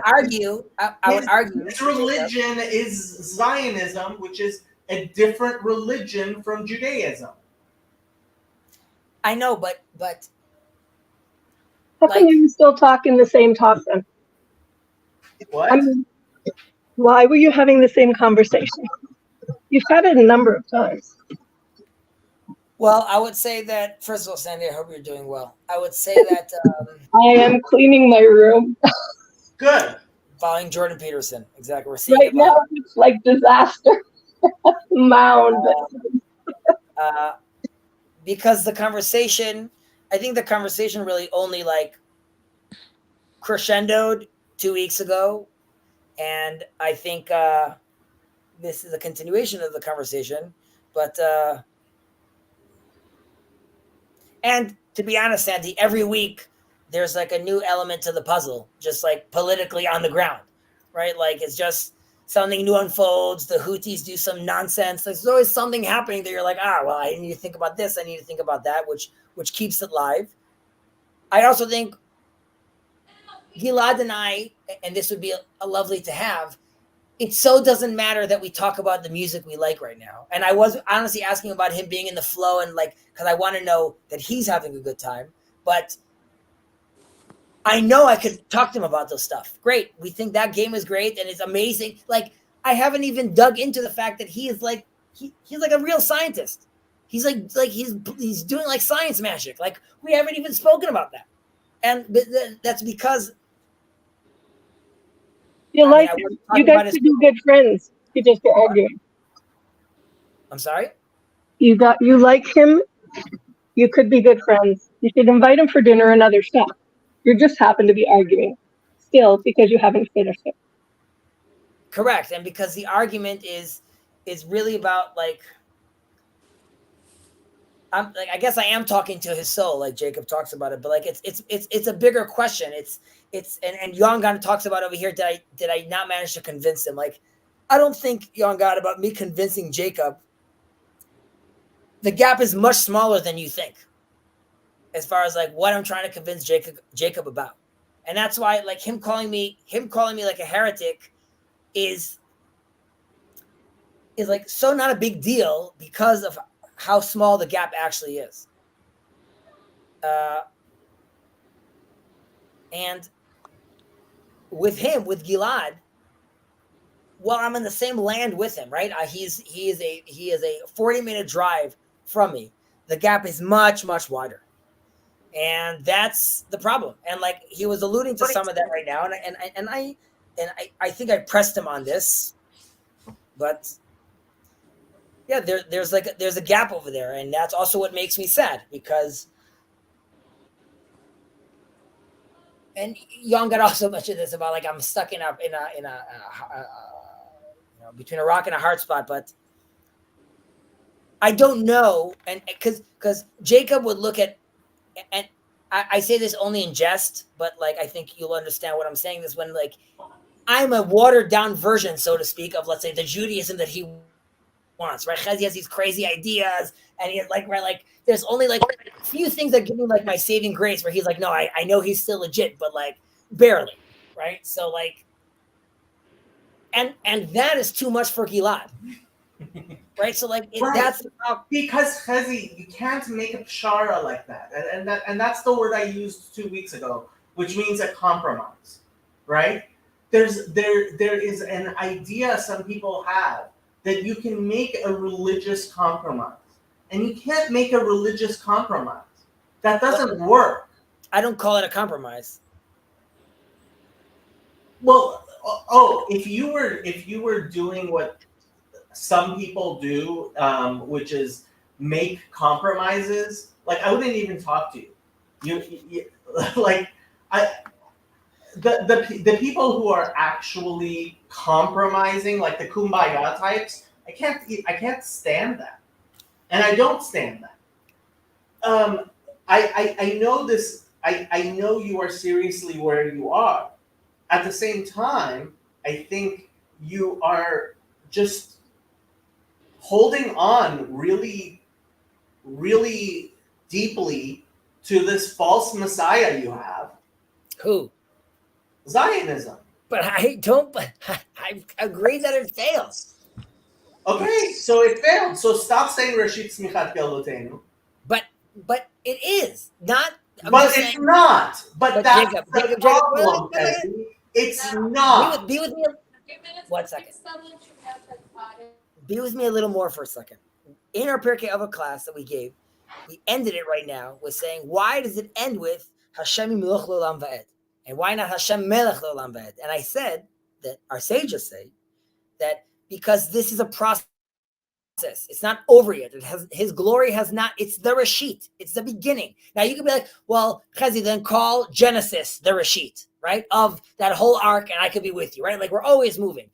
argue. His religion is Zionism, which is a different religion from Judaism. I know, but how come you're still talking the same talk then? What? I mean, why were you having the same conversation? You've had it a number of times. Well, I would say that, first of all, Sandy, I hope you're doing well. I would say that I am cleaning my room. Good. Following Jordan Peterson, exactly. We're seeing right now. It's like disaster mound. Because I think the conversation really only like crescendoed 2 weeks ago, and I think this is a continuation of the conversation. But and to be honest, Sandy, every week there's like a new element to the puzzle, just like politically on the ground, right? Like it's just something new unfolds. The Houthis do some nonsense. There's always something happening that you're like, well, I need to think about this. I need to think about that, which keeps it live. I also think Gilad and I, and this would be a lovely to have, it so doesn't matter that we talk about the music we like right now. And I was honestly asking about him being in the flow and like, because I want to know that he's having a good time. But I know I could talk to him about those stuff. Great. We think that game is great and it's amazing. Like, I haven't even dug into the fact that he is like, he's like a real scientist. He's like he's doing like science magic. Like, we haven't even spoken about that. And that's because you guys could be good friends. You just are arguing. I'm sorry? You like him. You could be good friends. You should invite him for dinner and other stuff. You just happen to be arguing still because you haven't finished it. Correct. And because the argument is really about like, I guess I am talking to his soul, like Jacob talks about it, but like it's a bigger question. And Yongan talks about over here. Did I not manage to convince him? Like, I don't think Yongan about me convincing Jacob. The gap is much smaller than you think, as far as like what I'm trying to convince Jacob about. And that's why like him calling me like a heretic is like so not a big deal because of how small the gap actually is. And with Gilad, well, I'm in the same land with him, right? He is a 40-minute drive from me. The gap is much wider, and that's the problem. And like he was alluding to some of that right now, and I think I pressed him on this, but yeah, there's a gap over there, and that's also what makes me sad because. And Young got also mentioned this about like I'm stuck in a between a rock and a hard spot, but I don't know, and because Jacob would look at, and I say this only in jest, but like I think you'll understand what I'm saying. This when like I'm a watered down version, so to speak, of let's say the Judaism that he wants, right? Chezi has these crazy ideas, and he's like, right, like there's only like a few things that give me like my saving grace, where he's like, no, I know he's still legit, but like barely, right? So like, and that is too much for Gilad, right? So like Right. that's Because Chezi, you can't make a pshara like that, and that's the word I used 2 weeks ago, which means a compromise, right? There is an idea some people have that you can make a religious compromise, and you can't make a religious compromise. That doesn't work. I don't call it a compromise. Well, if you were doing what some people do, which is make compromises, like I wouldn't even talk to you. You like the people who are actually compromising, like the kumbaya types. I can't stand that, and I don't stand that. I know this. I know you are seriously where you are. At the same time, I think you are just holding on really, really deeply to this false messiah you have. Who? Zionism. But I don't. But I agree that it fails. Okay, so it failed. So stop saying Rashid Smichat Gelotenu. But it is not. But it's saying, not. But that's Jacob, the problem. It's not. Be with me. 1 second. Be with me a little more for a second. In our Pirkei Avot class that we gave, we ended it right now with saying, why does it end with Hashem Melech L'Olam Va'ed? And why not Hashem Melech L'Olam Va'ed? And I said that our sages say that because this is a process. It's not over yet. It has his glory has not. It's the Rashit. It's the beginning. Now you could be like, well, Chezi, then call Genesis the Rashit, right? Of that whole arc, and I could be with you, right? Like we're always moving.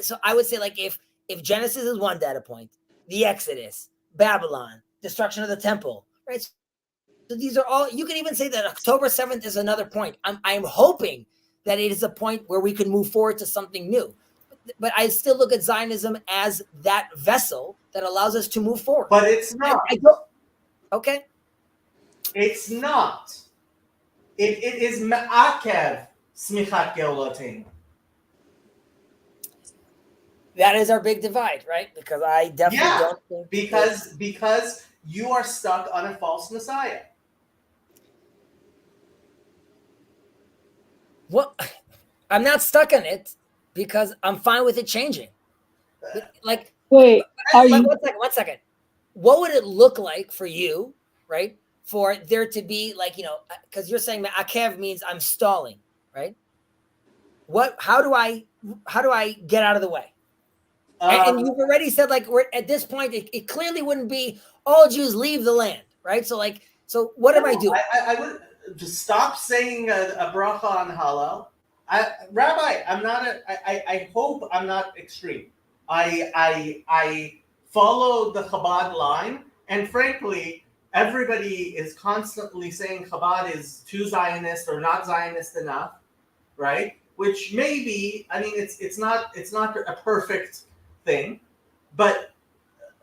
So I would say like if Genesis is one data point, the Exodus, Babylon, destruction of the temple, right? So these are all. You can even say that October 7th is another point. I'm hoping that it is a point where we can move forward to something new. But I still look at Zionism as that vessel that allows us to move forward. But it's not. Okay. It's not. It is ma'akev smichat geulotenu. That is our big divide, right? Because I definitely don't think because you are stuck on a false messiah. Well, I'm not stuck on it. Because I'm fine with it changing. Like, wait, like 1 second. What would it look like for you, right? For there to be like, because you're saying that akev means I'm stalling, right? How do I get out of the way? And you've already said like we're at this point, it clearly wouldn't be all Jews leave the land, right? So what am I doing? I would just stop saying a bracha on halal. Rabbi, I'm not. I hope I'm not extreme. I follow the Chabad line, and frankly, everybody is constantly saying Chabad is too Zionist or not Zionist enough, right? Which maybe, I mean, it's not a perfect thing, but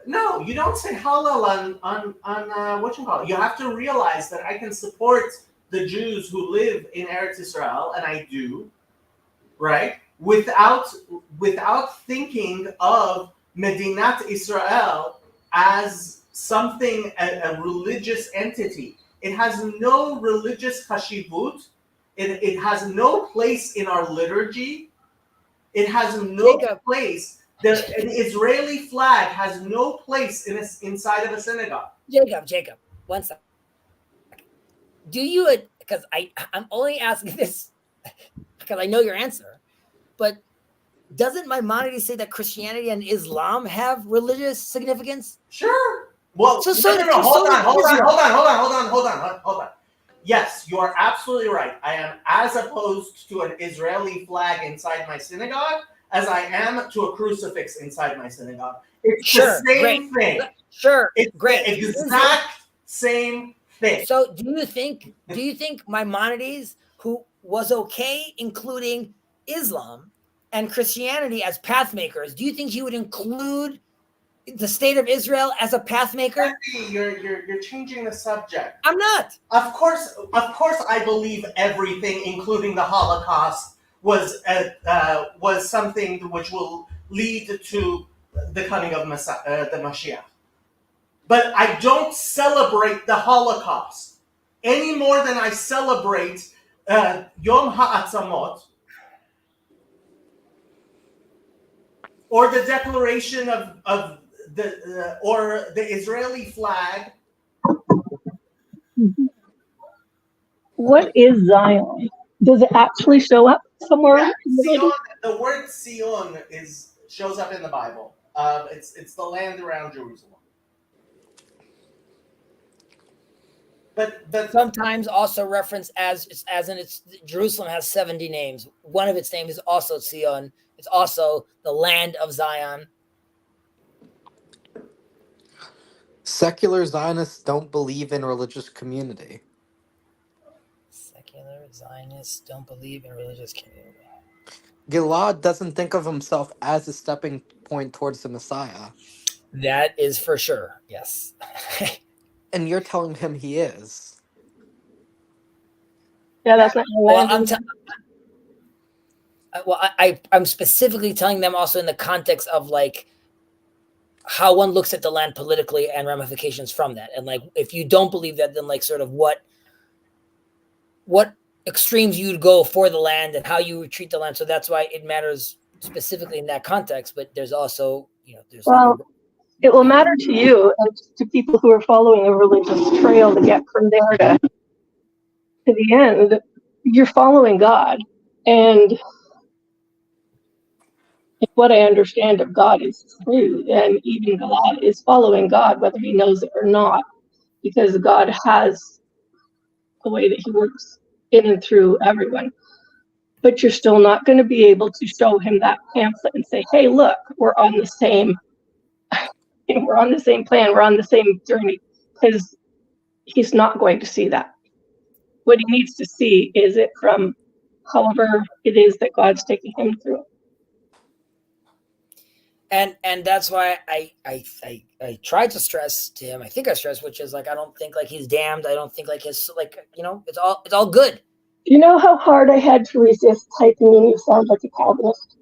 no, you don't say halal on what you call it. You have to realize that I can support the Jews who live in Eretz Israel, and I do. Right, without thinking of Medinat Israel as something a religious entity. It has no religious chashivut. It has no place in our liturgy. It has no Jacob. place. An Israeli flag has no place inside of a synagogue. Jacob, 1 second. Do you, because I'm only asking this because I know your answer, but doesn't Maimonides say that Christianity and Islam have religious significance? Sure. Well, So no. Hold on. Yes, you are absolutely right. I am as opposed to an Israeli flag inside my synagogue as I am to a crucifix inside my synagogue. It's the same thing. Sure, it's great. The exact same thing. So do you think Maimonides, who was okay including Islam and Christianity as path makers, do you think he would include the state of Israel as a path maker? You're changing the subject. I'm not. Of course, I believe everything, including the Holocaust, was something which will lead to the coming of the Mashiach. But I don't celebrate the Holocaust any more than I celebrate Yom HaAtzamot or the declaration of the Israeli flag. What is Zion? Does it actually show up somewhere? Yeah, the word Siyum shows up in the Bible. It's the land around Jerusalem. But sometimes also referenced as in it's Jerusalem has 70 names. One of its names is also Zion. It's also the land of Zion. Secular Zionists don't believe in religious community. Secular Zionists don't believe in religious community. Gilad doesn't think of himself as a stepping point towards the Messiah. That is for sure, yes. And you're telling him he is. Yeah, that's not. I'm specifically telling them also in the context of like how one looks at the land politically and ramifications from that. And like, if you don't believe that, then like sort of what extremes you'd go for the land and how you would treat the land. So that's why it matters specifically in that context. But there's also, it will matter to you and to people who are following a religious trail to get from there to the end. You're following God, and if what I understand of God is true, and even God is following God, whether he knows it or not, because God has a way that he works in and through everyone. But you're still not going to be able to show him that pamphlet and say, hey, look, we're on the same plan, we're on the same journey, because he's not going to see that. What he needs to see is it from however it is that God's taking him through. And that's why I tried to stress to him, I think I stressed, which is like, I don't think like he's damned. I don't think like his, like, it's all good. You know how hard I had to resist typing in you sound like a Calvinist?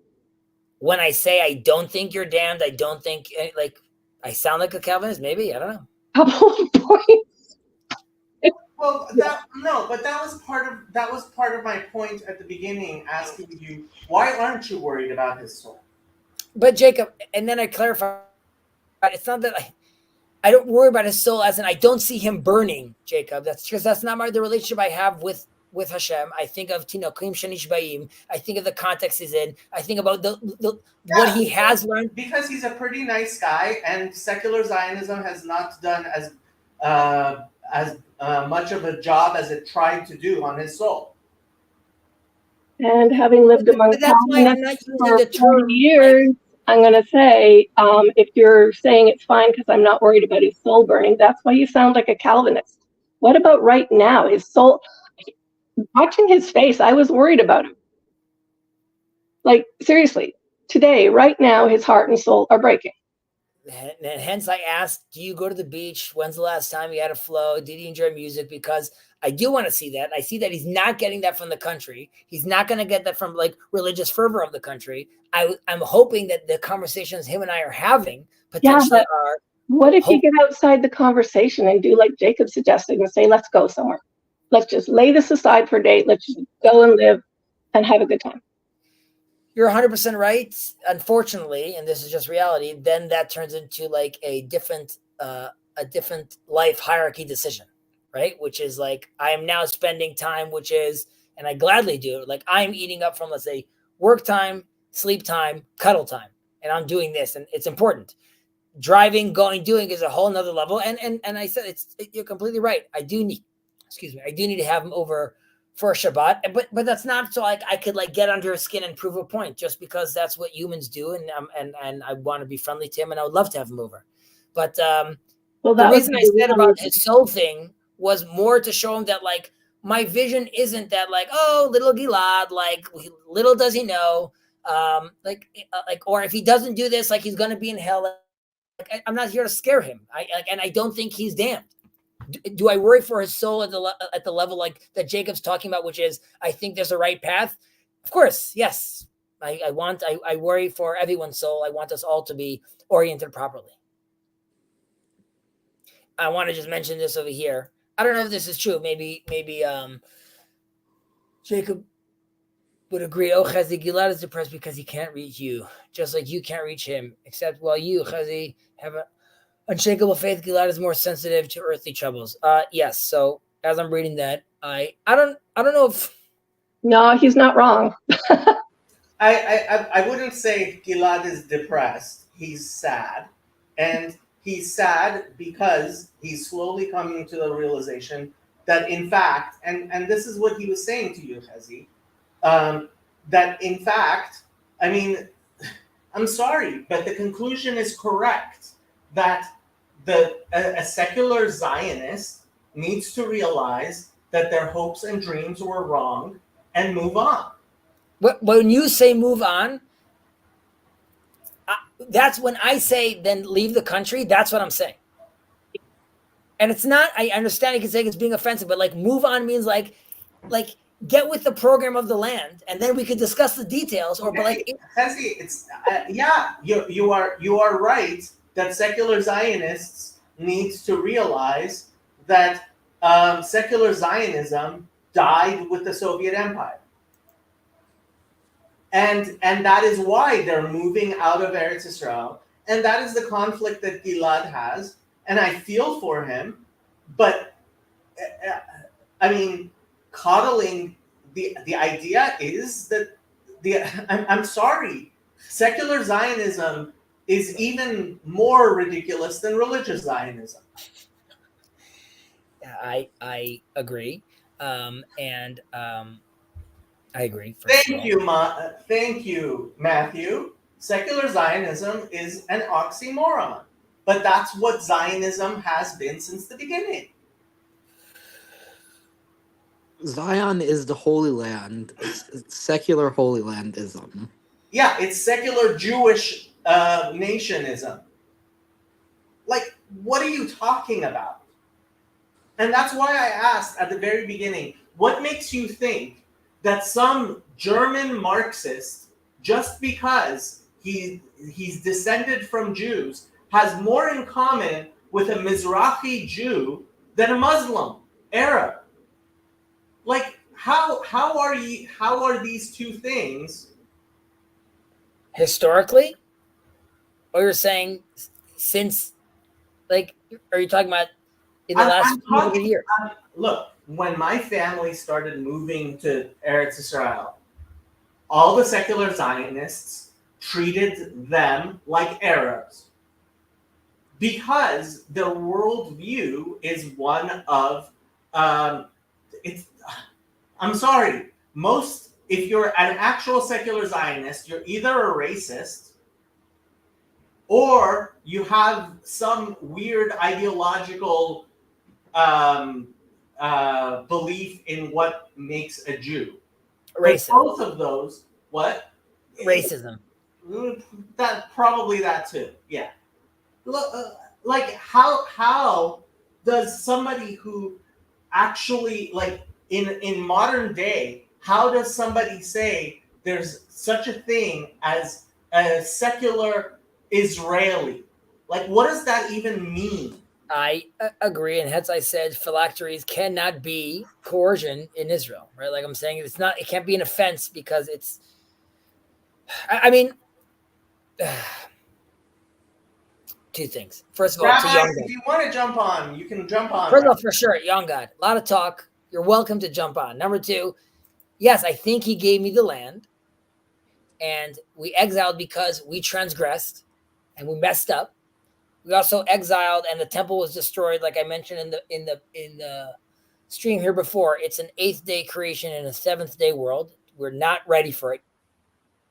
When I say I don't think you're damned, I don't think like I sound like a Calvinist, maybe, I don't know. Couple of points. Well, that was part of my point at the beginning, asking you, why aren't you worried about his soul? But Jacob, and then I clarify, it's not that I don't worry about his soul as in I don't see him burning, Jacob. That's because that's not the relationship I have with Hashem. I think of Tinokim Shanish Bayim. I think of the context he's in. I think about what he has learned. Because he's a pretty nice guy, and secular Zionism has not done as much of a job as it tried to do on his soul. And having lived among Calvinists for 40 years, I'm going to say, if you're saying it's fine because I'm not worried about his soul burning, that's why you sound like a Calvinist. What about right now? His soul, watching his face, I was worried about him. Like, seriously, today, right now, his heart and soul are breaking. And hence I asked, do you go to the beach? When's the last time you had a flow? Did he enjoy music? Because I do want to see that. I see that he's not getting that from the country. He's not going to get that from like religious fervor of the country. I'm hoping that the conversations him and I are having potentially are. What if you get outside the conversation and do like Jacob suggested and say, let's go somewhere. Let's just lay this aside for a day. Let's just go and live and have a good time. you're 100% right. Unfortunately, and this is just reality, then that turns into like a different life hierarchy decision, right? Which is like, I am now spending time, which is, and I gladly do, like I'm eating up from, let's say, work time, sleep time, cuddle time, and I'm doing this, and it's important. Driving, going, doing is a whole nother level. And I said, you're completely right. I do need to have him over for a Shabbat, but that's not so like I could like get under his skin and prove a point, just because that's what humans do, and I want to be friendly to him, and I would love to have him over. But the reason I said about his soul thing was more to show him that like my vision isn't that like, oh, little Gilad, like little does he know, or if he doesn't do this, like he's gonna be in hell. Like, I'm not here to scare him. And I don't think he's damned. Do I worry for his soul at the level like that Jacob's talking about, which is I think there's a right path? Of course, yes. I worry for everyone's soul. I want us all to be oriented properly. I want to just mention this over here. I don't know if this is true. Maybe Jacob would agree. Oh, Chezi, Gilad is depressed because he can't reach you, just like you can't reach him. Except while you, Chezi, have an unshakable faith, Gilad is more sensitive to earthly troubles. Yes. So as I'm reading that, I don't know if. No, he's not wrong. I wouldn't say Gilad is depressed. He's sad, and he's sad because he's slowly coming to the realization that, in fact, and this is what he was saying to you, Chezi. That in fact, I mean, I'm sorry, but the conclusion is correct that a secular Zionist needs to realize that their hopes and dreams were wrong and move on. When you say move on, that's when I say then leave the country. That's what I'm saying. And it's not, I understand you can say it's being offensive, but like move on means like get with the program of the land, and then we could discuss the details. Or, Okay. but Chezi, it's you are right that secular Zionists need to realize that secular Zionism died with the Soviet Empire, and that is why they're moving out of Eretz Israel, and that is the conflict that Gilad has, and I feel for him, but I mean, coddling the idea is that I'm sorry, secular Zionism is even more ridiculous than religious Zionism. I agree, and I agree. Thank you, Matthew. Secular Zionism is an oxymoron, but that's what Zionism has been since the beginning. Zion is the Holy Land. It's secular Holy Landism. Yeah, it's secular Jewish nationism. Like, what are you talking about? And that's why I asked at the very beginning, what makes you think that some German Marxist, just because he's descended from Jews, has more in common with a Mizrahi Jew than a Muslim Arab? Like, how are these two things Historically, or you're saying since, like, are you talking about in the last few hundred years? Look, when my family started moving to Eretz Israel, all the secular Zionists treated them like Arabs because their worldview is one of I'm sorry. If you're an actual secular Zionist, you're either a racist or you have some weird ideological belief in what makes a Jew. Racism. Both of those, what? Racism. That too. Yeah. Like how does somebody who actually like in modern day, how does somebody say there's such a thing as a secular Israeli? Like, what does that even mean? I agree, and hence I said phylacteries cannot be coercion in Israel, right? Like I'm saying, it can't be an offense because I mean, two things. First of all, to Rabbi, young if God. you want to jump on, you can jump on. First of all, for sure, young God. A lot of talk. You're welcome to jump on. Number two, yes, I think he gave me the land, and we exiled because we transgressed and we messed up. We also exiled, and the temple was destroyed, like I mentioned in the stream here before. It's an 8th day creation in a 7th day world. We're not ready for it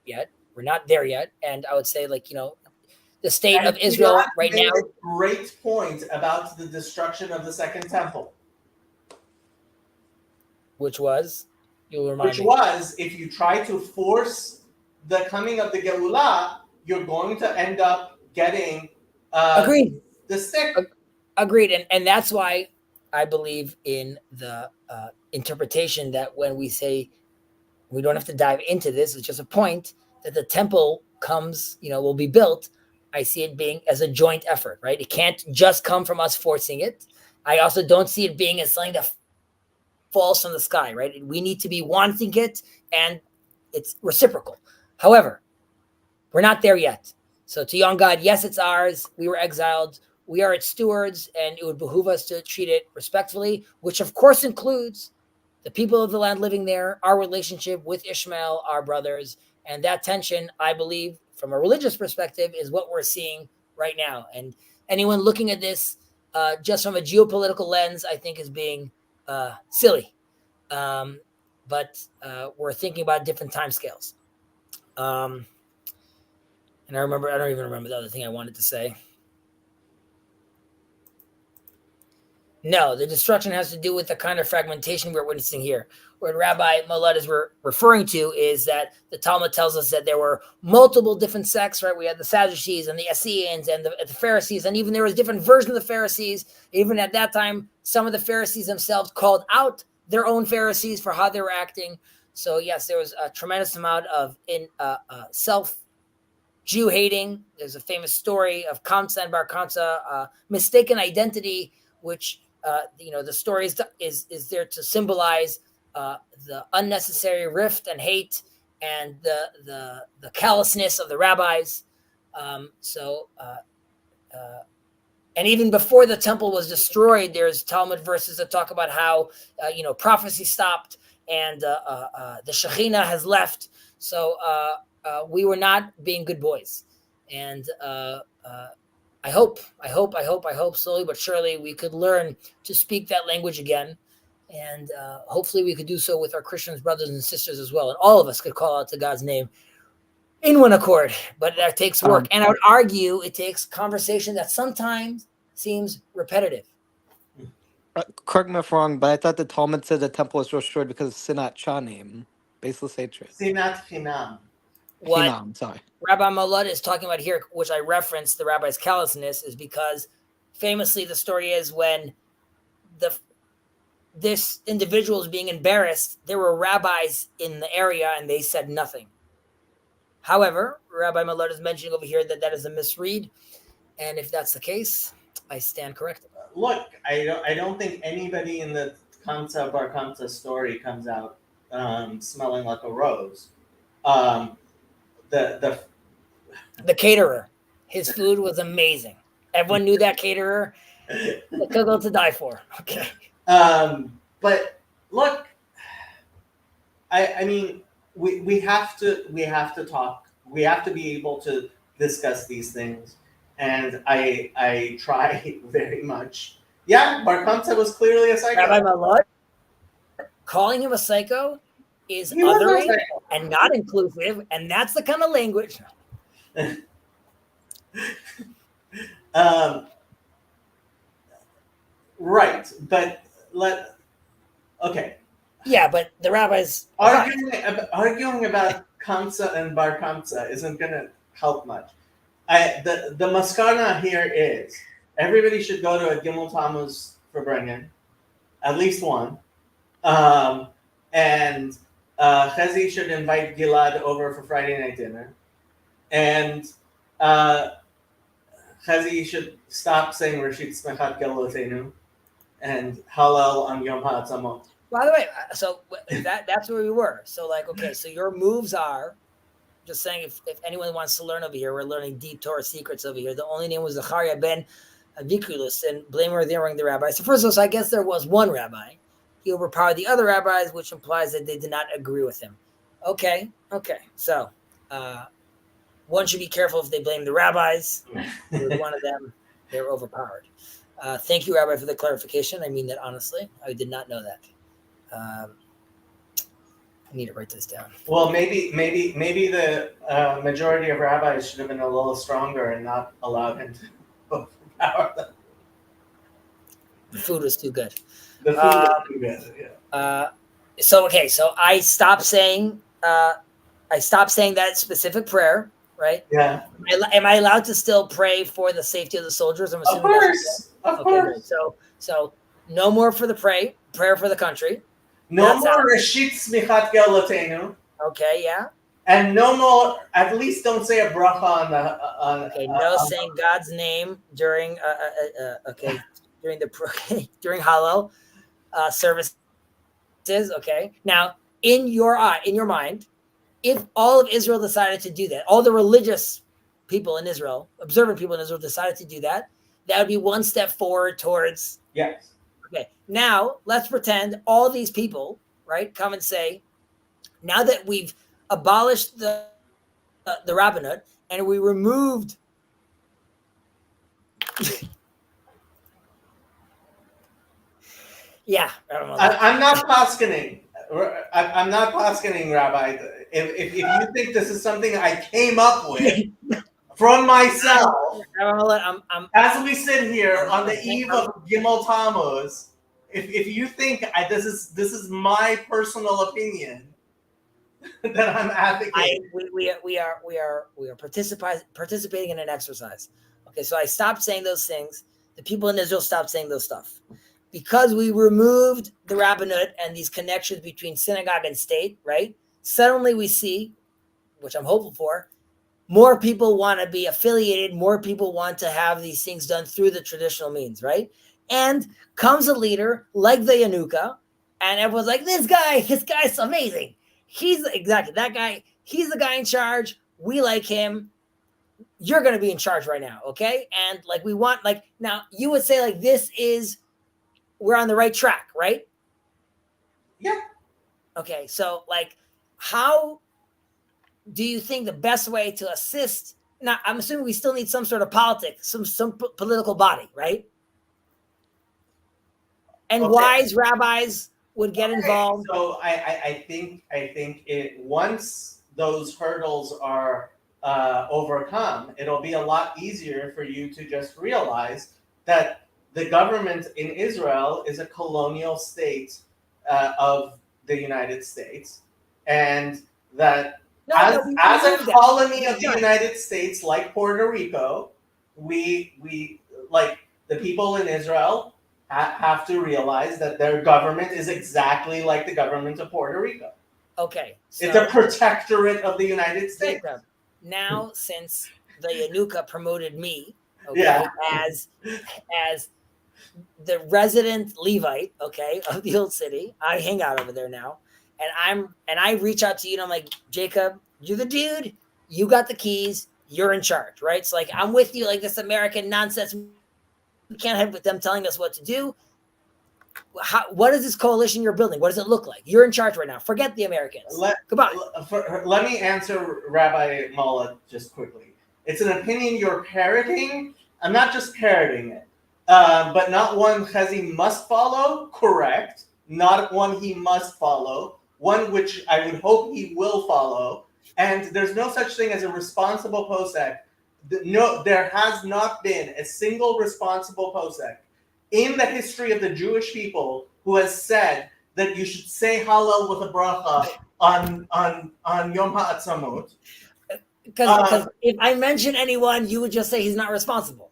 yet. We're not there yet, and I would say, like, the state And of Israel right made now. a great point about the destruction of the Second Temple, Which was, you'll remind which me. was, if you try to force the coming of the Geulah, you're going to end up getting Agreed. the stick. Agreed, and that's why I believe in the interpretation that when we say, we don't have to dive into this, it's just a point that the temple comes, will be built. I see it being as a joint effort, right? It can't just come from us forcing it. I also don't see it being as something that falls from the sky, right? We need to be wanting it, and it's reciprocal. However, we're not there yet. So to young God, yes, it's ours. We were exiled. We are its stewards, and it would behoove us to treat it respectfully, which of course includes the people of the land living there, our relationship with Ishmael, our brothers. And that tension, I believe, from a religious perspective, is what we're seeing right now. And anyone looking at this just from a geopolitical lens, I think is being silly. But we're thinking about different timescales. And I don't even remember the other thing I wanted to say. No, the destruction has to do with the kind of fragmentation we're witnessing here. What Rabbi Malad is referring to is that the Talmud tells us that there were multiple different sects, right? We had the Sadducees and the Essenes and the Pharisees, and even there was different versions of the Pharisees. Even at that time, some of the Pharisees themselves called out their own Pharisees for how they were acting. So yes, there was a tremendous amount of self Jew hating. There's a famous story of Kamsa and Bar Kamsa, mistaken identity, which the story is there to symbolize the unnecessary rift and hate and the callousness of the rabbis. And even before the temple was destroyed, there's Talmud verses that talk about how prophecy stopped and the Shekhinah has left. So we were not being good boys, and I hope slowly but surely we could learn to speak that language again, and hopefully we could do so with our Christian brothers and sisters as well, and all of us could call out to God's name in one accord. But that takes work, and I would argue it takes conversation that sometimes seems repetitive. Correct me if I'm wrong, but I thought the Talmud said the temple was destroyed because of Sinat Chanim, baseless hatred. Sinat Chinam. What Hinam, sorry. Rabbi Malad is talking about here, which I referenced the rabbi's callousness, is because famously the story is when this individual is being embarrassed, there were rabbis in the area and they said nothing. However, Rabbi Malad is mentioning over here that is a misread, and if that's the case, I stand corrected. Look, I don't think anybody in the Kamsa Bar Kamsa story comes out smelling like a rose. The caterer, his food was amazing. Everyone knew that caterer. The cook to die for. Okay. But look, I mean, we have to talk. We have to be able to discuss these things, and I try very much. Yeah, Bar Kamsa was clearly a psycho. Rabbi Malad, calling him a psycho is othering and not inclusive, and that's the kind of language. Right, but okay. Yeah, but the rabbis arguing about Kamsa and Bar Kamsa isn't going to help much. The maskana here is everybody should go to a Gimel Tammuz for Brennan, at least one, and Chezi should invite Gilad over for Friday night dinner, and Chezi should stop saying Rashid Smechat Gelotenu and Halal on Yom HaAtzamot. By the way, so that's where we were. So okay, so your moves are Just saying, if anyone wants to learn over here, we're learning deep Torah secrets over here. The only name was Chezi and Ben and blameworthy among the rabbis. So first of all, so I guess there was one rabbi. He overpowered the other rabbis, which implies that they did not agree with him. Okay. So one should be careful if they blame the rabbis. With one of them, they were overpowered. Thank you, Rabbi, for the clarification. I mean that honestly. I did not know that. I need to write this down. Well, maybe the majority of rabbis should have been a little stronger and not allowed him to overpower them. The food was too good. The food was too good. Yeah. So I stopped saying that specific prayer, right? Yeah. Am I allowed to still pray for the safety of the soldiers? I'm assuming. Of course. Good. So no more for the prayer for the country. No more Reshit Smichat Geulotenu. Okay, yeah. And no more. At least don't say a bracha on. Okay, no saying God's name during during Hallel services. Okay. Now, in your mind, if all of Israel decided to do that, all the religious people in Israel, observant people in Israel decided to do that, that would be one step forward towards. Yes. Okay. Now let's pretend all these people, right, come and say, now that we've abolished the rabbinate and we removed. Yeah, I'm not paskening. I'm not paskening, Rabbi. If you think this is something I came up with from myself, as we sit here on the eve of Gimel Tammuz, if you think this is my personal opinion, then I'm advocating. We are participating in an exercise. Okay, so I stopped saying those things. The people in Israel stopped saying those stuff. Because we removed the rabbinate and these connections between synagogue and state, right? Suddenly we see, which I'm hopeful for, more people want to be affiliated, more people want to have these things done through the traditional means, right? And comes a leader like the Yanuka, and everyone's like, this guy's amazing. He's that guy, he's the guy in charge. We like him. You're going to be in charge right now, okay? And we want, now you would say we're on the right track, right? Yeah. Okay, so how do you think the best way to assist? Now, I'm assuming we still need some sort of politics, some political body, right? And wise rabbis would get involved. So I think once those hurdles are overcome, it'll be a lot easier for you to just realize that the government in Israel is a colonial state of the United States, and that as a colony of the United States, like Puerto Rico, we like the people in Israel have to realize that their government is exactly like the government of Puerto Rico. Okay, so it's a protectorate of the United States. Now, since the Yanuka promoted me, as the resident Levite, of the old city, I hang out over there now, and I reach out to you and I'm like, Jacob, you're the dude, you got the keys, you're in charge, right? It's I'm with you, this American nonsense. We can't have with them telling us what to do. What is this coalition you're building? What does it look like? You're in charge right now. Forget the Americans. Goodbye. Let me answer Rabbi Mullah just quickly. It's an opinion you're parroting. I'm not just parroting it. But not one Chezi must follow, correct. Not one he must follow, one which I would hope he will follow. And there's no such thing as a responsible posek. No, there has not been a single responsible posek in the history of the Jewish people who has said that you should say Hallel with a bracha on Yom HaAtzmaut. Because if I mention anyone, you would just say he's not responsible.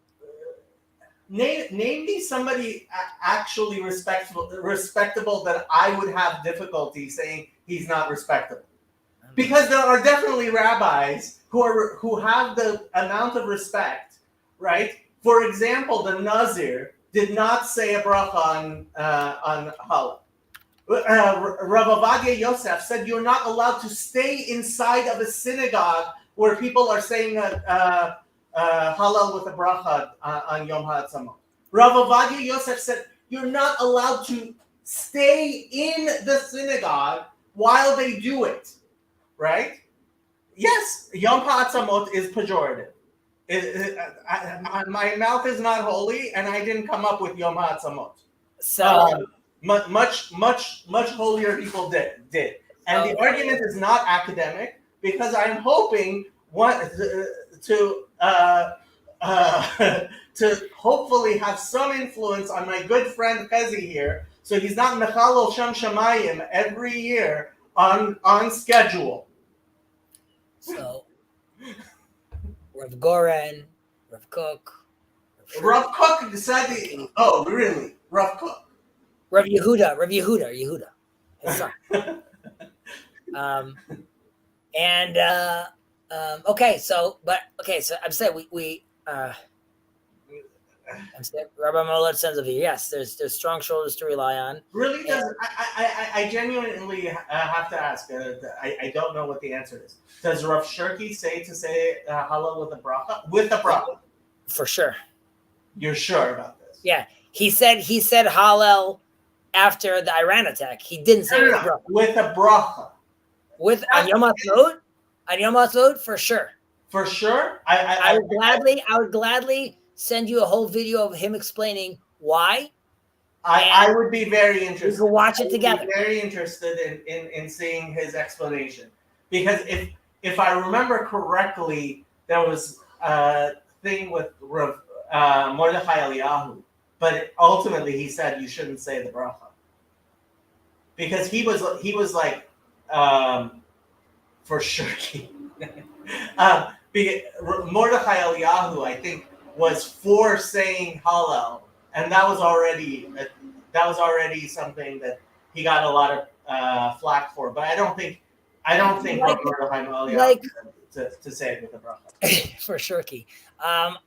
Name me somebody actually respectable that I would have difficulty saying he's not respectable. Because there are definitely rabbis who have the amount of respect, right? For example, the Nazir did not say a bracha on Hallel. Rav Ovadia Yosef said you're not allowed to stay inside of a synagogue where people are saying halal with a bracha on Yom HaAtzmaut. Rav Ovadia Yosef said you're not allowed to stay in the synagogue while they do it, right? Yes, Yom HaAtzmaut is pejorative. My mouth is not holy, and I didn't come up with Yom HaAtzmaut. So much holier people did. And the argument is not academic, because I'm hoping to hopefully have some influence on my good friend Chezi here, so he's not mechalol sham shamayim every year on schedule. So Rav Goren, Rav Kook. Rav Kook decided. Oh, really? Rav Kook. Rav Yehuda, his son. So I'm saying I'm saying Rabbi Moller sends of you. Yes, there's strong shoulders to rely on. Really? I genuinely have to ask. I don't know what the answer is. Does Rav Shirky say halal with a bracha? With a bracha, for sure. You're sure about this? Yeah, he said halal after the Iran attack. He didn't say with a bracha. With on Yom HaAtzmaut, for sure. For sure, I would gladly send you a whole video of him explaining why. I would be very interested. We can watch it together. Very interested in seeing his explanation, because if I remember correctly, there was a thing with Mordechai Eliyahu, but ultimately he said you shouldn't say the bracha, because he was like for sure. Mordechai Eliyahu, I think, was for saying halal, and that was already something that he got a lot of flack for. But I don't think Mordechai Eliyahu to say it with a bracha. For sure, Key. I'm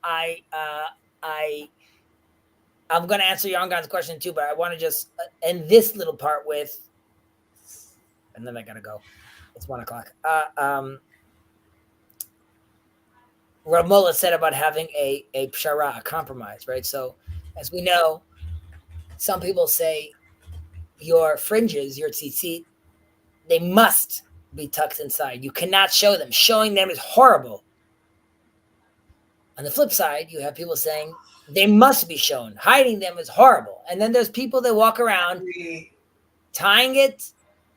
going to answer Yangon's question too, but I want to just end this little part with, and then I got to go. It's 1:00. Rav Molla said about having a pshara, a compromise, right? So, as we know, some people say your fringes, your tzitzit, they must be tucked inside. You cannot show them. Showing them is horrible. On the flip side, you have people saying they must be shown. Hiding them is horrible. And then there's people that walk around tying it,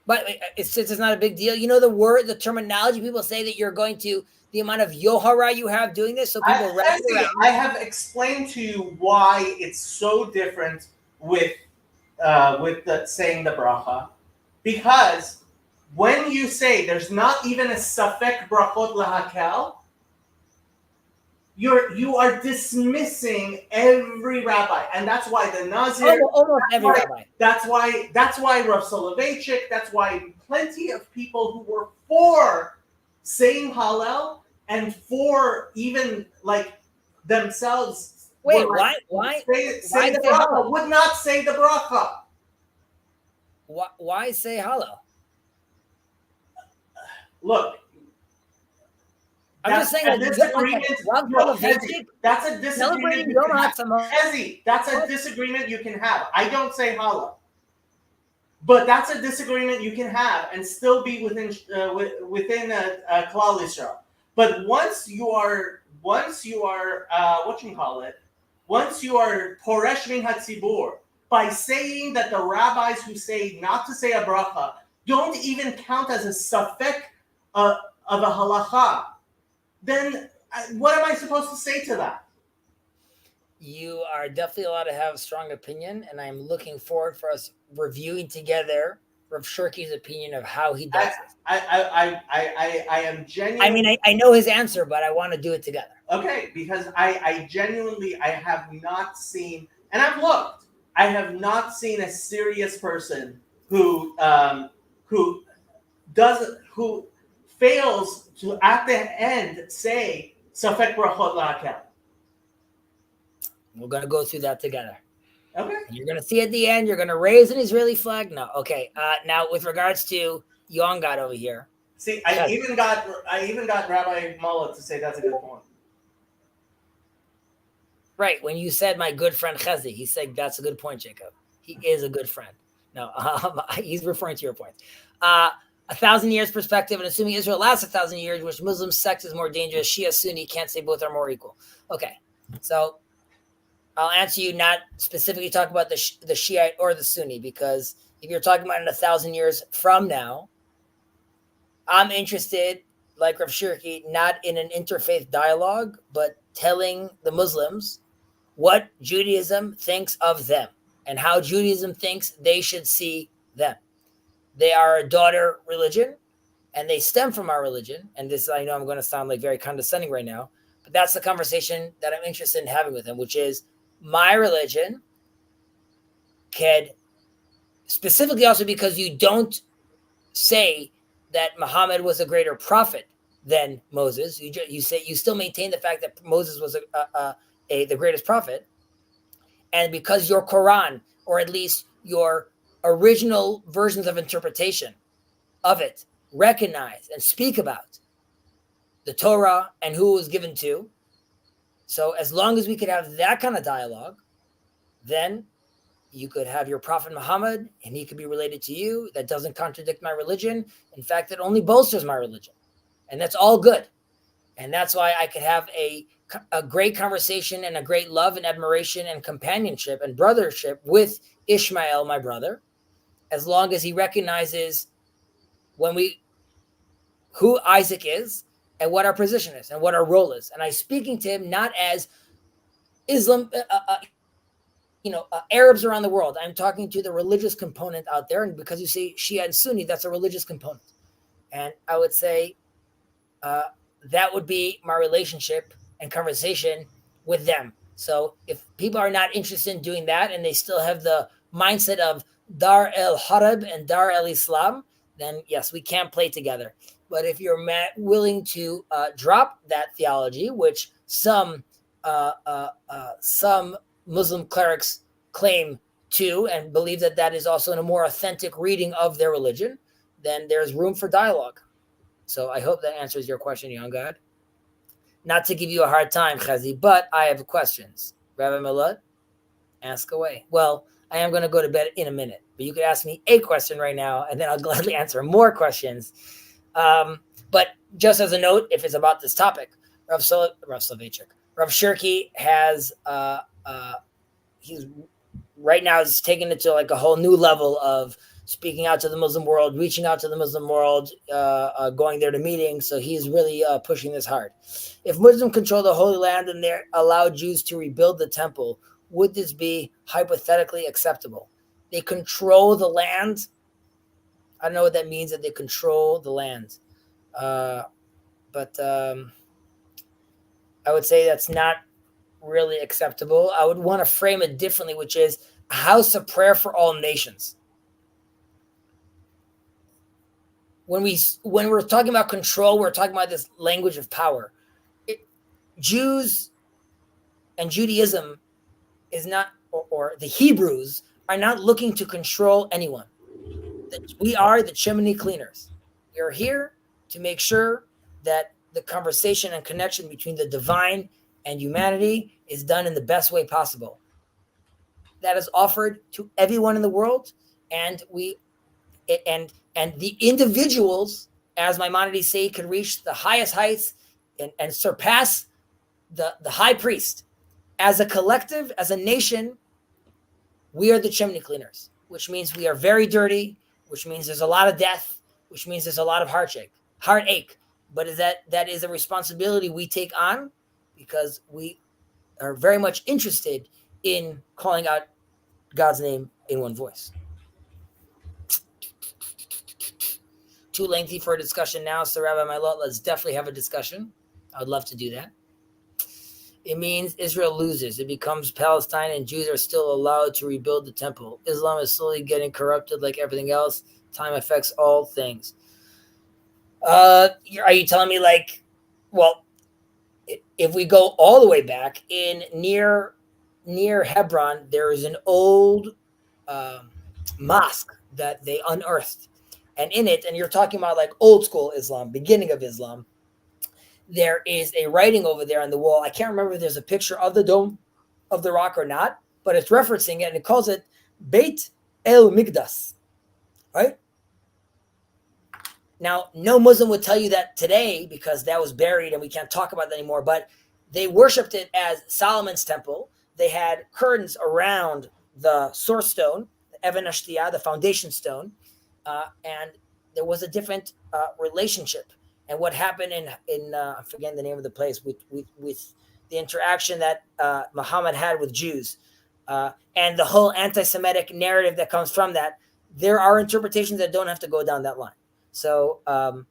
but it's not a big deal. You know the terminology people say that you're going to, the amount of yohara you have doing this, so people wrap it around. I have explained to you why it's so different with saying the bracha, because when you say there's not even a safek brachot lahakel, you are dismissing every rabbi, and that's why the Nazir. Almost every rabbi. That's why Rav Soloveitchik. That's why plenty of people who were for saying Hallel and for even like themselves. Wait, why say the bracha would not say the bracha. Why say Hallel? Look. I'm just saying that that's a disagreement you can have. Chezi, that's a disagreement you can have. I don't say Hallel, but that's a disagreement you can have and still be within Klal Yisrael. But once you are once you are poresh min hatzibur by saying that the rabbis who say not to say a bracha don't even count as a safek of a halacha, then what am I supposed to say to that? You are definitely allowed to have a strong opinion, and I'm looking forward for us reviewing together Rav Shirky's opinion of how he does it. I am genuinely. I mean, I know his answer, but I want to do it together. Okay, because I genuinely have not seen, and I've looked. I have not seen a serious person who fails to at the end say safek brachot la'akel. We're going to go through that together. Okay. And you're going to see at the end, you're going to raise an Israeli flag. No. Okay. Now, with regards to Young God over here. See, I even got Rabbi Mullah to say that's a good point. Right. When you said my good friend Chezi, he said that's a good point, Jacob. He is a good friend. No, he's referring to your point. 1,000 years perspective, and assuming Israel lasts 1,000 years, which Muslim sect is more dangerous, Shia, Sunni, can't say both are more equal. Okay. So I'll answer you not specifically talk about the Shiite or the Sunni, because if you're talking about in 1,000 years from now, I'm interested, like Rav Shirky, not in an interfaith dialogue, but telling the Muslims what Judaism thinks of them and how Judaism thinks they should see them. They are a daughter religion, and they stem from our religion. And this, I know I'm going to sound like very condescending right now, but that's the conversation that I'm interested in having with them, which is my religion can, specifically also because you don't say that Muhammad was a greater prophet than Moses. You say you still maintain the fact that Moses was the greatest prophet, and because your Quran, or at least your original versions of interpretation of it, recognize and speak about the Torah and who it was given to. So as long as we could have that kind of dialogue, then you could have your prophet Muhammad, and he could be related to you. That doesn't contradict my religion. In fact, it only bolsters my religion. And that's all good. And that's why I could have a great conversation and a great love and admiration and companionship and brothership with Ishmael, my brother, as long as he recognizes who Isaac is and what our position is and what our role is. And I'm speaking to him not as Islam, Arabs around the world. I'm talking to the religious component out there. And because you say Shia and Sunni, that's a religious component. And I would say that would be my relationship and conversation with them. So if people are not interested in doing that, and they still have the mindset of Dar el Harab and Dar el Islam, then yes, we can play together. But if you're willing to drop that theology, which some Muslim clerics claim to, and believe that that is also in a more authentic reading of their religion, then there's room for dialogue. So I hope that answers your question, young God. Not to give you a hard time, Chezi, but I have questions. Rabbi Milad, ask away. Well, I am going to go to bed in a minute, but you could ask me a question right now, and then I'll gladly answer more questions. But just as a note, if it's about this topick, Rav Shirky has he's right now is taking it to like a whole new level of speaking out to the Muslim world, reaching out to the Muslim world, going there to meetings. So he's really pushing this hard. If Muslims control the Holy Land and they allow Jews to rebuild the temple, would this be hypothetically acceptable? They control the land. I don't know what that means, that they control the land. But I would say that's not really acceptable. I would want to frame it differently, which is a house of prayer for all nations. When we're talking about control, we're talking about this language of power. Jews and Judaism is not, or the Hebrews are not looking to control anyone. We are the chimney cleaners. We are here to make sure that the conversation and connection between the divine and humanity is done in the best way possible. That is offered to everyone in the world, and the individuals, as Maimonides say, can reach the highest heights and surpass the high priest. As a collective, as a nation, we are the chimney cleaners, which means we are very dirty, which means there's a lot of death, which means there's a lot of heartache. But that is a responsibility we take on, because we are very much interested in calling out God's name in one voice. Too lengthy for a discussion now, so Rabbi Milot, let's definitely have a discussion. I would love to do that. It means Israel loses. It becomes Palestine, and Jews are still allowed to rebuild the temple. Islam is slowly getting corrupted like everything else. Time affects all things. Are you telling me if we go all the way back in near near Hebron, there is an old mosque that they unearthed. And in it, and you're talking about like old school Islam, beginning of Islam, there is a writing over there on the wall. I can't remember if there's a picture of the dome of the rock or not, but it's referencing it and it calls it Beit El Migdas, right? Now, no Muslim would tell you that today because that was buried and we can't talk about that anymore, but they worshipped it as Solomon's temple. They had curtains around the source stone, the Even Ashtiyah, the foundation stone, and there was a different relationship. And what happened in I'm forgetting the name of the place with the interaction that Muhammad had with Jews, and the whole anti-Semitic narrative that comes from that. There are interpretations that don't have to go down that line. So I'm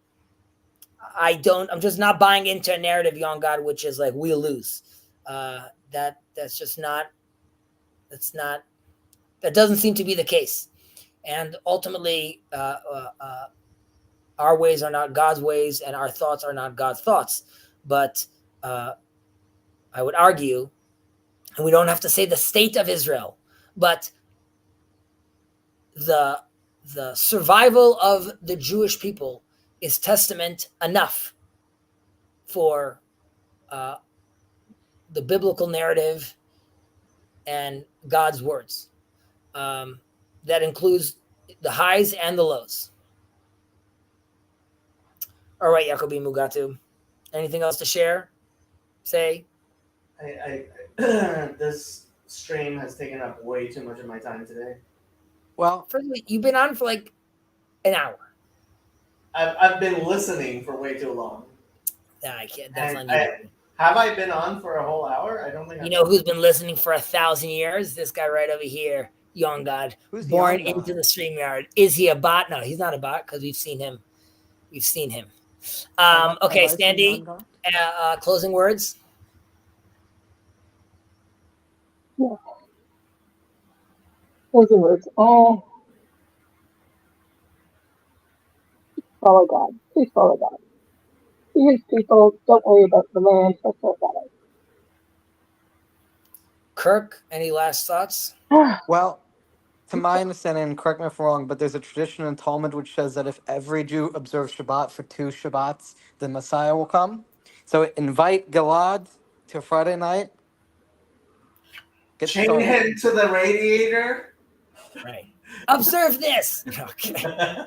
just not buying into a narrative, young God, which is like we'll lose. That's just not. That doesn't seem to be the case. And ultimately, our ways are not God's ways, and our thoughts are not God's thoughts. But I would argue, and we don't have to say the state of Israel, but the survival of the Jewish people is testament enough for the biblical narrative and God's words. That includes the highs and the lows. All right, Yacobi Mugatu. Anything else to share? Say? I this stream has taken up way too much of my time today. Well, firstly, you've been on for like an hour. I've been listening for way too long. Nah, I can't. That's on you. Have I been on for a whole hour? I don't think. You know who's been listening for 1,000 years? This guy right over here, young God, who's born young into God? the StreamYard. Is he a bot? No, he's not a bot because we've seen him. We've seen him. Okay, Sandy. Closing words. Yeah. Closing words. Follow God. Please follow God. Be His people. Don't worry about the land. That's what that is. Kirk, any last thoughts? Well, to my understanding, and correct me if I'm wrong, but there's a tradition in Talmud which says that if every Jew observes Shabbat for 2 Shabbats, the Messiah will come. So invite Gilad to Friday night. Get Chain started. him to the radiator. Right. Observe this. Okay.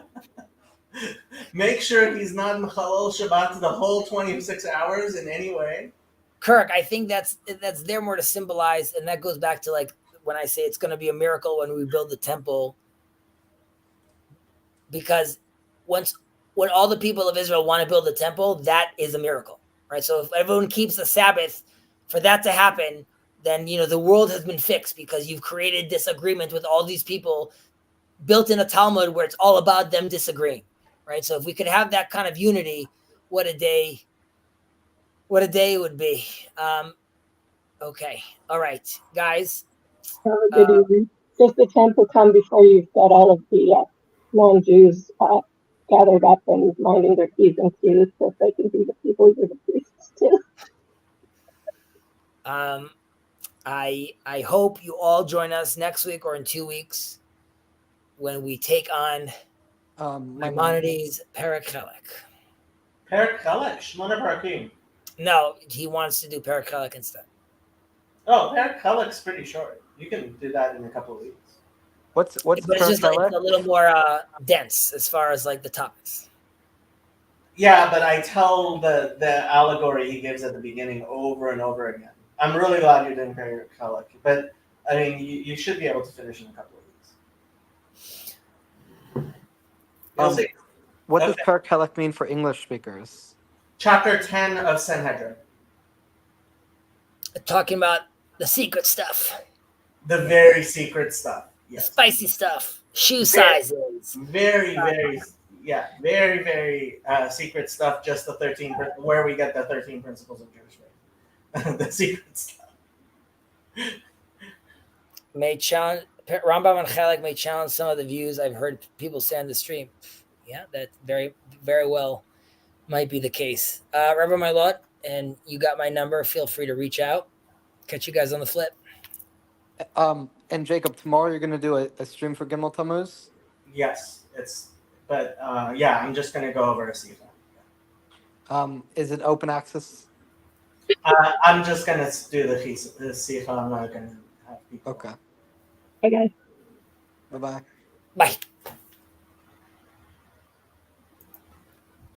Make sure he's not Mechalel Shabbat the whole 26 hours in any way. Kirk, I think that's there more to symbolize, and that goes back to like when I say it's going to be a miracle when we build the temple, because when all the people of Israel want to build the temple, that is a miracle, right? So if everyone keeps the Sabbath, for that to happen, then the world has been fixed because you've created this agreement with all these people built in a Talmud where it's all about them disagreeing, right? So if we could have that kind of unity, what a day it would be. Okay. All right, guys. Have a good evening. Does the temple come before you've got all of the non-Jews gathered up and minding their P's and Q's so they can be the people you're the priests too? I hope you all join us next week or in 2 weeks when we take on Maimonides' Perikhelek. Perikhelek, Shmona Parakim. No, he wants to do Perikhelek instead. Oh, Perikhelek's pretty short. You can do that in a couple of weeks. What's but it's just like, it's a little more dense as far as like the topics. Yeah, but I tell the allegory he gives at the beginning over and over again. I'm really glad you didn't Perikhelek, but I mean you should be able to finish in a couple of weeks. What does Perikhelek mean for English speakers? Chapter 10 of Sanhedrin. Talking about the secret stuff. The very secret stuff. Yes. The spicy stuff. Shoe sizes. Very secret stuff. Just the 13, where we get the 13 principles of Jewish faith. The secret stuff. May challenge Rambam and Chalek may challenge some of the views I've heard people say on the stream. Yeah, that very, very well might be the case. Rabbi Mylot, and you got my number. Feel free to reach out. Catch you guys on the flip. And Jacob, tomorrow you're gonna do a stream for Gimel Tammuz. Yes, but yeah, I'm just gonna go over to Sifa. Is it open access? I'm just gonna do the Sifa. I'm not gonna have people. Okay. Okay. Bye bye. Bye.